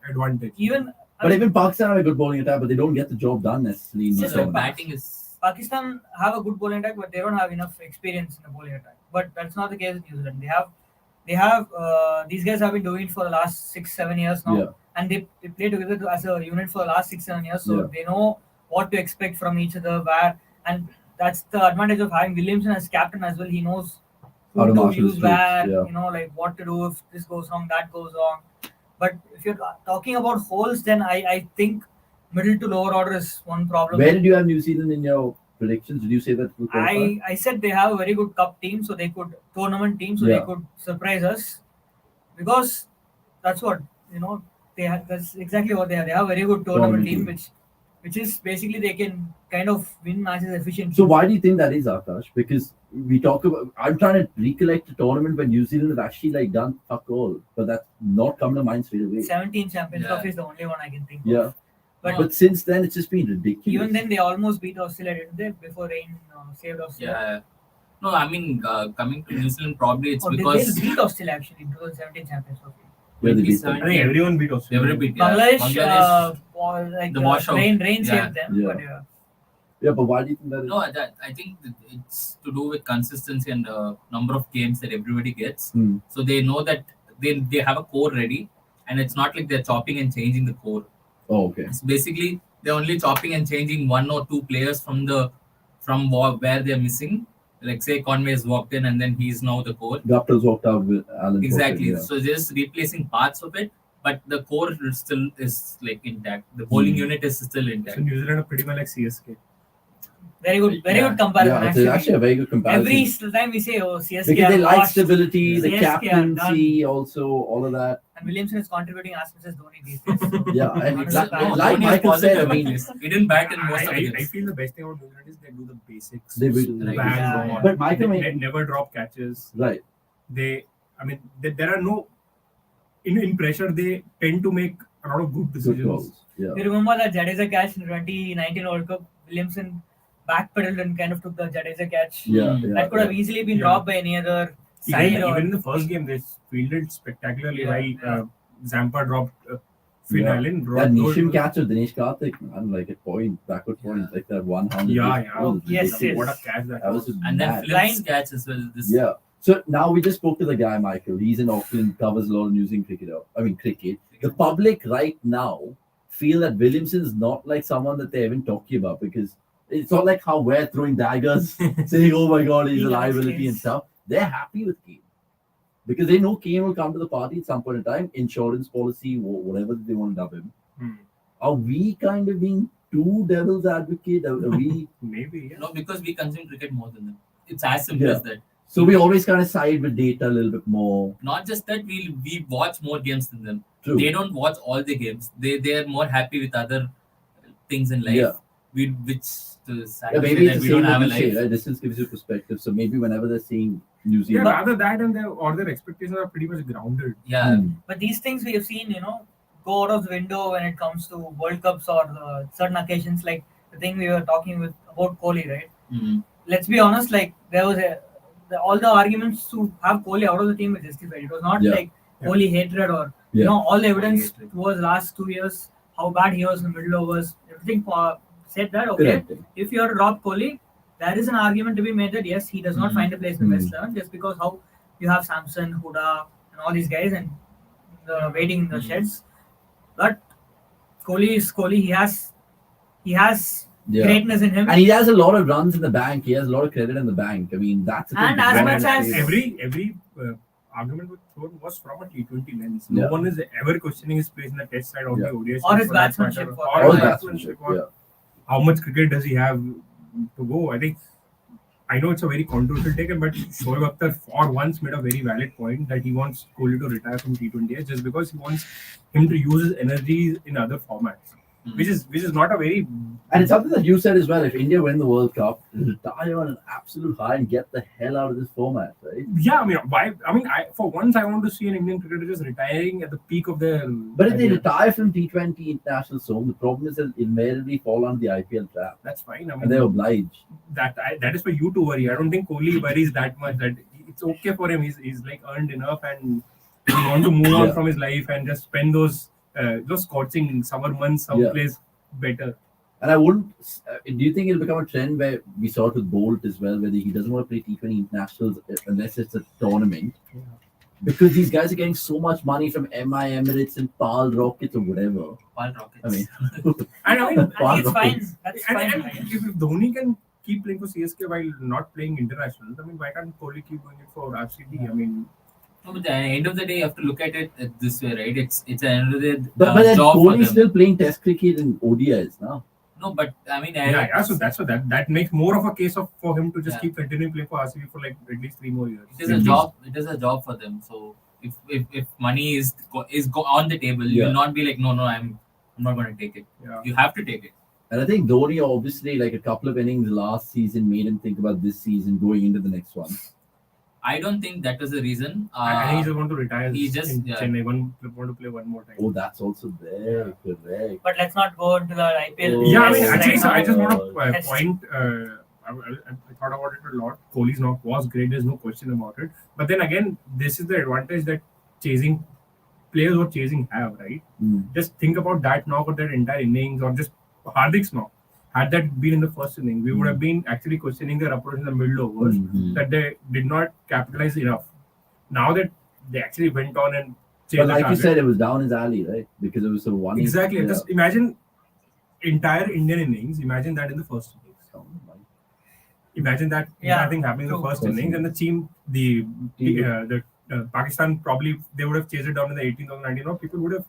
advantage. Even But even Pakistan have a good bowling attack, but they don't get the job done necessarily. in Just the like batting is. Pakistan have a good bowling attack, but they don't have enough experience in the bowling attack. But that's not the case with New Zealand. They have these guys have been doing it for the last 6-7 years now, Yeah. and they play together as a unit for the last 6-7 years. So Yeah. they know what to expect from each other, and that's the advantage of having Williamson as captain as well. He knows How to who to marshal use his troops, where, yeah. like what to do if this goes wrong, that goes wrong. But if you're talking about holes, then I think middle to lower order is one problem. Where did you have New Zealand in your predictions? Did you say that? I said they have a very good cup team, so they could tournament team, so Yeah. they could surprise us, because that's what they have. That's exactly what they have. They have a very good tournament team, which is basically they can kind of win matches efficiently. So why do you think that is, Akash? Because we talk about. I'm trying to recollect a tournament when New Zealand have actually done fuck all, but that's not come to mind straight away. 17 Champions Yeah. Trophy is the only one I can think of. Yeah. But But since then, it's just been ridiculous. even then, they almost beat Australia, didn't they? Before rain saved Australia. Yeah. No, I mean, coming to New Zealand, probably it's They because beat Australia actually in 2017 Champions Trophy. Where they beat them. 2017. I think everyone beat Australia. Every beat, yeah. Bangladesh, the washout. rain Yeah. saved them. Yeah. But Yeah, but why do you think that is? No, I think that it's to do with consistency and the number of games that everybody gets. Hmm. So they know that they have a core ready, and it's not like they're chopping and changing the core. Oh, okay. It's basically they're only chopping and changing 1 or 2 players from where they're missing. like say Conway has walked in and then he's now the core. Gupta's walked out with Alan. Exactly. Porter, yeah. So just replacing parts of it, but the core still is like intact. The bowling unit is still intact. So New Zealand are pretty much like CSK. Very good comparison. Yeah, it's actually a very good comparison. Every time we say, oh, CSK because they are like washed, stability, the CSK are captaincy, also all of that. and Williamson is contributing as much as Dhoni these days. So Yeah, and Honestly, like Dhoni is Michael said, I positive mean, at least. He didn't bat in most of the I games. feel the best thing about New Zealand is they do the basics. They will- bang Yeah. on. But Michael they made- never drop catches. right. There are no in pressure. They tend to make a lot of good Good decisions. calls. Yeah. you remember that Jadeja catch in 2019 World Cup? Williamson backpedaled and kind of took the Jadeja catch. Yeah, That could have easily been Yeah. dropped by any other side. Even in the first game, they fielded spectacularly while Zampa dropped Finn Yeah. Allen. That Nishim catch of Dinesh Karthik, man, like a backward point, like that 100. Yeah. Yes. What a catch that That was was. just And then mad. Phillips catch as well. This Yeah. So now we just spoke to the guy, Michael. He's in Auckland, covers a lot of New Zealand cricket. The public right now feel that Williamson is not like someone that they're even talking about because it's not like how we're throwing daggers, saying, oh my God, he's a liability and stuff. They're happy with Kane because they know Kane will come to the party at some point in time, insurance policy, whatever they want to dub him. Are we kind of being too devil's advocate? Are we? Maybe. Yeah. No, because we consume cricket more than them. It's as simple as that. So we always kind of side with data a little bit more. Not just that, we watch more games than them. True. They don't watch all the games. They are more happy with other things in life. Yeah. Which to Yeah, maybe it's we the don't same have a what you say, life. right? Distance gives you perspective. So maybe whenever they're seeing New Yeah, Zealand, rather that and their expectations are pretty much grounded. Yeah. But these things we have seen, go out of the window when it comes to World Cups or certain occasions, like the thing we were talking about Kohli, right? Mhm. Let's be honest, like there was all the arguments to have Kohli out of the team were justified. It was not like Kohli hatred or all the evidence towards last 2 years, how bad he was in the middle overs, everything said that Correct. if you are to drop Kohli, there is an argument to be made that yes, he does not find a place in the West 11 just because how you have Samson, Huda, and all these guys and waiting in the sheds. But Kohli is Kohli. He has greatness in him. and he has a lot of runs in the bank. He has a lot of credit in the bank. I mean, that's the And thing. as When much as- every argument was thrown was from a T20 lens. No one is ever questioning his place in the test side or the ODI Or side his for that batsmanship matter. for Or that his matter. batsmanship, or how much cricket does he have to go? I know it's a very controversial take, but Shoaib Akhtar for once made a very valid point that he wants Kohli to retire from T20 just because he wants him to use his energy in other formats, which is not a very. And it's something that you said as well. If India win the World Cup, retire on an absolute high and get the hell out of this format, right? Yeah, for once I want to see an Indian cricketer just retiring at the peak of their. But if they retire from T20 international zone, the problem is they'll invariably fall on the IPL trap. That's fine. And they're obliged. That is for you to worry. I don't think Kohli worries that much. That it's okay for him. He's like earned enough, and he want to move on from his life and just spend those scorching summer months someplace better. And I wouldn't. Do you think it'll become a trend where we saw it with Bolt as well, where he doesn't want to play T20 internationals unless it's a tournament? Yeah. Because these guys are getting so much money from MI Emirates and PAL Rockets or whatever. Pal Rockets. I mean, And I think it's fine. That's and fine. if Dhoni can keep playing for CSK while not playing international, why can't Kohli keep doing it for RCB? No, but at the end of the day, you have to look at it this way, right? It's at the end of the day, but then job for Kohli's them. still playing Test cricket and ODIs now. No, but I mean, So that's what that makes more of a case for him to just keep continuing playing for RCB for like at least 3 more years. it is a job. It is a job for them. So if money is on the table, you will not be like, no, I'm not going to take it. Yeah. You have to take it. And I think Dhoni obviously, like a couple of innings last season, made him think about this season going into the next one. I don't think that was the reason. I think he just want to retire. he just- in yeah. Chennai. Want to play one more time. Oh, that's also there. Correct. But let's not go into the IPL. Oh. Yeah, I mean, Yes, actually, right so I now. just want to Yes. point. I thought about it a lot. Kohli's knock was great. There's no question about it. But then again, this is the advantage that players who are chasing have, right? Just think about that knock or that entire innings, or just Hardik's knock. Had that been in the first inning, we would have been actually questioning their approach in the middle overs that they did not capitalize enough. Now that they actually went on and chased But the like you target. said, it was down his alley, right? Because it was a one. Exactly. Yeah. Just imagine entire Indian innings. Imagine that in the first innings. Imagine that Yeah, thing happening in the true. first innings, and the team, the Pakistan probably they would have chased it down in the 18th or 19th. Or people would have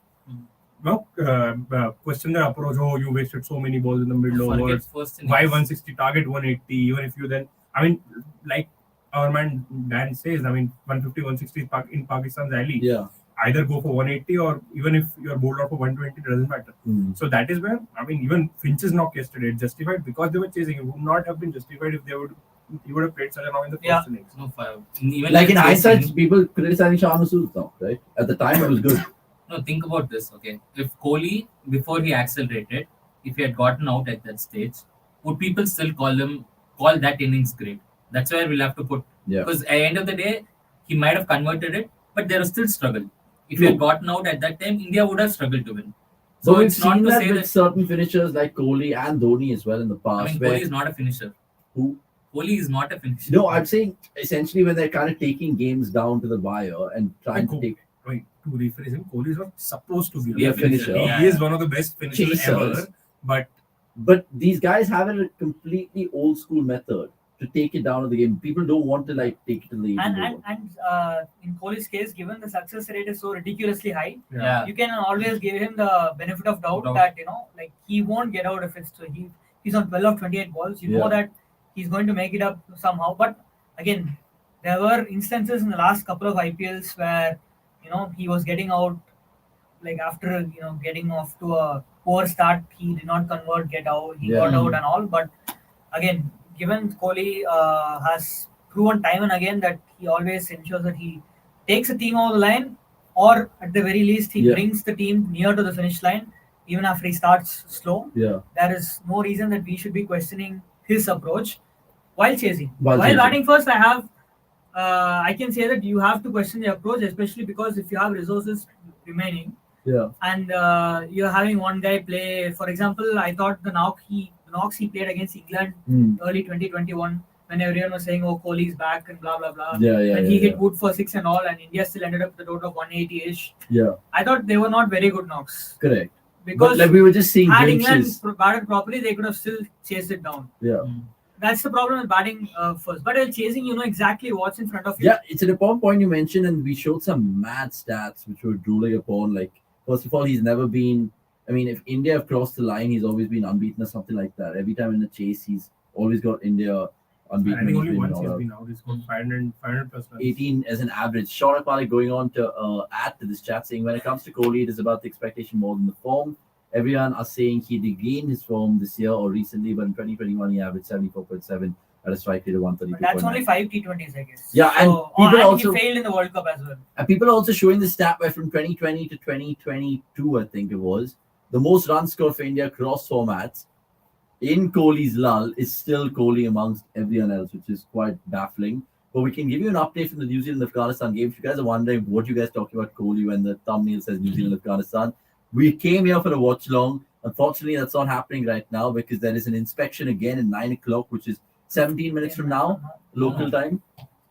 questioned their approach. Oh, you wasted so many balls in the middle Forget overs. first Why innings. 160 target 180? Even if you then, I mean, like our man Dan says, I mean, 150, 160 in Pakistan's alley. Yeah. Either go for 180 or even if you're bowled out for 120, it doesn't matter. So that is where, I mean, even Finch's knock yesterday, justified because they were chasing. It would not have been justified if he would have played such a knock in the first innings. No, even Like in chasing- hindsight, people criticizing Shah Masood's knock, right? At the time, it was good. No, think about this, okay? If Kohli, before he accelerated, if he had gotten out at that stage, would people still call that innings great? That's where we'll have to put. Yeah. Because at the end of the day, he might have converted it, but there was still struggle. If he had gotten out at that time, India would have struggled to win. So So we've it's not seen to that say with that. certain finishers like Kohli and Dhoni as well in the I past. mean, where Kohli is not a finisher. Who? Kohli is not a finisher. No, I'm saying essentially when they're kind of taking games down to the wire and trying to take. Wait, to rephrase him, Kohli is not supposed to Be be a finisher. Yeah. He is one of the best finishers Chasers. ever. But But these guys have a completely old school method to take it down to the game. People don't want to like take it to the 18th over. And in Kohli's case, given the success rate is so ridiculously high, Yeah. you can always give him the benefit of doubt that like he won't get out if it's he's on 12 of 28 balls. You know that he's going to make it up somehow. But again, there were instances in the last couple of IPLs where he was getting out like after getting off to a poor start. He did not convert, get out, he got out and all. But again, given Kohli has proven time and again that he always ensures that he takes a team over the line, or at the very least he brings the team near to the finish line even after he starts slow. Yeah. There is no reason that we should be questioning his approach while chasing. While While chasing. batting first, I can say that you have to question the approach, especially because if you have resources remaining and you're having one guy play, for example, I thought the knocks he played against England early 2021 when everyone was saying, oh, Kohli's back and blah, blah, blah. And he hit Wood for 6 and all, and India still ended up with a total of 180-ish. Yeah. I thought they were not very good knocks. Correct. Because but like we were just seeing had England glimpses. batted properly, they could have still chased it down. Yeah. That's the problem with batting first. But while chasing, you know exactly what's in front of you. Yeah, it's an important point you mentioned, and we showed some mad stats which were drooling upon. Like, first of all, he's never been. I mean, if India have crossed the line, he's always been unbeaten or something like that. Every time in the chase, he's always got India unbeaten. I think He's only been once all he's out. been out. He's got 500 plus runs. 18 as an average. Shaurya Malik going on to add to this chat saying, when it comes to Kohli, it is about the expectation more than the form. Everyone are saying he regained his form this year or recently, but in 2021 he averaged 74.7 at a strike rate of 132.9. But that's only 5 T20s, I guess. Yeah, and people also he failed in the World Cup as well. And people are also showing the stat where from 2020 to 2022, I think it was, the most runs scored for India across formats in Kohli's lull is still Kohli amongst everyone else, which is quite baffling. But we can give you an update from the New Zealand-Afghanistan game. If you guys are wondering what you guys talking about Kohli when the thumbnail says New Zealand-Afghanistan, we came here for a watch-along. Unfortunately, that's not happening right now because there is an inspection again at 9 o'clock, which is 17 minutes from now, local time.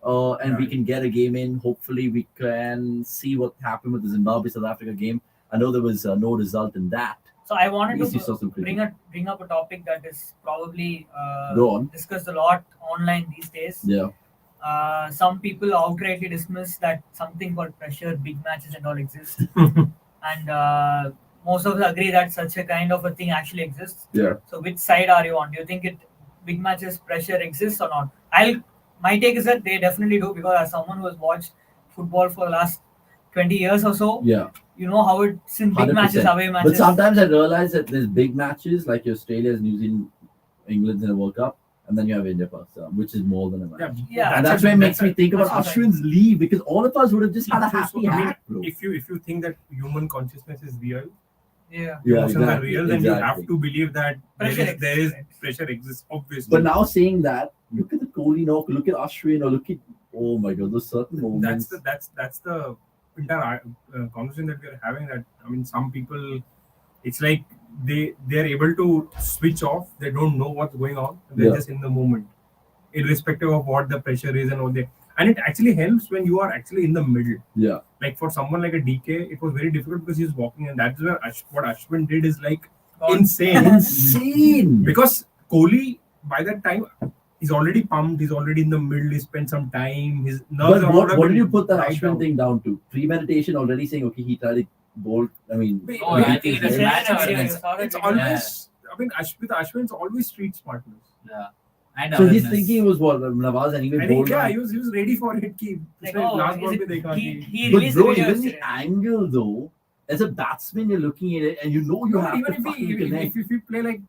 And we can get a game in. Hopefully, we can see what happened with the Zimbabwe-South Africa game. I know there was no result in that. So I wanted At least you saw to some cricket. bring up a topic that is probably Go on. discussed a lot online these days. Yeah. Some people outrightly dismiss that something called pressure, big matches and all exist. And most of us agree that such a kind of a thing actually exists. Yeah. So which side are you on? Do you think big matches pressure exists or not? My take is that they definitely do, because as someone who has watched football for the last 20 years or so, Yeah. you know how it's in big 100%. matches, away matches. But sometimes I realize that there's big matches like Australia's, New Zealand, England's in a World Cup, and then you have India Pakistan, which is more than a match. Yeah. And that's why it makes me think about that's what I Ashwin's leave, because all of us would have just had a happy I mean, hat, bro. if you think that human consciousness is real, Yeah. emotions are real, then you have to believe that Pressure there is exists. pressure exists, obviously. But now saying that, look at the Kohli knock, look at Ashwin, or look at, oh my god, those certain moments. that's the entire conversation that we're having. That, I mean, some people, it's like they're able to switch off. They don't know what's going on. They're just in the moment, irrespective of what the pressure is and what they. And it actually helps when you are actually in the middle. Yeah. Like for someone like a DK, it was very difficult because he's walking, and that's where what Ashwin did is like God. insane. Insane. Because Kohli, by that time, he's already pumped. He's already in the middle. He spent some time. His nerves But are what did you put that right Ashwin thing down to? Premeditation already saying, okay, he tried to bowl. I mean, Oh, I think it is Yeah, match yeah, experience. yeah. It's always. I mean, with Ashwin, it's always street smartness. Yeah. And so his awareness. thinking was what Nawaz anyway I bowled think on. he was ready for it. Ki, Like, उसने last ball is पे it- देखा he, कि- he But released bro, the video even the yesterday. angle though, as a batsman, you're looking at it and you know you No, have even to if fucking we connect. if we play like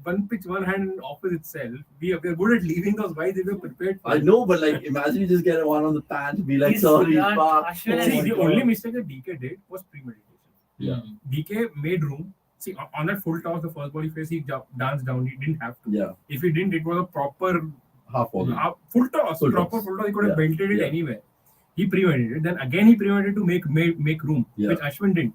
one pitch, one hand and off with itself, we're good at leaving those guys if we're prepared for I it. know, but like, imagine you just get one on the pan, be like, He's sorry, not- fuck. Ashwin oh is- See, my the God. only mistake that DK did was premeditation. Yeah. DK made room. See, on that full toss, the first ball he faced, he danced down. He didn't have to. Yeah, If he didn't, it was a proper half volley. full toss. Full Proper toss. full toss. He could have Yeah. belted it Yeah. anywhere. He premeditated. Then again, he premeditated to make room, Yeah. which Ashwin didn't.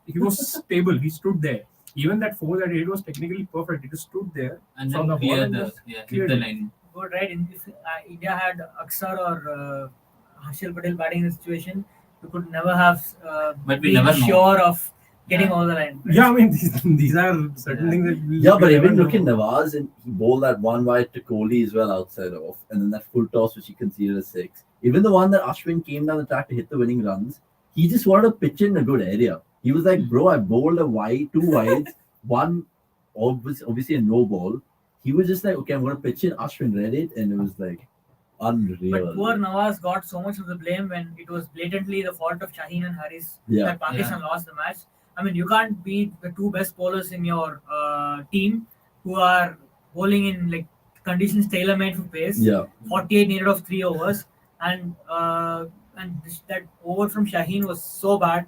He was stable. He stood there. Even that four that he hit was technically perfect. He just stood there. And from then the ball clear and the just hit cleared the it. line. Good, right? If India had Aksar or Harshal Patel batting in the situation, we could never have But we been never know. sure of getting Yeah. over the line. Yeah, I mean these are certain Yeah. things that Yeah, but we even never look at know. Nawaz and he bowled that one wide to Kohli as well outside off, and then that full toss which he conceded a 6. Even the one that Ashwin came down the track to hit the winning runs, he just wanted to pitch in a good area. He was like, bro, I bowled a wide, 2 wides, one obviously a no ball. He was just like, okay, I'm going to pitch in. Ashwin read it, and it was like unreal. But poor Nawaz got so much of the blame when it was blatantly the fault of Shaheen and Haris Yeah. that Pakistan lost the match. I mean, you can't beat the two best bowlers in your team who are bowling in like conditions tailor-made for pace. Yeah. 48 needed of 3 overs, and that over from Shaheen was so bad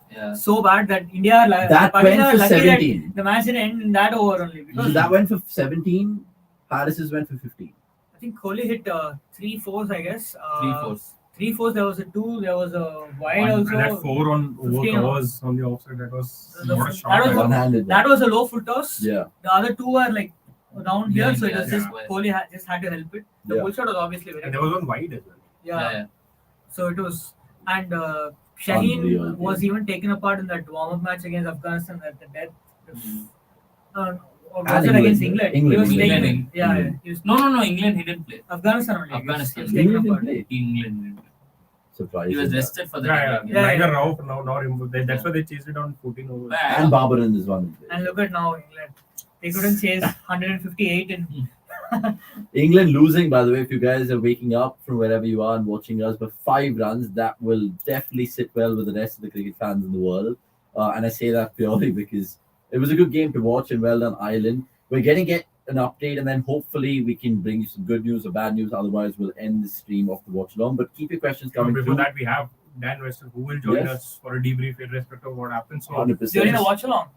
that India That Pakistan went are for lucky 17. that the match didn't end in that over only because So that went for 17. Harris's went for 15. I think Kohli hit 3 fours, I guess. 3-4. 3 fours. There was a 2. There was a wide And also. that 4 on over 15 covers on the offside, that was The- not a that shot. was One-handed. That was a low full toss. Yeah. The other 2 were like down here, Yeah, so it yeah, was just yeah. Kohli just had to help it. The Yeah. bull shot was obviously very And good. there was one wide as well. Yeah. So it was, and Shaheen Unreal, was yeah. even taken apart in that warm-up match against Afghanistan at the death. Or was And it England, against yeah. England? England, He was England. taken, yeah, England. he was No, England he didn't play. Afghanistan only. I guess. Afghanistan. He was taken England didn't apart. play. England didn't play. Surprising. He was that. rested for the Yeah. game. Yeah. Neither Rauf nor him. That's why they chased it on 14 overs. Yeah. And Babaran is one. And look at now England. They couldn't chase 158 in England losing, by the way, if you guys are waking up from wherever you are and watching us, but 5 runs, that will definitely sit well with the rest of the cricket fans in the world. And I say that purely because it was a good game to watch and well done, Ireland. We're going to get an update and then hopefully we can bring you some good news or bad news. Otherwise, we'll end the stream of the watch along. But keep your questions coming Before through. that, we have Dan Weston who will join Yes. us for a debrief irrespective of what happens. So, 100%. during the watch along.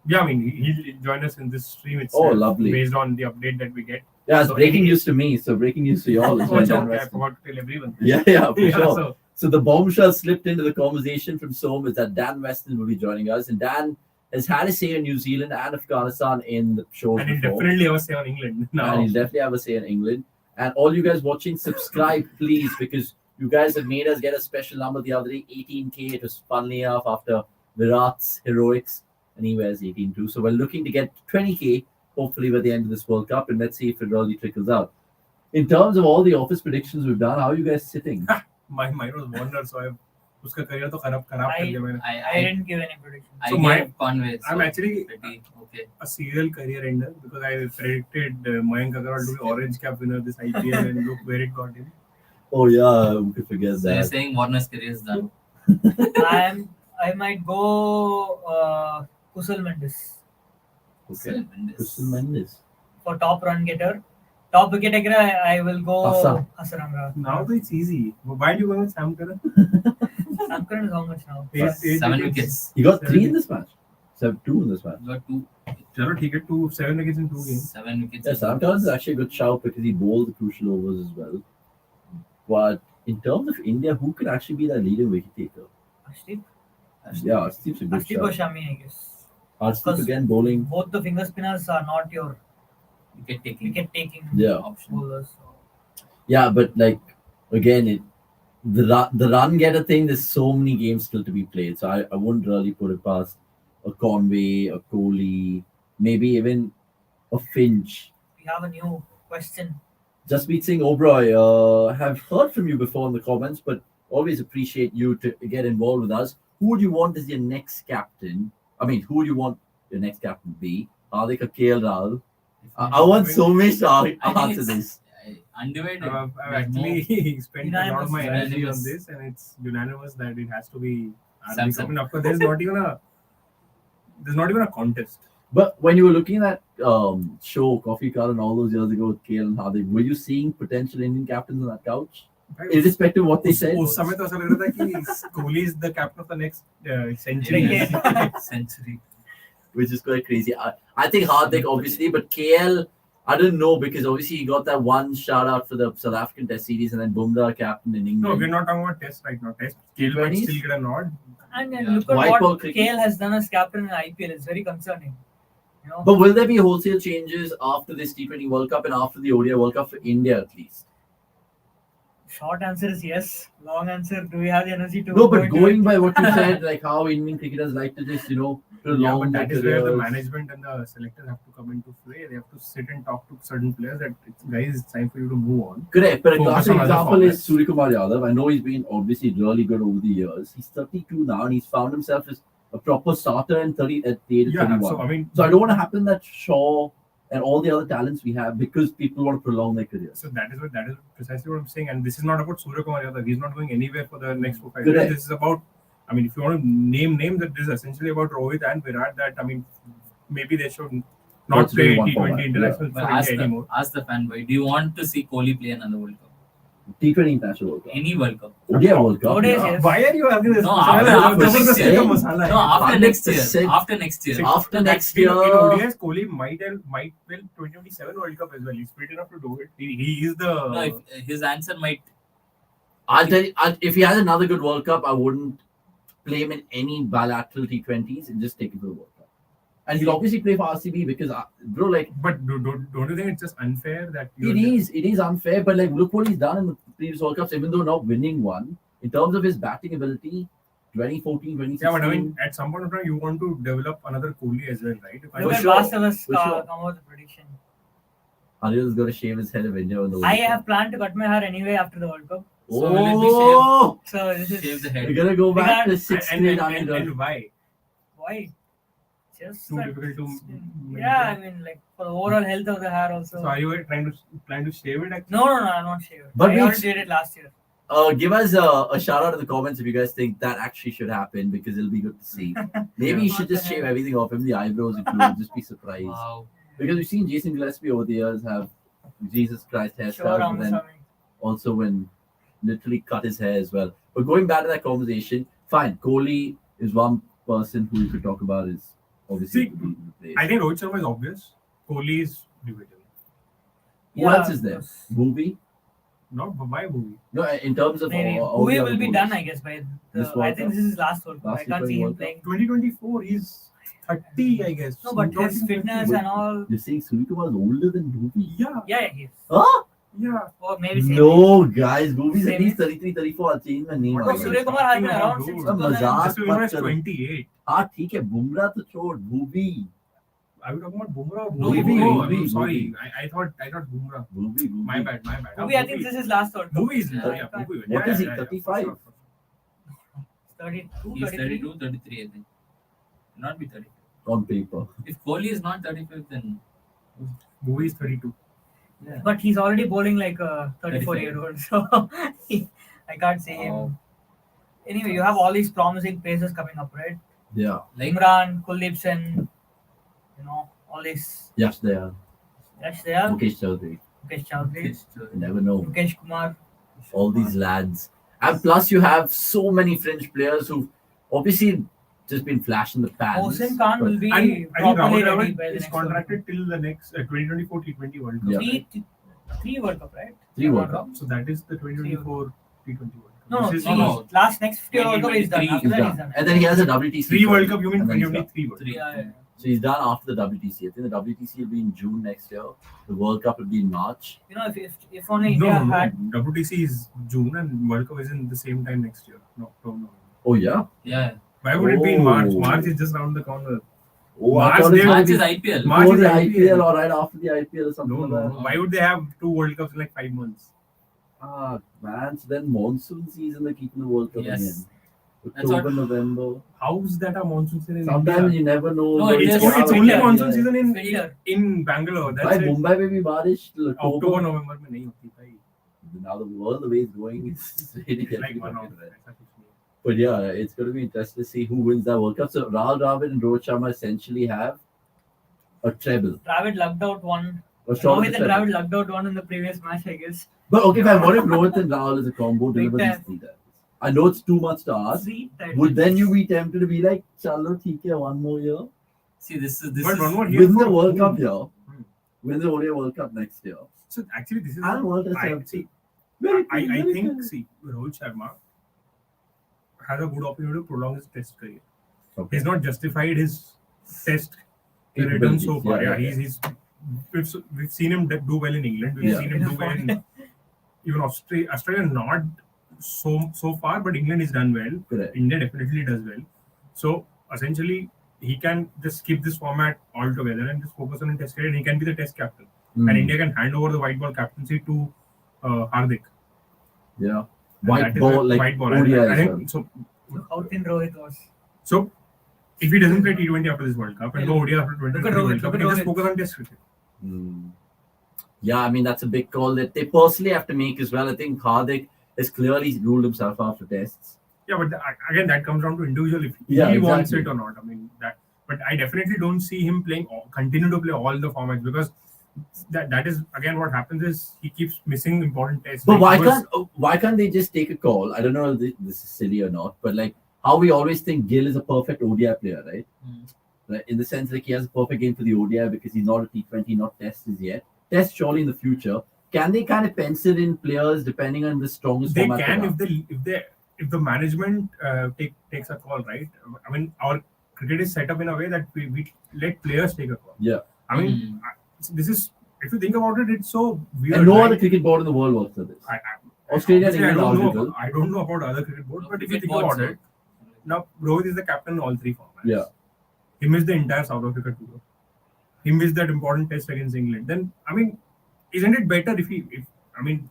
yeah, I mean, he'll join us in this stream itself. Oh, lovely. Based on the update that we get. Yeah, it's So breaking any- news to me. So breaking news to y'all as Oh, well. okay, Dan I Weston. forgot to tell everyone. Yeah, for Yeah, sure. So the bombshell slipped into the conversation from Som is that Dan Weston will be joining us. And Dan has had a say on New Zealand and Afghanistan in the shows and he'll before. definitely have a say on England now. And he'll definitely have a say in England. And all you guys watching, subscribe, please, because you guys have made us get a special number the other day, 18K. It was funnily enough after Virat's heroics, and he wears 18 too. So we're looking to get 20K, hopefully by the end of this World Cup, and let's see if it really trickles out. In terms of all the office predictions we've done, how are you guys sitting? Mine was Warner, so I've उसका career तो खराब कर दिया मैंने. I didn't give any prediction. I So gave my- Conway. I'm so actually pretty okay. a serial career ender because I predicted Mayank Agarwal to be orange cap winner this IPL and look where it got him. Oh, yeah, we could forget So you're that. saying Warner's career is done? I might go Kusal Mendes Okay. Crystal Mendes. for top run getter. Top wicket taker, I will go Hassan. Hassan. Now it's easy. Why do you go with Sam Curran? Sam Curran is how much now? 7 wickets. He got 3 in this match. 2 in this match. Got 2. चलो ठीक है 7 wickets in 2 games. 7 wickets. Yeah, Sam Curran is actually a good shout because he bowled the crucial overs as well. But in terms of India, who could actually be that leading wicket taker? Ashdeep. Yeah, Arshdeep's a good Ashdeep or shout. Shami, I guess. Arshdeep Because again bowling. Both the finger spinners are not your Wicket taking wicket taking Yeah. option. bowlers. So. Yeah, but like again, the run getter thing. There's so many games still to be played, so I wouldn't really put it past a Conway, a Kohli, maybe even a Finch. We have a new question. Jasmeet Singh Oberoi, have heard from you before in the comments, but always appreciate you to get involved with us. Who would you want as your next captain? I mean, who would you want your next captain to be? Hardik or KL Rahul? I want Somesh to I think answer it's this. undivided. I've There's no- actually spent a lot of my Unanimous. energy on this, and it's unanimous that it has to be Samson. I mean, of course, there's not even a contest. But when you were looking at show Coffee Car and all those years ago with KL and Hardik, were you seeing potential Indian captains on that couch? Irrespective of what they said? उस समय तो ऐसा लग रहा था कि Kohli is the captain of the next century. Century. Which is quite crazy. I think Hardik, obviously, but KL, I don't know because obviously he got that one shout out for the South African Test series and then Bumrah captain in England. No, we're not talking about test right now. Test KL might still get a nod. And Yeah. look at White ball what cricket. KL has done as captain in IPL. It's very concerning. You know, But will there be wholesale changes after this T20 World Cup and after the ODI World Cup for India at least? short answer is yes. Long answer, do we have the energy to No, go but into going it? by what you said, like how Indian cricketers like to just, Yeah, prolong but their that is where the careers. management and the selectors have to come into play. They have to sit and talk to certain players that, guys, it's time for you to move on. Correct, but a Focus classic on other example is formats. Suryakumar Yadav. I know he's been obviously really good over the years. He's 32 now and he's found himself as a proper starter in 30 at the age of Yeah, 31. so I mean, So I don't want to happen that Shaw and all the other talents we have because people want to prolong their careers. so that is precisely what I'm saying. And this is not about Surya Kumar Yadav. He's not going anywhere for the next 4-5 Correct. years. This is about, I mean, if you want to name names, that this is essentially about Rohit and Virat. That, I mean, maybe they should not Let's do play one T20 format, international But for ask India anymore. the fanboy, do you want to see Kohli play another World Cup? T20 International World Cup. Any World Cup? ODI World Cup. Nowadays, yeah. yes. Why are you asking this? No, question? after Jabardast next ka year. masala No, hai. after next year. 100%. After next year. After next In year, ODIs, Kohli might win 2027 World Cup as well. He's fit enough to do it. He is the. No, if his answer might. I'll tell you, if he has another good World Cup, I wouldn't play him in any bilateral T20s and just take him to the World Cup. And he'll obviously play for RCB because, bro, like, But don't you think it's just unfair that it is unfair, but like, look what he's done in the previous World Cups, even though not winning one. In terms of his batting ability, 2014, 2016. Yeah, but I mean, at some point of time, you want to develop another Kohli as well, right? If I Look For at sure, last of us for sure. come out with the prediction. Anil's going to shave his head of India in the World I Cup. have planned to cut my hair anyway after the World Cup. So will it be Oh, So this is Shave the we're head. going to go back to Because- 6th and, grade and, Anil. and why? why? Just Too that- difficult to yeah, I mean, like for the overall health of the hair also. So are you plan to shave it? Actually? No, I'm not sure. But I we- already did it last year. Give us a shout out in the comments if you guys think that actually should happen because it'll be good to see. Maybe you should just shave everything off him, the eyebrows included, just be surprised. Wow. Because we've seen Jason Gillespie over the years have Jesus Christ Sure, hairstyles, but then Ramaswamy. also when literally cut his hair as well. But going back to that conversation, fine. Kohli is one person who we could talk about is obviously See, to be replaced. I think Rohit Sharma is obvious. Kohli is debatable. Who Yeah, else is there? Movie? Not why movie. No, in terms of Maybe all the Bhuvi other will be bowlers. done, I guess, by This the. World I think Cup. this is his last World Cup. Last I can't T20 see him World Cup. playing. 2024, he's 30, I guess. No, but his fitness and all. You're saying Suryakumar is older than Bhuvi? Yeah, Yeah, he is. Huh? yeah. Or maybe same. No, guys. Bhuvi's at Same least age. 33, 34. I'll change my name. What No, are you Surya Kumar has been talking around about, since dude? 2000. Mazak. Just remember, it's 28. हाँ ठीक है बुमराह तो छोड़ Bhuvi. Are we talking about Bumrah? No, Bhuvi. Bhuvi, I'm sorry. Bhuvi. I thought Bumrah. Bhuvi. My bad. Maybe I think this is his last World Cup. Bhuvi is Yeah, yeah, I can't- Bhuvi. What Yeah, is he, yeah, yeah, 35? for sure. 32, He's 33. 32, 33, I think. Not be 30. On paper. If Kohli is not 35, then. Bhuvi is 32. Yeah. But he's already bowling like a 34-year-old, so I can't say him. Wow. Anyway, you have all these promising pacers coming up, right? Yeah. Like, Imran, Kuldeep Sen, all these. Yes, they are. Yes, they are. Mukesh Chaudhary. Mukesh Chaudhary, You never know. Mukesh Kumar. All these lads. And plus you have so many fringe players who've obviously just been flash in the pans. Mohsin Khan but- will be And I think properly Rahul ready by Dravid the is next World Cup. contracted till the next 2024 T20 World Cup. Yeah. Three World Cup, right? 3 World Cup. So that is the 2024 T20 World Cup. No, This is three. no. Last next 50 World Cup is done. 2023 After He's that, he's done. done. And then he has a WTC. 3 World Cup, you mean And then he's done. 2023 World Cup. three. Yeah. So he's done after the WTC. I think the WTC will be in June next year. The World Cup will be in March. If only India No, had. WTC is June and World Cup is in the same time next year. No. Oh yeah. Yeah. Why would it be in March? Oh. March is just around the corner. Oh, I March thought they- it was March gonna is be IPL. March before is the IPL. IPL or right after the IPL or something No, like no. that. Why would they have 2 World Cups in like 5 months? Ah, man. So then monsoon season, they're keeping the World Cup Yes. again. That's what- October, November. How's that a monsoon season in Sometimes India? you never know. No, where it it's is- gonna It's happen. only Yeah. monsoon season Winter. in Bangalore. By That's it. Mumbai में भी बारिश till October, October. November में नहीं होती भाई. Now the world the way it's going, it's really It's like getting one off. right. But yeah, it's going to be interesting to see who wins that World Cup. So Rahul Dravid and Rohit Sharma essentially have a treble. Dravid lucked out one. A short of Rohit the and treble. Dravid lucked out one in the previous match, I guess. But okay, fine. What if Rohit and Rahul as a combo Big deliver these time. 3 titles? I know it's too much to ask. 3 titles. Would then you be tempted to be like, Chalo, theek hai, one more year? See, this But is one more year Win the for World whom? Cup here. Hmm. Win the ODI World Cup next year. So actually, this is And World Test I, champion. see, Very I cool, very think cool. see Rohit Sharma has a good opportunity to prolong his test career. Okay. He's not justified his test return Capabilities, so far. yeah, Yeah, yeah. we've seen him do well in England. We've Yeah. seen him do well in even Australia. Australia not so far, but England has done well. Correct. India definitely does well. So essentially, he can just skip this format altogether and just focus on his test career. And he can be the test captain, Hmm. and India can hand over the white ball captaincy to Hardik. Yeah. And White that is ball, a like white ball. ODI I as think well. so. How thin Rohit was. So if he doesn't play T20 after this World Cup and go ODI after 20 Look at Rohit, World Cup, look he at can just Rohit. focus on test cricket. Hmm. Yeah, I mean, that's a big call that they personally have to make as well. I think Hardik has clearly ruled himself out for tests. Yeah, but again, that comes down to individual if Yeah, he wants exactly. it or not. I mean that, but I definitely don't see him continue to play all the formats because that is again what happens is he keeps missing important tests. But Like, he was- why can't they just take a call? I don't know if this is silly or not, but like how we always think Gill is a perfect ODI player, right? Right, in the sense like he has a perfect game for the ODI because he's not a T20, not Test as yet. Test surely in the future. Can they kind of pencil in players depending on the strongest they format? can they if the management takes a call, right? I mean, our cricket is set up in a way that we let players take a call. Yeah. I mean, this is if you think about it, it's so weird. And no right? other cricket board in the world works for this. Australia and Obviously, England I don't know about other cricket boards, but if you Cricket think boards, about it, now Rohit is the captain in all 3 formats. Yeah. He missed the entire South Africa tour. He missed that important test against England. Then, I mean, isn't it better if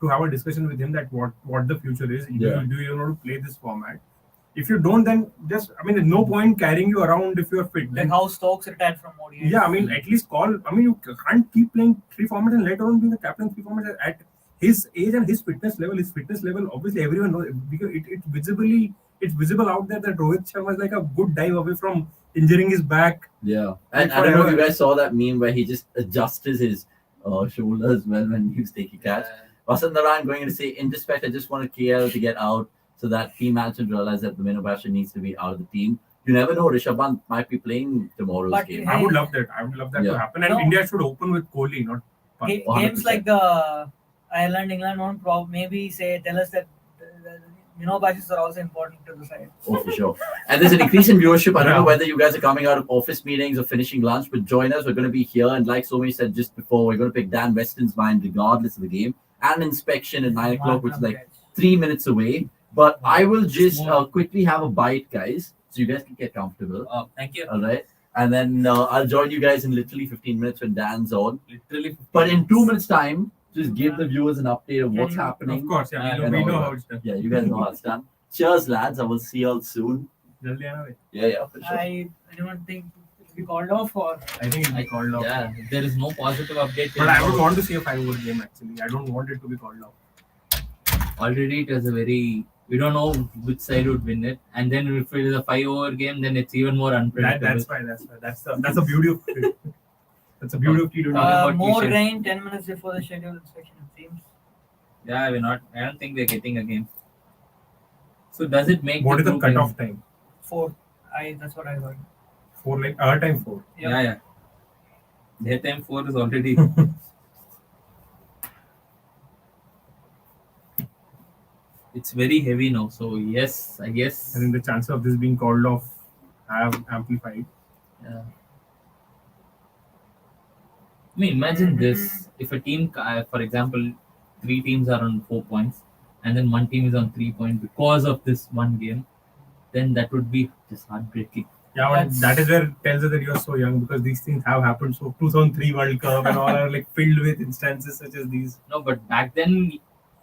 to have a discussion with him that what the future is? Yeah. Do you want to play this format? If you don't, then just there's no point carrying you around if you're fit. Like Then, how Stokes retired from ODI. yeah, I mean, at least call. I mean, you can't keep playing 3 formats and later on be the captain 3 formats at his age and his fitness level. His fitness level, obviously, everyone knows because it's visible out there that Rohit Sharma is like a good dive away from injuring his back. Yeah. And Like I don't know if you forever. guys saw that meme where he just adjusted his shoulders when he was taking catch. Vasant Naran going to say, in respect, I just want KL to get out so that team management realize that the Mino Basher needs to be out of the team. You never know, Rishabh Pant might be playing tomorrow's But game. I would love that. I would love that Yeah. to happen. And No. India should open with Kohli, not Pant. Games 100%. like the Ireland, England won't maybe tell us that batches are also important to the side. Oh, for sure. And there's an increase in viewership. I don't Yeah. know whether you guys are coming out of office meetings or finishing lunch, but join us. We're going to be here. And like Somi said just before, we're going to pick Dan Weston's mind regardless of the game. And inspection at 9 o'clock, which is like 3 minutes away. But I will just quickly have a bite, guys, so you guys can get comfortable. Thank you. All right. And then I'll join you guys in literally 15 minutes when Dan's on. Literally. But in 2 minutes' time, just give the viewers an update of what's Yeah, happening. Of course, yeah, And we all know that. how it's done. Yeah, you guys know how it's done. Cheers, lads. I will see you all soon. Jaldi aana bhai. Yeah, for sure. Anyone think it'll be called off or I think it'll be called off. Yeah, there is no positive update. But I would want to see a 5-over game actually. I don't want it to be called off. Already it was a very. We don't know which side would win it, and then if it is a 5-over game, then it's even more unpredictable. That's fine. That's the beauty of it. That's the beauty of T20. about more T-shirt. rain 10 minutes before the scheduled inspection, it seems. Yeah, we're not. I don't think we're getting a game. So does it make What is the group cutoff time? 4. That's what I heard. 4, like our time 4. Yeah. Their time 4 is already. It's very heavy now. So yes, I guess. I think the chances of this being called off have amplified. Yeah. I mean, imagine this: if a team, for example, 3 teams are on 4 points, and then 1 team is on 3 points because of this one game, then that would be just heartbreaking. Yeah, but that is where it tells us that you're so young, because these things have happened. So 2003 World Cup and all are like filled with instances such as these. No, but back then,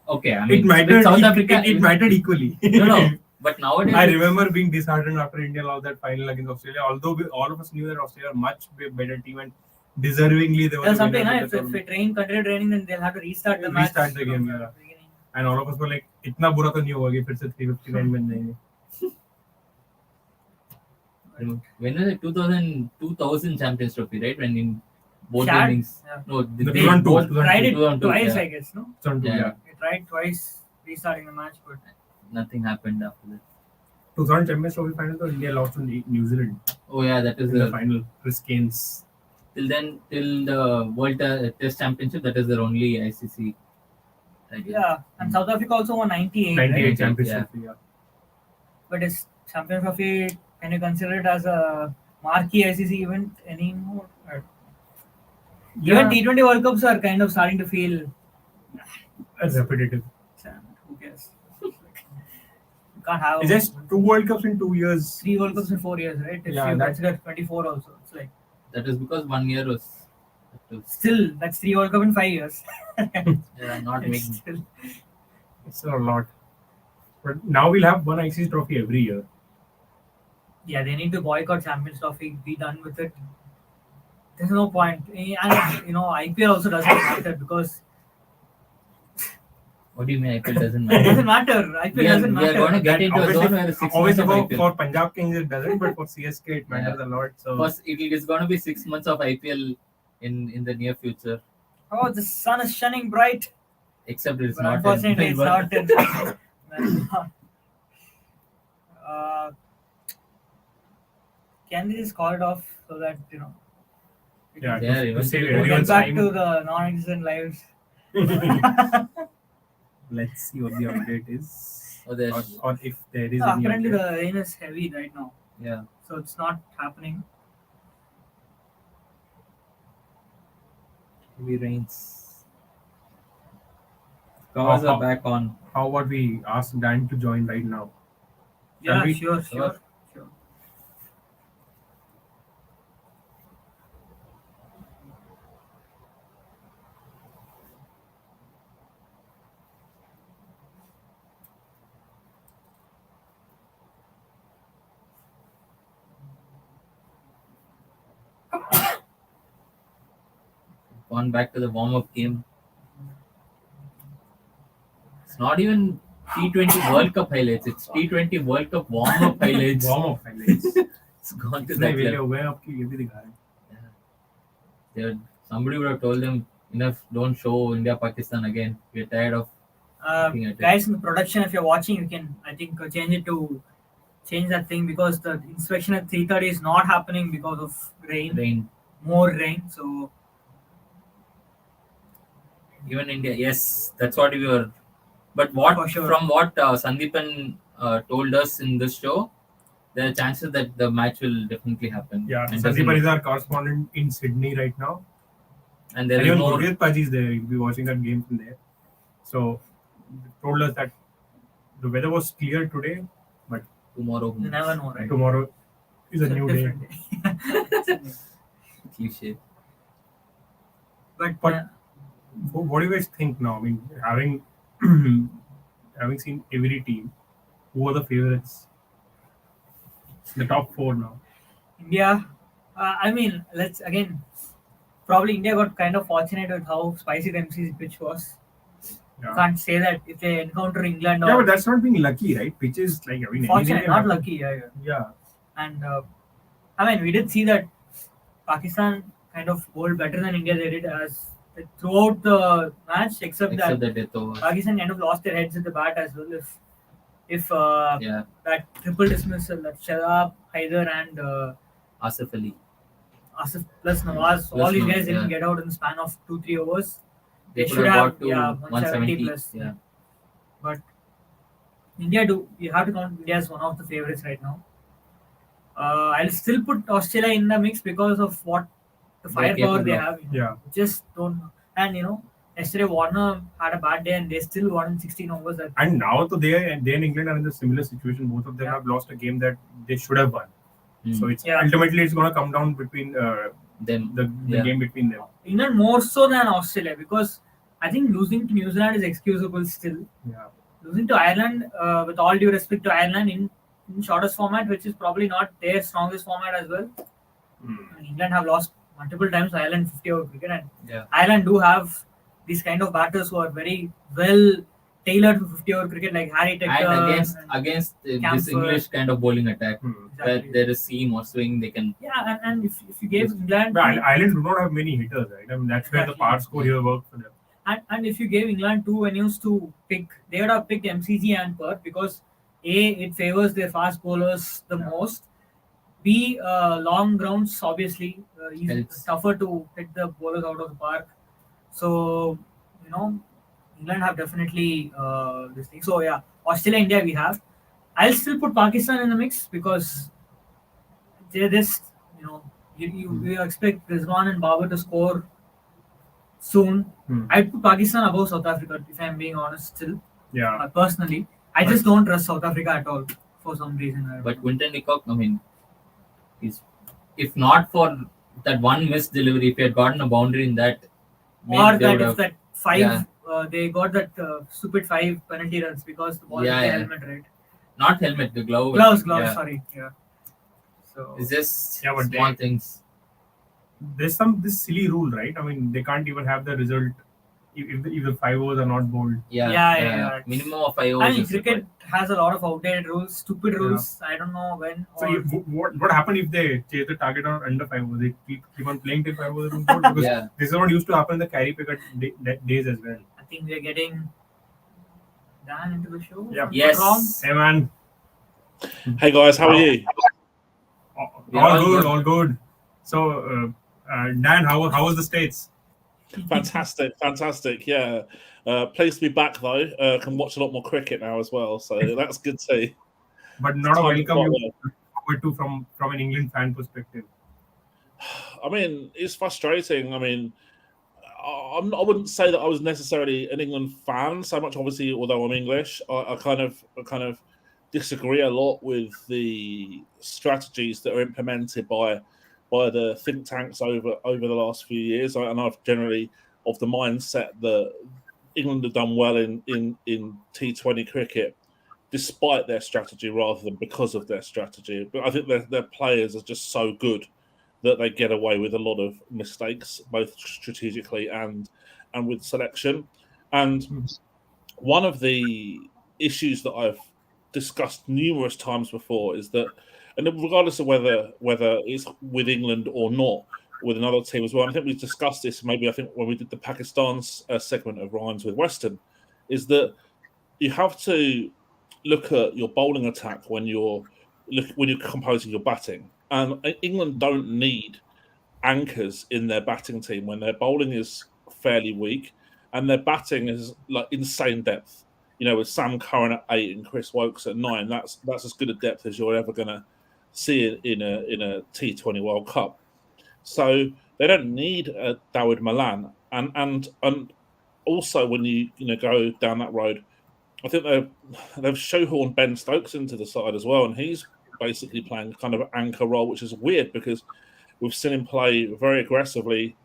okay, I mean, It mattered. with South Africa, It mattered equally. no. But nowadays, I remember being disheartened after India lost that final against Australia. Although all of us knew that Australia are much better team and deservingly they were. There's something. winners If of the they continue training, then they'll have to restart the match. Restart the game, yeah. And all of us were like, "इतना बुरा तो नहीं होगा कि फिर से 359 win देंगे." when was it? 2000 Champions Trophy, right? When in both Chad? innings. Yeah. No, The they 2002, both 2002. Tried it 2002, twice, yeah. I guess. No, Yeah. they tried twice restarting the match, but Nothing happened after that. 2000 Champions Trophy final, though India lost to New Zealand Oh yeah, that is in the the final. Chris Gaines. till the World Test Championship. That is their only ICC title. yeah. And South Africa also won 98. 98 Right? Champions Yeah. Trophy, yeah. But is Champions Trophy, can you consider it as a marquee ICC event anymore? Even T20 World Cups are kind of starting to feel Repetitive. who cares? You can't have It's just 2 World Cups in 2 years. 3 World Cups in 4 years, right? If Yeah, you that- consider 24 also, it's like That is because 1 year was still that's 3 World Cup in 5 years. not It's making. still, It's a lot. But now we'll have one ICC trophy every year. yeah, they need to boycott Champions Trophy. Be done with it. There's no point, and IPL also doesn't matter because What do you mean IPL doesn't it matter? doesn't matter. IPL we are doesn't going to matter. get into a Obviously- zone where 6 months Obviously, of for, IPL. for Punjab Kings it doesn't, but for CSK it matters a lot. So First, it is going to be 6 months of IPL in the near future. Oh, the sun is shining bright. Except it's But not. unfortunately, in it's Melbourne. not in. Can they just call it off so that we yeah, Yeah, to even save if- can everyone's get back time. to the non-existent lives? Let's see what the update is, Oh, there's- or if there is any Apparently, update. the rain is heavy right now, yeah. so it's not happening. Heavy rains. Covers How- are back on. How about we ask Dan to join right now? Shall Yeah, we? sure. Sure. Gone back to the warm-up game. It's not even T20 World Cup highlights. It's T20 World Cup warm-up highlights. Warm up highlights. It's gone to इतने that वेले level. हो गए आपकी ये भी दिखा रहे हैं. Somebody would have told them, enough, don't show India Pakistan again. We're tired of looking at it. Guys in the production, if you're watching, you can change that thing because the inspection at 3:30 is not happening because of Rain. more rain. So Even India, yes, that's what we were. But what For sure. from what Sandeepan told us in this show, there are chances that the match will definitely happen. Yeah, and, Sandeepan is our correspondent in Sydney right now. and there And is even more. Gurpreet Paji is there. He'll be watching that game from there. So, told us that the weather was clear today, but Tomorrow, you never know, right? tomorrow is a It's new day. different day. cliche. But But- What do you guys think now? I mean, having having seen every team, who are the favorites? The top 4 now. India, I mean, let's again. Probably India got kind of fortunate with how spicy the MC's pitch was. Yeah. Can't say that if they encounter England Yeah, or but that's not being lucky, right? Pitches like fortunate, anything not can lucky. Yeah. happen. Yeah. And I mean, we did see that Pakistan kind of bowled better than India. They did as throughout the match, except Except that the death over. Pakistan kind of lost their heads at the bat as well. If Yeah, that triple dismissal, that Shadab, Haider, and Asif Ali. Asif plus Nawaz, Plus all these Nawaz, guys didn't yeah. get out in the span of 2-3 overs. They They could should have have got to 170 plus. Yeah. But India you have to count India as one of the favorites right now. I'll still put Australia in the mix because of what the They're firepower capable they of. have. Yeah. Just don't know. And yesterday Warner had a bad day and they still won in 16 overs. And now, they and England are in a similar situation. Both of them Yeah. have lost a game that they should have won. So it's Yeah. ultimately it's going to come down between Then the game between them. England more so than Australia, because I think losing to New Zealand is excusable still. Yeah. Losing to Ireland, with all due respect to Ireland, in shortest format, which is probably not their strongest format as well. England have lost multiple times to Ireland 50 over cricket, and Yeah. Ireland do have these kind of batters who are very well tailored for 50 over cricket, like Harry Tector. And against this Camphor. English kind of bowling attack, where Exactly. there is seam or swing, they can. Yeah, and if you gave England, But Ireland do not have many hitters, right? I mean, that's where the Exactly. power score here works for them. and if you gave England two venues to pick, they would have picked MCG and Perth, because it favors their fast bowlers the most. B, long grounds obviously Helps. tougher to hit the bowlers out of the park. So England have definitely this thing. So yeah, Australia, India we have. I'll still put Pakistan in the mix, because they're just you expect Rizwan and Babar to score soon. I'd put Pakistan above South Africa, if I'm being honest. Still, Yeah. personally, I just don't trust South Africa at all for some reason. I don't But know. Quinton de Kock, I mean, if not for that one missed delivery, if he had gotten a boundary in that, maybe Or they that would if have. that five, Yeah. they got that stupid 5 penalty runs because the ball Yeah, hit the yeah. helmet, right? Not helmet, the glove. Gloves, Yeah. sorry. Yeah. So It's just Yeah, but small things. There's this silly rule, right? I mean, they can't even have the result if the 5 overs are not bowled. Yeah. Minimum of 5 I overs. mean, is cricket required. has a lot of outdated rules, stupid rules. I don't know when. So or- what happened if they chase the target on under 5 overs? They keep on playing till 5 overs is bowled? Because Yeah. this is what used to happen in the carry picket days as well. I think we're getting Dan into the show. Yeah. If I'm not wrong. Yes. Hey man, Hey guys, how are you? Yeah, all good. all good. So Dan, how was the States? Fantastic. Yeah. Pleased to be back though. Can watch a lot more cricket now as well, so that's good too. But not a Timing welcome quite you forward to from an England fan perspective. I mean, it's frustrating. I mean, I wouldn't say that I was necessarily an England fan so much. Obviously, although I'm English, I kind of disagree a lot with the strategies that are implemented by the think tanks over the last few years. And I've generally of the mindset that England have done well in T20 cricket, despite their strategy rather than because of their strategy. But I think their players are just so good that they get away with a lot of mistakes, both strategically and with selection. And one of the issues that I've discussed numerous times before is that, and regardless of whether it's with England or not, with another team as well, I think we've discussed this maybe I think when we did the Pakistan segment of Ryan's with Western, is that you have to look at your bowling attack when you're composing your batting. And England don't need anchors in their batting team when their bowling is fairly weak and their batting is like insane depth. You know, with Sam Curran at 8 and Chris Wokes at 9, that's as good a depth as you're ever going to see in a T20 World Cup. So they don't need a Dawid Malan, and also when you go down that road, I think they've shoehorned Ben Stokes into the side as well, and he's basically playing kind of an anchor role, which is weird because we've seen him play very aggressively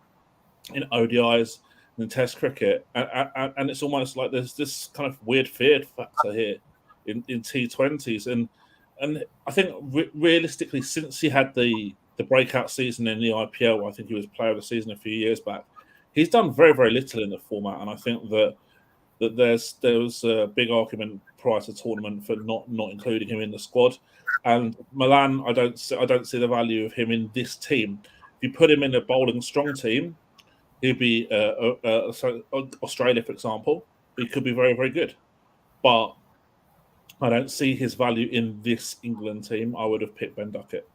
in ODIs and in Test cricket, and it's almost like there's this kind of weird fear factor here in T20s, and I think realistically, since he had the breakout season in the IPL, I think he was player of the season a few years back, he's done very, very little in the format, and I think that there was a big argument prior to the tournament for not including him in the squad. And Milan, I don't see the value of him in this team. If you put him in a bowling strong team, he'd be Australia, for example. He could be very, very good, but I don't see his value in this England team. I would have picked Ben Duckett.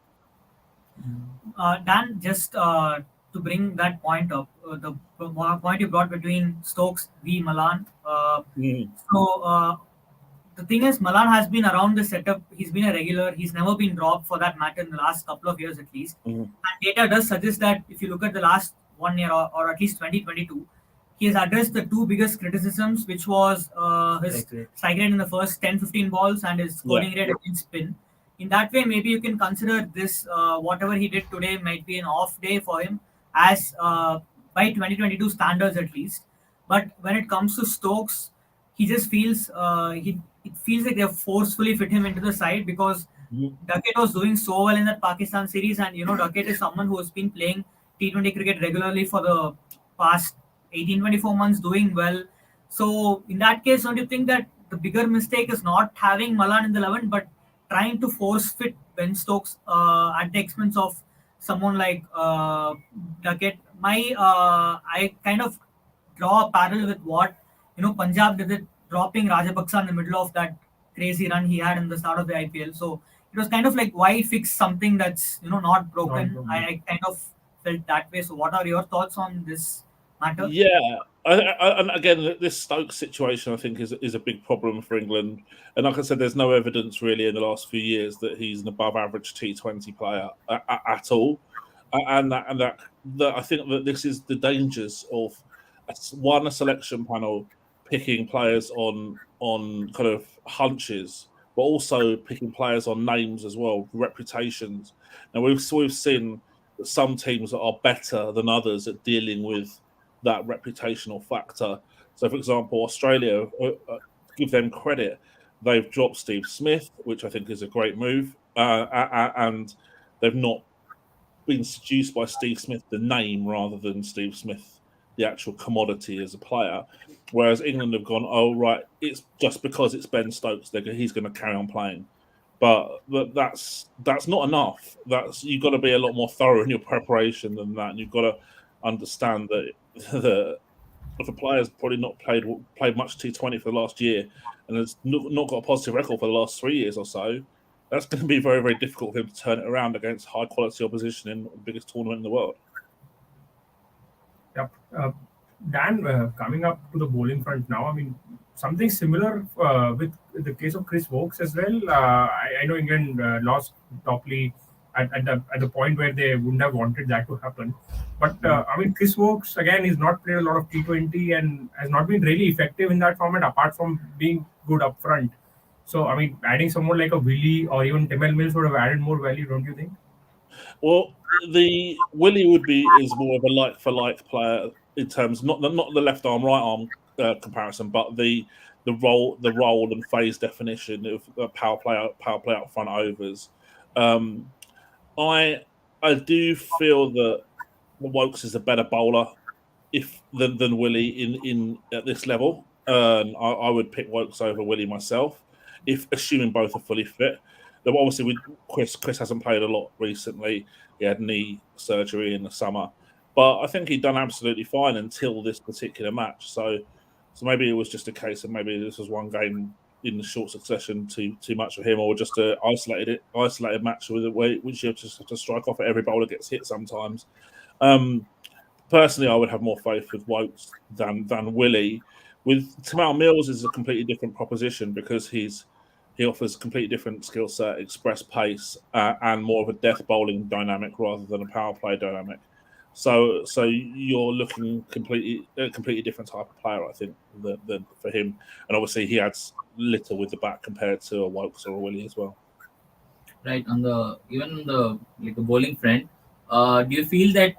Dan, just to bring that point up, the point you brought between Stokes v Malan. So the thing is, Malan has been around the setup. He's been a regular. He's never been dropped for that matter in the last couple of years at least. And data does suggest that if you look at the last 1 year or at least 2022, he has addressed the two biggest criticisms, which was his strike rate in the first 10-15 balls and his scoring rate against spin. in that way, maybe you can consider this whatever he did today might be an off day for him, as by 2022 standards at least. But when it comes to Stokes, he just feels it feels like they've forcefully fit him into the side, because Duckett was doing so well in that Pakistan series, and Duckett is someone who has been playing T20 cricket regularly for the past 18-24 months, doing well. So in that case, don't you think that the bigger mistake is not having Malan in the 11, but trying to force fit Ben Stokes at the expense of someone like Duckett? I kind of draw a parallel with what Punjab did, it dropping Rajapaksa in the middle of that crazy run he had in the start of the IPL. So it was kind of like, why fix something that's not broken? I kind of felt that way. So what are your thoughts on this matter? Yeah, and again, this Stokes situation I think is a big problem for England. And like I said, there's no evidence really in the last few years that he's an above-average T20 player at all. And that I think that this is the dangers of a selection panel picking players on kind of hunches, but also picking players on names as well, reputations. Now we've seen that some teams are better than others at dealing with that reputational factor. So, for example, Australia, give them credit, they've dropped Steve Smith, which I think is a great move, and they've not been seduced by Steve Smith, the name, rather than Steve Smith, the actual commodity as a player. Whereas England have gone, oh, right, it's just because it's Ben Stokes, he's going to carry on playing. But that's not enough. You've got to be a lot more thorough in your preparation than that. And you've got to understand that if a player's probably not played much T20 for the last year and has not got a positive record for the last 3 years or so, that's going to be very, very difficult for him to turn it around against high quality opposition in the biggest tournament in the world. Yep. Dan, coming up to the bowling front now, I mean, something similar with the case of Chris Woakes as well. I know England lost Topley at the point where they wouldn't have wanted that to happen. But I mean, Chris Woakes again is not played a lot of T20 and has not been really effective in that format, apart from being good up front. So I mean, adding someone like a Willie or even Temel Mills would have added more value, don't you think? Well, the Willie is more of a like for like player in terms not the left arm right arm comparison, but the role and phase definition of power play up front overs. I do feel that Woakes is a better bowler than Willie in at this level. I would pick Woakes over Willie myself, if assuming both are fully fit. Though obviously, Chris hasn't played a lot recently. He had knee surgery in the summer, but I think he'd done absolutely fine until this particular match. So maybe it was just a case of maybe this was one game in the short succession too much for him, or just a isolated match which you just have to strike off at every bowler gets hit sometimes. Personally, I would have more faith with Woakes than Willie. With Tamal Mills is a completely different proposition because he offers a completely different skill set, express pace, and more of a death bowling dynamic rather than a power play dynamic. So you're looking a completely different type of player, I think, than for him. And obviously he adds little with the bat compared to a Woakes or a Willie as well. Right, on the bowling front, do you feel that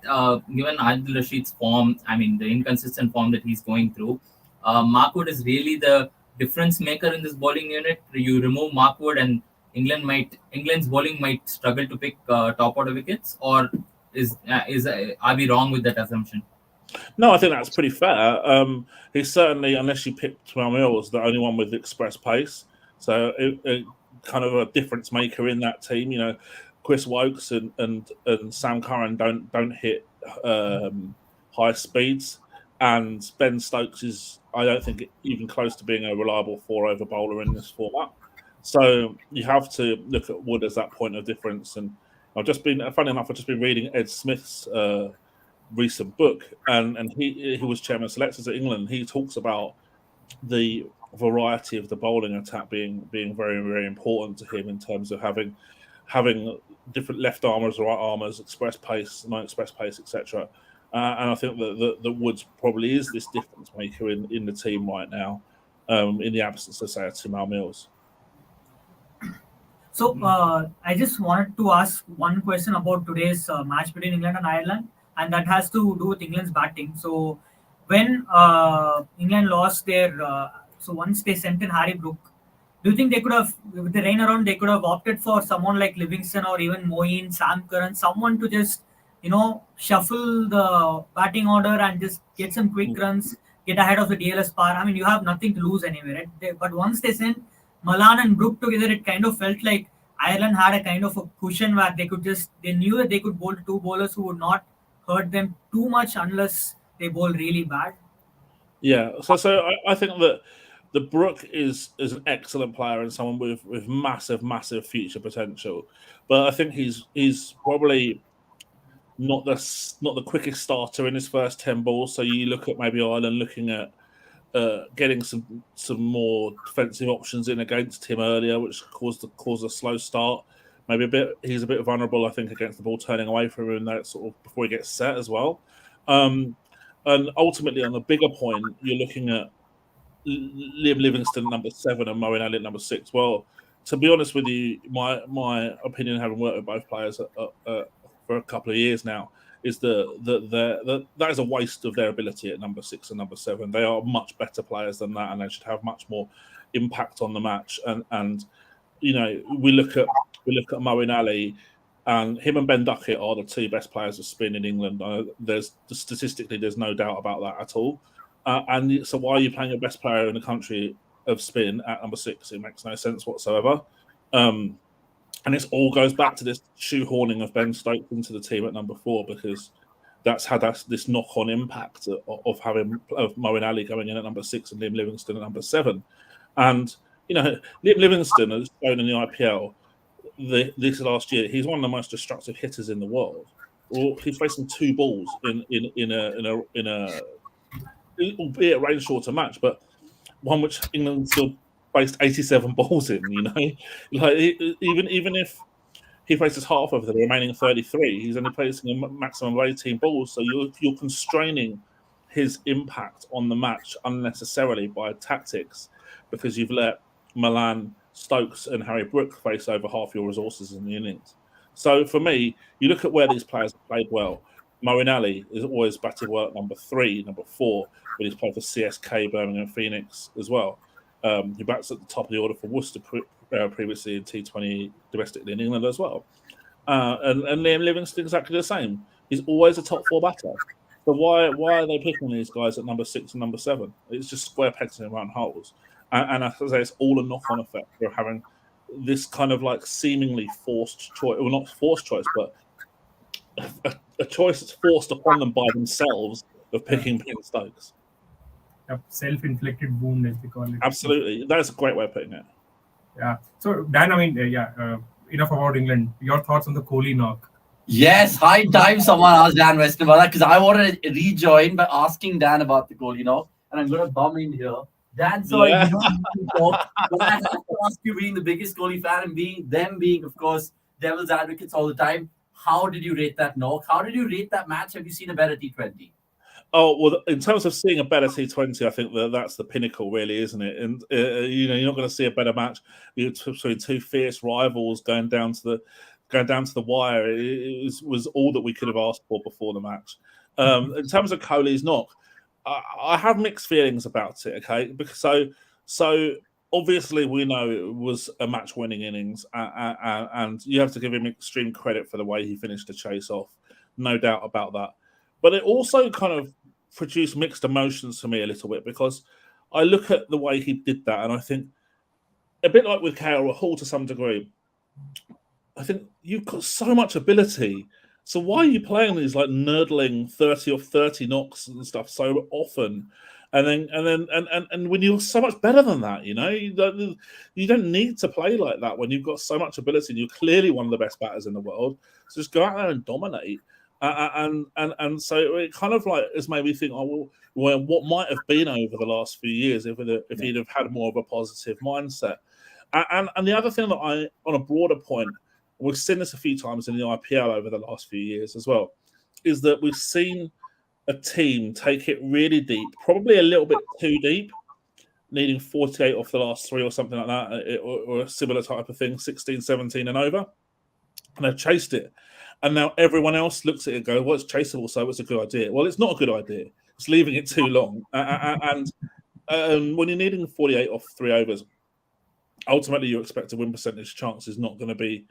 given Adil Rashid's form, I mean the inconsistent form that he's going through, Mark Wood is really the difference maker in this bowling unit? You remove Mark Wood and England's bowling might struggle to pick top order wickets, or are we wrong with that assumption? No, I think that's pretty fair. He's certainly, unless you pick Tamal Mills, the only one with express pace. So it kind of a difference maker in that team. You know, Chris Woakes and Sam Curran don't hit high speeds, and Ben Stokes is, I don't think, even close to being a reliable 4-over bowler in this format. So you have to look at Wood as that point of difference. And I've just been reading Ed Smith's recent book, and he was chairman of selectors at England. He talks about the variety of the bowling attack being very, very important to him in terms of having different left armers, right armers, express pace, non-express pace, etc. And I think that Woods probably is this difference maker in the team right now, in the absence of, say, Tamal Mills. So So I just wanted to ask one question about today's match between England and Ireland, and that has to do with England's batting. So when England lost their, so once they sent in Harry Brook, do you think they could have, with the rain around, they could have opted for someone like Livingston or even Moeen, Sam Curran, someone to just, shuffle the batting order and just get some quick runs, get ahead of the DLS par. I mean, you have nothing to lose anyway, right? But once they sent Malan and Brook together, it kind of felt like Ireland had a kind of a cushion where they knew that they could bowl two bowlers who would not hurt them too much unless they bowl really bad. Yeah, so I think that the Brook is an excellent player and someone with massive future potential, but I think he's probably not the quickest starter in his first 10 balls. So you look at maybe Ireland looking at getting some more defensive options in against him earlier, which caused a slow start. Maybe he's a bit vulnerable, I think, against the ball turning away from him, that sort of before he gets set as well. And ultimately, on the bigger point, you're looking at Liam Livingston number 7 and Moeen Ali number 6. Well, to be honest with you, my opinion, having worked with both players for a couple of years now, is that is a waste of their ability at number 6 and number 7. They are much better players than that, and they should have much more impact on the match. And we look at Moeen Ali, and him and Ben Duckett are the two best players of spin in England. Statistically, there's no doubt about that at all. And so why are you playing your best player in the country of spin at number 6? It makes no sense whatsoever. And it all goes back to this shoehorning of Ben Stokes into the team at number 4, because that's had this knock-on impact of Moeen Ali going in at number 6 and Liam Livingston at number 7. And Liam Livingston has shown in the IPL this last year, he's one of the most destructive hitters in the world. Well, he's facing 2 balls in a albeit rain shorter match, but one which England still faced 87 balls in. Like even if he faces half of the remaining 33, he's only facing a maximum of 18 balls. So you're constraining his impact on the match unnecessarily by tactics, because you've let Malan, Stokes, and Harry Brook face over half your resources in the innings. So for me, you look at where these players have played well. Moeen Ali is always batted well at number 3, number 4, but he's played for CSK, Birmingham, Phoenix as well. He bats at the top of the order for Worcester previously in T20 domestically in England as well. And Liam Livingston exactly the same. He's always a top 4 batter. So why are they picking these guys at number 6 and number 7? It's just square pegs in round holes. And as I say, it's all a knock-on effect for having this kind of like seemingly forced choice, well, not forced choice, but a choice that's forced upon them by themselves of picking Ben Stokes. A self-inflicted wound, as they call it. Absolutely. That's a great way of putting it. Yeah. So, Dan, enough about England. Your thoughts on the Kohli knock? Yes, high time someone asked Dan Weston about that, because I wanted to rejoin by asking Dan about the Kohli knock, and I'm going to bum in here. Dan, sorry, you don't need to talk, but I have to ask you, being the biggest Kohli fan and being, of course, devil's advocates all the time, how did you rate that knock? How did you rate that match? Have you seen a better T20? Oh, well, in terms of seeing a better T20, I think that's the pinnacle, really, isn't it? And, you're not going to see a better match between 2 fierce rivals going down to the wire. It was all that we could have asked for before the match. In terms of Kohli's knock, I have mixed feelings about it, okay? Because so obviously we know it was a match-winning innings, and you have to give him extreme credit for the way he finished the chase off. No doubt about that. But it also kind of produced mixed emotions for me a little bit, because I look at the way he did that and I think, a bit like with KL Rahul to some degree, I think you've got so much ability. So why are you playing these like nerdling 30 or 30 knocks and stuff so often? And when you're so much better than that, you don't need to play like that when you've got so much ability and you're clearly one of the best batters in the world. So just go out there and dominate. And so it kind of like has made me think, well, what might have been over the last few years if he'd have had more of a positive mindset. And the other thing that on a broader point, we've seen this a few times in the IPL over the last few years as well, is that we've seen a team take it really deep, probably a little bit too deep, needing 48 off the last 3 or something like that, or a similar type of thing, 16, 17 and over. And they've chased it. And now everyone else looks at it and goes, well, it's chaseable, so it's a good idea. Well, it's not a good idea. It's leaving it too long. And when you're needing 48 off 3 overs, ultimately your expected win percentage chance is not going to be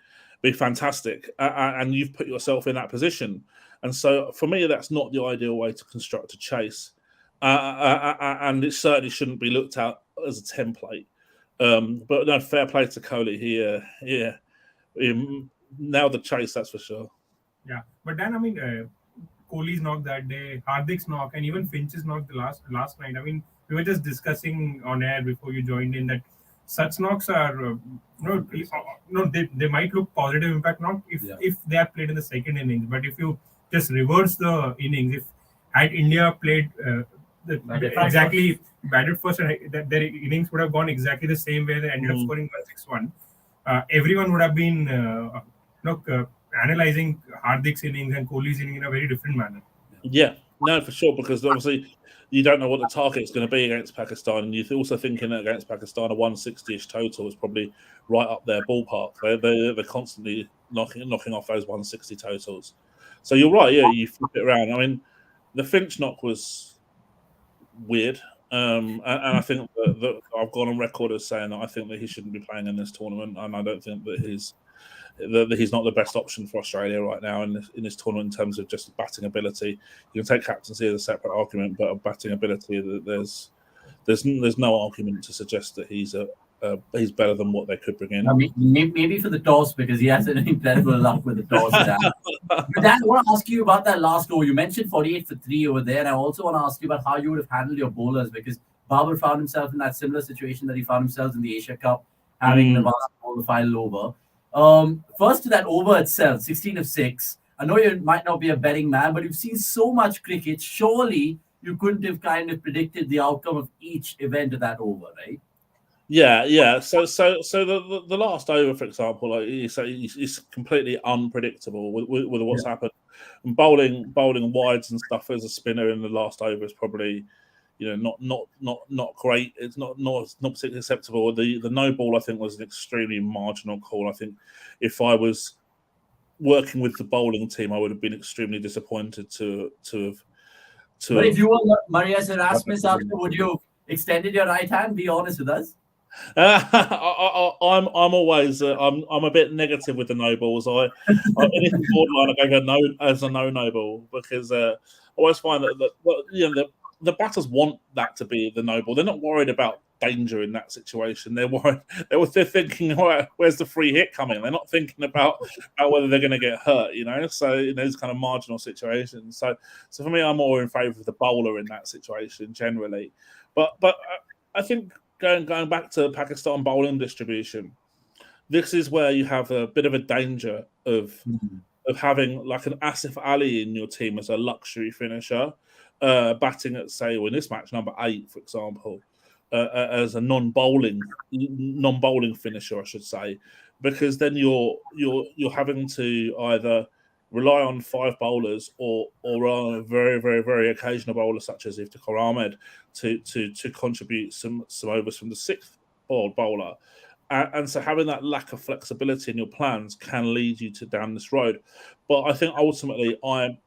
fantastic. And you've put yourself in that position. And so for me, that's not the ideal way to construct a chase. And it certainly shouldn't be looked at as a template. But no, fair play to Kohli here. Now the chase, that's for sure. Yeah, but then I mean, Kohli's knock that day, Hardik's knock, and even Finch's knock the last night. I mean, we were just discussing on air before you joined in that such knocks are they might look positive impact knock if they are played in the second innings, but if you just reverse the innings, if had India played batted first, and that their innings would have gone exactly the same way, they ended up scoring 161. Everyone would have been analyzing Hardik's innings and Kohli's innings in a very different manner. Yeah, no, for sure, because obviously you don't know what the target is going to be against Pakistan, and you're also thinking that against Pakistan a 160-ish total is probably right up their ballpark. They're constantly knocking off those 160 totals. So you're right, yeah, you flip it around. I mean, the Finch knock was weird, and I think that I've gone on record as saying that I think that he shouldn't be playing in this tournament, and I don't think that he's not the best option for Australia right now in this tournament in terms of just batting ability. You can take captaincy as a separate argument, but batting ability, there's no argument to suggest that he's better than what they could bring in. I mean, maybe for the toss, because he has an incredible luck with the toss. But Dan, I want to ask you about that last over. You mentioned 48 for 3 over there, and I also want to ask you about how you would have handled your bowlers, because Babar found himself in that similar situation that he found himself in the Asia Cup, having Nawaz bowl the final over. First to that over itself, 16 of 6. I know you might not be a betting man, but you've seen so much cricket. Surely you couldn't have kind of predicted the outcome of each event of that over, right? Yeah. So the last over, for example, like you say, is completely unpredictable with what's happened. And bowling wides and stuff as a spinner in the last over is probably, not great. It's not particularly acceptable. The no ball, I think, was an extremely marginal call. I think if I was working with the bowling team, I would have been extremely disappointed to have. But if you were Marius Erasmus after, would you have extended your right hand? Be honest with us. I'm always I'm a bit negative with the no balls. Anything borderline, I go as a no ball, because I always find that the batters want that to be the no ball. They're not worried about danger in that situation. They're worried. They're thinking, right, where's the free hit coming? They're not thinking about whether they're going to get hurt. So in those kind of marginal situations. So for me, I'm more in favour of the bowler in that situation generally. But I think going back to Pakistan bowling distribution, this is where you have a bit of a danger of having like an Asif Ali in your team as a luxury finisher. Batting at, say, in this match, number 8, for example, as a non-bowling finisher, I should say, because then you're having to either rely on 5 bowlers or on a very, very, very occasional bowler such as Iftikhar Ahmed to contribute some overs from the 6th bowler. And so having that lack of flexibility in your plans can lead you down this road. But I think ultimately I'm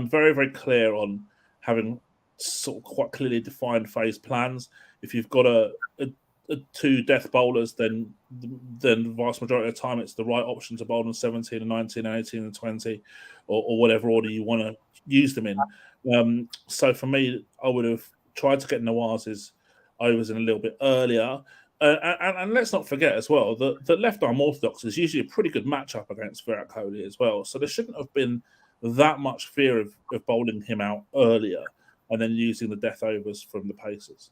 very, very clear on having sort of quite clearly defined phase plans. If you've got a 2 death bowlers, then the vast majority of the time it's the right option to bowl them 17 and 19 and 18 and 20 or whatever order you want to use them in. So for me, I would have tried to get Nawaz's overs in a little bit earlier. And let's not forget as well that left arm orthodox is usually a pretty good matchup against Virat Kohli as well. So there shouldn't have been that much fear of bowling him out earlier and then using the death overs from the Pacers.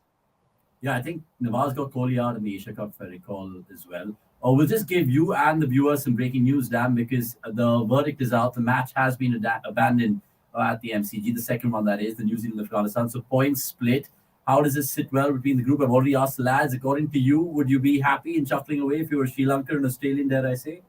Yeah, I think Nawaz got Kohli out in the Asia Cup, if I recall, as well. We'll just give you and the viewers some breaking news, Dan, because the verdict is out. The match has been abandoned at the MCG, the second one, that is, the New Zealand Afghanistan. So points split. How does this sit well between the group? I've already asked the lads. According to you, would you be happy in shuffling away if you were Sri Lanka and Australian, dare I say?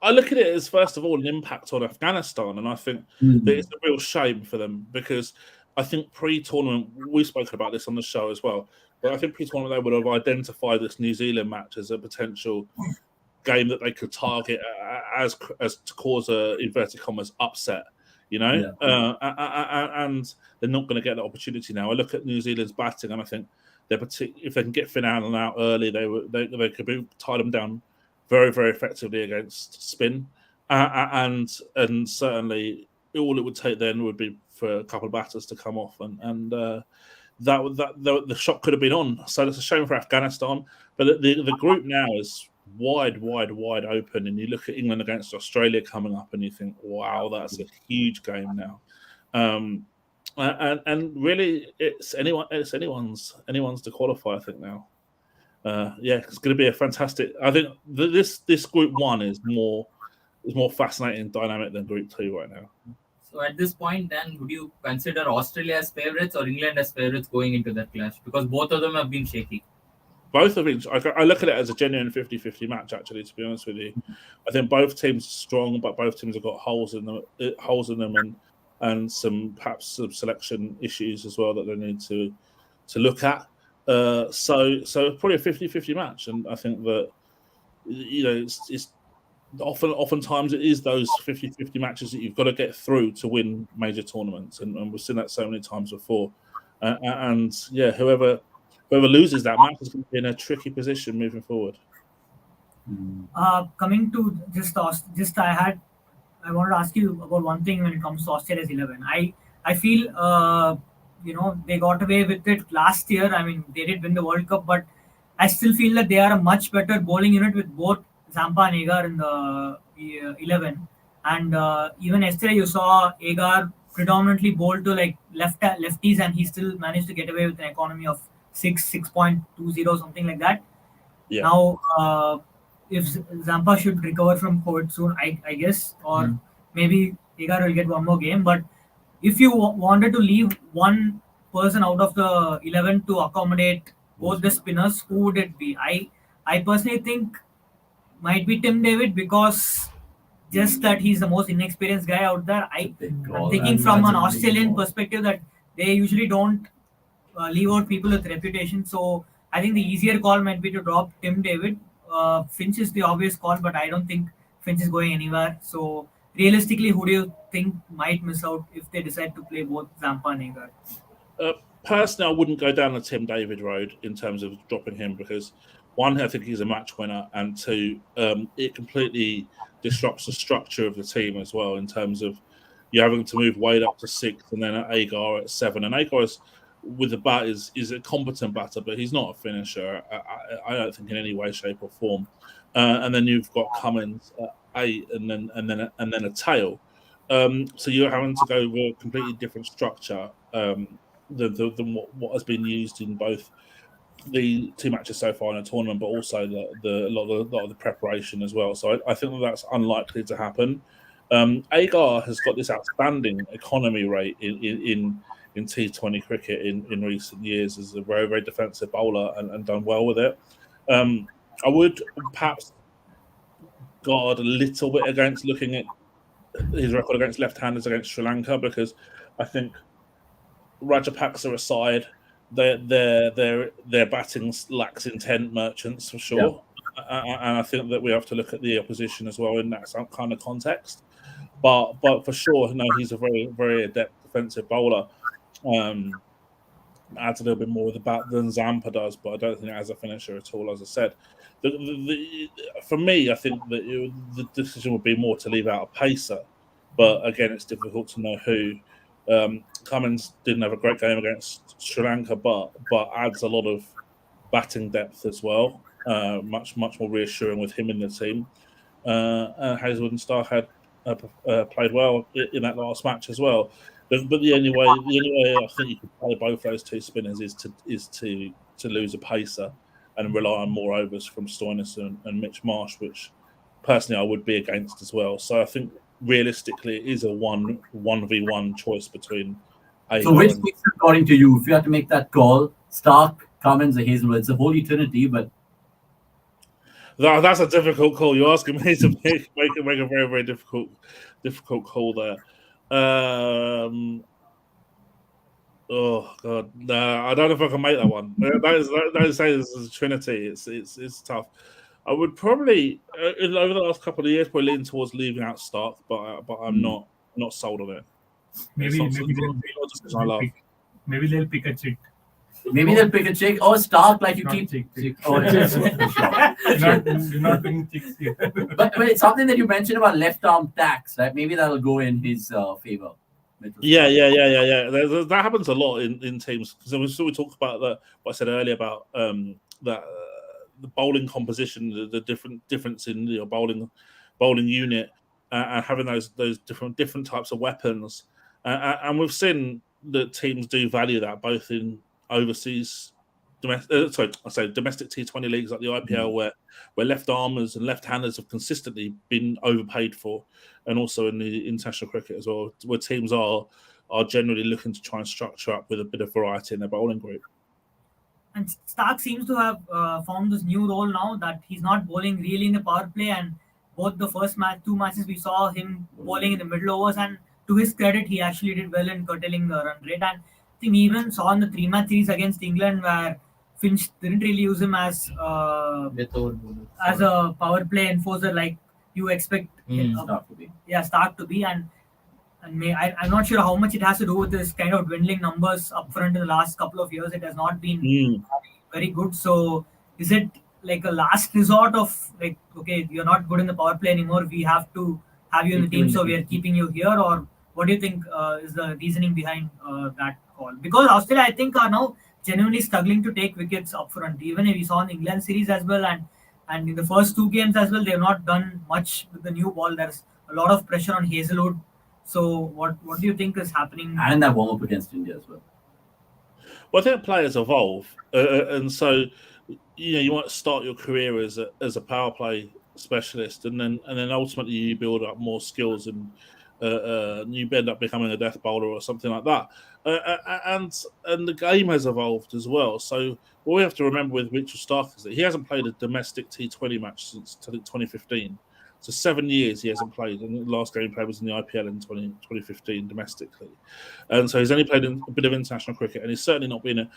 I look at it as, first of all, an impact on Afghanistan, and I think that it's a real shame for them because I think pre-tournament, we've spoken about this on the show as well, but I think pre-tournament they would have identified this New Zealand match as a potential game that they could target as to cause a inverted commas upset, and they're not going to get that opportunity now. I look at New Zealand's batting, and I think if they can get Finn Allen out early, they could tie them down very, very effectively against spin, and certainly all it would take then would be for a couple of batters to come off, and the shot could have been on. So it's a shame for Afghanistan, but the group now is wide open, and you look at England against Australia coming up, and you think, wow, that's a huge game now. And really, it's anyone's to qualify. I think now, it's going to be a fantastic. I think this Group 1 is more fascinating and dynamic than Group 2 right now. So at this point, then, would you consider Australia as favourites or England as favourites going into that clash? Because both of them have been shaky. Both of each. I look at it as a genuine 50-50 match, actually, to be honest with you. I think both teams are strong, but both teams have got holes in them and perhaps some selection issues as well that they need to look at. So probably a 50-50 match. And I think that, it's oftentimes it is those 50-50 matches that you've got to get through to win major tournaments. And we've seen that so many times before. Whoever loses that match is going to be in a tricky position moving forward. Coming to I wanted to ask you about one thing when it comes to Australia's 11. I feel they got away with it last year. I mean, they did win the World Cup, but I still feel that they are a much better bowling unit with both Zampa and Agar in the 11. And even yesterday, you saw Agar predominantly bowl to like lefties, and he still managed to get away with an economy of 6.20, something like that. Yeah. Now, if Zampa should recover from COVID soon, I guess, or maybe Agar will get one more game. But if you wanted to leave one person out of the 11 to accommodate both the spinners, who would it be? I personally think might be Tim David, because just that he's the most inexperienced guy out there. I'm thinking from an Australian perspective that they usually don't leave out people with reputation. So I think the easier call might be to drop Tim David. Finch is the obvious call, but I don't think Finch is going anywhere. So realistically, who do you think might miss out if they decide to play both Zampa and Agar? Personally, I wouldn't go down the Tim David road in terms of dropping him, because one, I think he's a match winner, and two, it completely disrupts the structure of the team as well, in terms of you having to move Wade up to 6th and then Agar at 7. And Agar with the bat is a competent batter, but he's not a finisher. I don't think in any way, shape, or form. And then you've got Cummins at 8, and then a tail. So you're having to go with a completely different structure than what has been used in both the 2 matches so far in the tournament, but also a lot of the preparation as well. So I think that's unlikely to happen. Agar has got this outstanding economy rate in T20 cricket in recent years as a very, very defensive bowler, and done well with it. I would perhaps guard a little bit against looking at his record against left-handers against Sri Lanka, because I think Rajapaksa aside, their batting lacks intent, Merchants for sure. Yeah. And I think that we have to look at the opposition as well in that kind of context. But for sure, he's a very, very adept defensive bowler. Adds a little bit more with the bat than Zampa does, but I don't think as a finisher at all. As I said, for me, I think that the decision would be more to leave out a pacer. But again, it's difficult to know who. Cummins didn't have a great game against Sri Lanka, but adds a lot of batting depth as well. Much more reassuring with him in the team. Hazelwood and Stark had played well in that last match as well. But the only way I think you could play both those 2 spinners is to lose a pacer and rely on more overs from Stoinis and Mitch Marsh, which personally I would be against as well. So I think realistically it is a 1v1 choice between Agar. So which makes it, according to you, if you had to make that call, Stark, Cummins, or Hazelwood? It's a holy trinity, but that's a difficult call. You're asking me to make a very, very difficult call there. Oh God, no! I don't know if I can make that one. That is saying this is a trinity. It's tough. I would probably over the last couple of years probably lean towards leaving out Stark, but I'm not sold on it. Maybe It's not a decision I love. maybe they'll pick a chick. Maybe they'll pick a chick or Stark, like you Not keep. chick. Oh, You're not picking chicks here. but it's something that you mentioned about left arm tax, right? Maybe that'll go in his favor. Yeah. That happens a lot in teams because we talked about what I said earlier about that the bowling composition, the difference in your bowling unit, and having those different types of weapons, and we've seen that teams do value that both in overseas. Domestic T20 leagues like the IPL, where left armers and left handers have consistently been overpaid for, and also in the international cricket as well, where teams are generally looking to try and structure up with a bit of variety in their bowling group. And Stark seems to have found this new role now that he's not bowling really in the power play. And both the first two matches we saw him bowling in the middle overs, and to his credit, he actually did well in curtailing the run rate. And I think we even saw in the 3-match series against England where Finch didn't really use him as a power play enforcer like you expect Stark to be. And I'm not sure how much it has to do with this kind of dwindling numbers up front in the last couple of years. It has not been very good. So is it like a last resort of like, okay, you're not good in the power play anymore, we have to have you in the team, so we are keeping you here? Or what do you think is the reasoning behind that call? Because Australia, I think, are now genuinely struggling to take wickets up front. Even if we saw in the England series as well, and in the first 2 games as well, they've not done much with the new ball. There's a lot of pressure on Hazelwood. So what do you think is happening? And in that warm-up against India as well. Well, I think players evolve, and so you might start your career as a power play specialist, and then ultimately you build up more skills, and you end up becoming a death bowler or something like that. And the game has evolved as well. So what we have to remember with Mitchell Stark is that he hasn't played a domestic T20 match since 2015. So 7 years he hasn't played, and the last game he played was in the IPL in 2015 domestically. And so he's only played a bit of international cricket, and he's certainly not been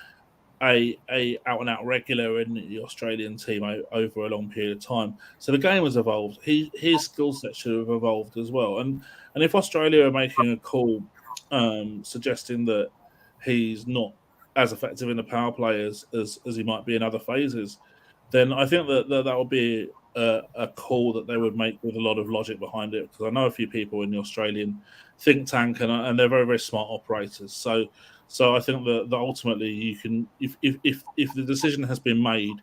a out-and-out regular in the Australian team over a long period of time. So the game has evolved. His skill set should have evolved as well. And if Australia are making a call suggesting that he's not as effective in the power play as he might be in other phases, then I think that will be a call that they would make with a lot of logic behind it, because I know a few people in the Australian think tank, and they're very, very smart operators. So I think that ultimately you can, if the decision has been made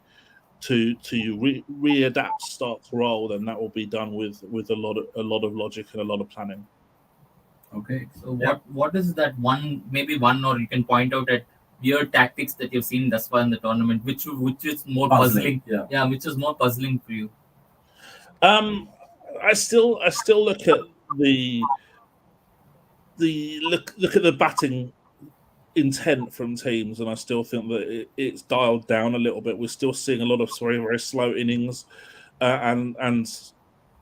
to readapt Stark's role, then that will be done with a lot of logic and a lot of planning. Okay, so what is that one, or you can point out at weird tactics that you've seen thus far in the tournament, which is more puzzling? Yeah, which is more puzzling for you? I still look at the batting intent from teams, and I still think that it's dialed down a little bit. We're still seeing a lot of very, very slow innings, and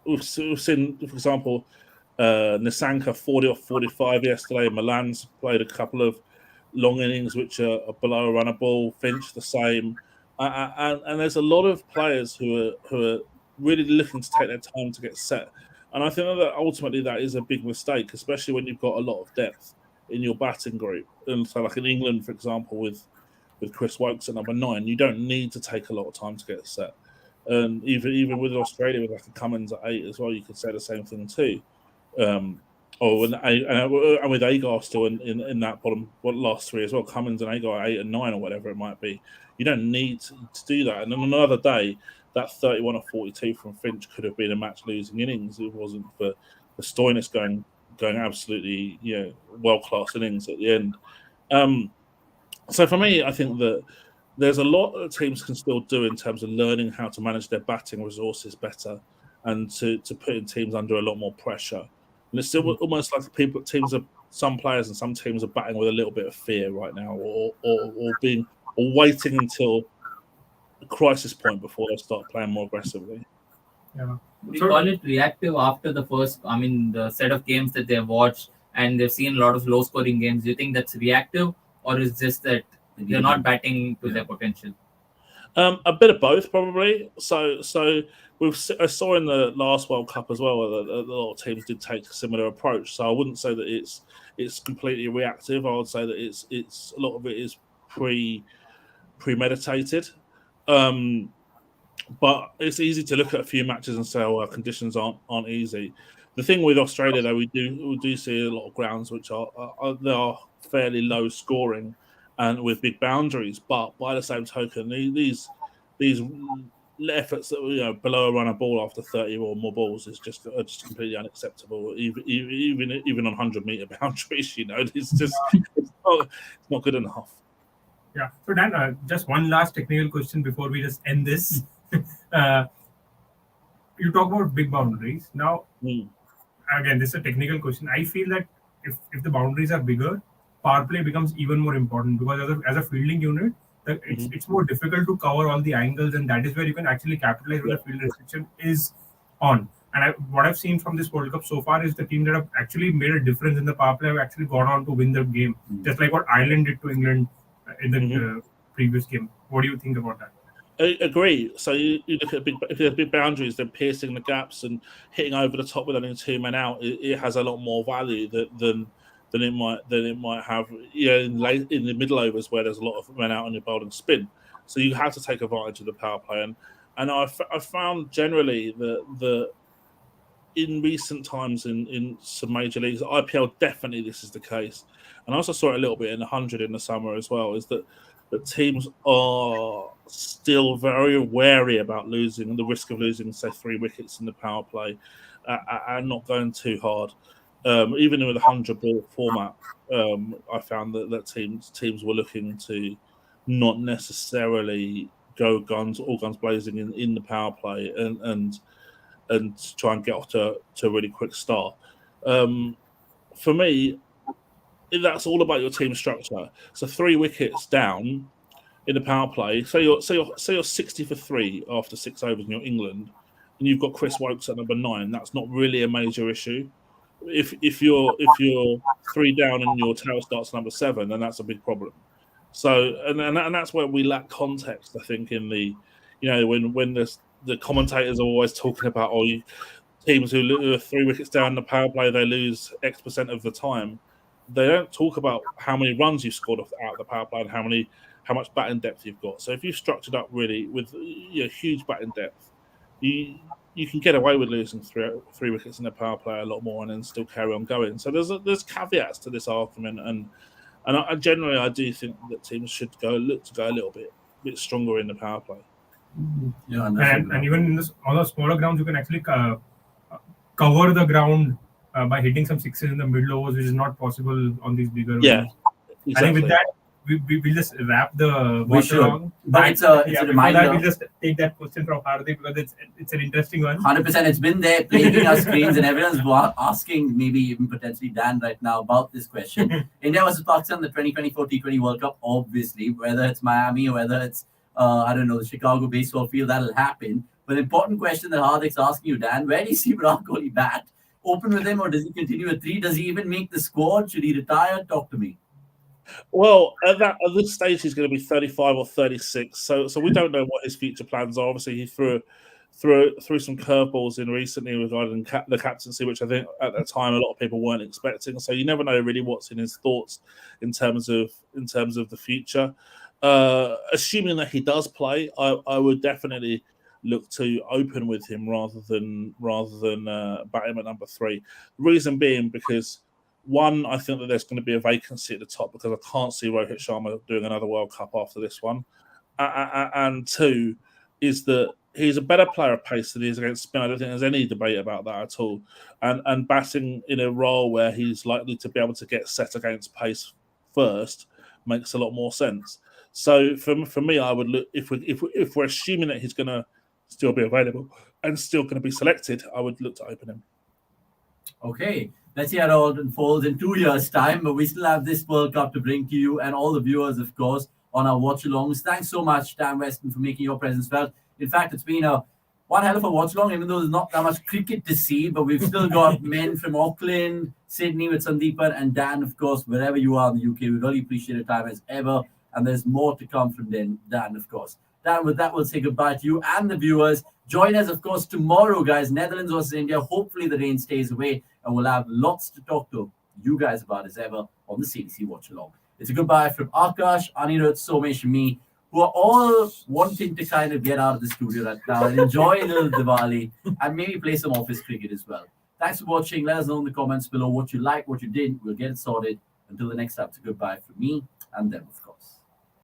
we've seen, for example, Nissanka 40 off 45 yesterday. Milan's played a couple of long innings which are below a runner ball. Finch the same, and there's a lot of players who are really looking to take their time to get set. And I think that ultimately that is a big mistake, especially when you've got a lot of depth in your batting group. And so, like in England, for example, with Chris Wokes at number 9, you don't need to take a lot of time to get set. And even with Australia, with like a Cummins at 8 as well, you could say the same thing too. And with Agar still in that bottom last 3 as well, Cummins and Agar at 8 and 9 or whatever it might be. You don't need to do that. And on another day, that 31 or 42 from Finch could have been a match-losing innings. It wasn't for Stoinis going absolutely world-class innings at the end. So for me, I think that there's a lot that teams can still do in terms of learning how to manage their batting resources better, and to putting teams under a lot more pressure. And it's still almost like some players and some teams are batting with a little bit of fear right now, or waiting until the crisis point before they start playing more aggressively. Yeah. Would you call it reactive after the set of games that they've watched and they've seen a lot of low-scoring games? Do you think that's reactive, or is just that they're not batting to their potential? A bit of both, probably. So I saw in the last World Cup as well that a lot of teams did take a similar approach. So I wouldn't say that it's completely reactive. I would say that it's a lot of it is premeditated. But it's easy to look at a few matches and say, "Oh, our conditions aren't easy." The thing with Australia, though, we do see a lot of grounds which are fairly low scoring and with big boundaries. But by the same token, these efforts that below a run a ball after 30 or more balls is just completely unacceptable. Even on 100-meter boundaries, it's not good enough. Yeah. So Dan, just one last technical question before we just end this. You talk about big boundaries. Now, again, this is a technical question. I feel that if the boundaries are bigger, power play becomes even more important, because as a fielding unit, it's more difficult to cover all the angles, and that is where you can actually capitalize when the field restriction is on. And what I've seen from this World Cup so far is the team that have actually made a difference in the power play have actually gone on to win the game, just like what Ireland did to England in the previous game. What do you think about that? I agree. So you look at if there's big boundaries, then piercing the gaps and hitting over the top with only 2 men out, it has a lot more value than it might have in the middle overs where there's a lot of men out on your bowling spin. So you have to take advantage of the power play, and I found generally that in recent times in some major leagues, IPL definitely this is the case, and I also saw it a little bit in the 100 in the summer as well. Is that teams are still very wary about losing, the risk of losing, say, 3 wickets in the power play, and not going too hard. Even with a 100-ball format, I found that teams were looking to not necessarily go all guns blazing in the power play and try and get off to a really quick start. For me, that's all about your team structure. So 3 wickets down in the power play. Say you're 60 for 3 after 6 overs in your England, and you've got Chris Wokes at number 9. That's not really a major issue. If you're 3 down and your tail starts number 7, then that's a big problem. So and that's where we lack context, I think, in the when the commentators are always talking about teams who are 3 wickets down in the power play, they lose X percent of the time. They don't talk about how many runs you've scored out of the power play and how much batting depth you've got. So if you've structured up really with huge batting depth, you can get away with losing 3 wickets in the power play a lot more and then still carry on going. So there's caveats to this argument, and generally I do think that teams should look to go a little bit stronger in the power play. Yeah, and even in all the smaller grounds, you can actually cover the ground by hitting some sixes in the middle overs, which is not possible on these bigger venues. Exactly. I think with that, we'll just wrap the Watchalong. But it's a reminder. We'll just take that question from Hardik because it's an interesting one. 100%. It's been there plaguing our screens, and everyone's asking, maybe even potentially Dan right now, about this question. India versus Pakistan, the 2024 T20 World Cup, obviously, whether it's Miami or whether it's the Chicago baseball field, that'll happen. But the important question that Hardik's asking you, Dan, where do you see Virat Kohli bat? Open with him, or does he continue at 3? Does he even make the squad? Should he retire? Talk to me. Well, at this stage, he's going to be 35 or 36. So we don't know what his future plans are. Obviously, he threw some curveballs in recently regarding the captaincy, which I think at that time a lot of people weren't expecting. So you never know really what's in his thoughts in terms of the future. Assuming that he does play, I would definitely look to open with him rather than bat him at number 3. The reason being because, one, I think that there's going to be a vacancy at the top because I can't see Rohit Sharma doing another World Cup after this one. And 2 is that he's a better player of pace than he is against spin. I don't think there's any debate about that at all. And batting in a role where he's likely to be able to get set against pace first makes a lot more sense. So for me, I would look, if we're assuming that he's going to still be available and still going to be selected, I would look to open him. Okay, let's see how it all unfolds in 2 years' time, but we still have this World Cup to bring to you and all the viewers, of course, on our watch-alongs. Thanks so much, Dan Weston, for making your presence felt. In fact, it's been a one hell of a watch along, even though there's not that much cricket to see, but we've still got men from Auckland, Sydney with Sandeepan, and Dan, of course, wherever you are in the UK. We really appreciate your time as ever. And there's more to come from Dan, of course. Dan, with that, we'll say goodbye to you and the viewers. Join us, of course, tomorrow, guys. Netherlands versus India. Hopefully the rain stays away, and we'll have lots to talk to you guys about as ever on the CDC Watch Along. It's a goodbye from Akash, Anirudh, Somesh, me, who are all wanting to kind of get out of the studio right now and enjoy a little Diwali and maybe play some office cricket as well. Thanks for watching. Let us know in the comments below what you like, what you didn't. We'll get it sorted. Until the next time, it's a goodbye from me and them, of course.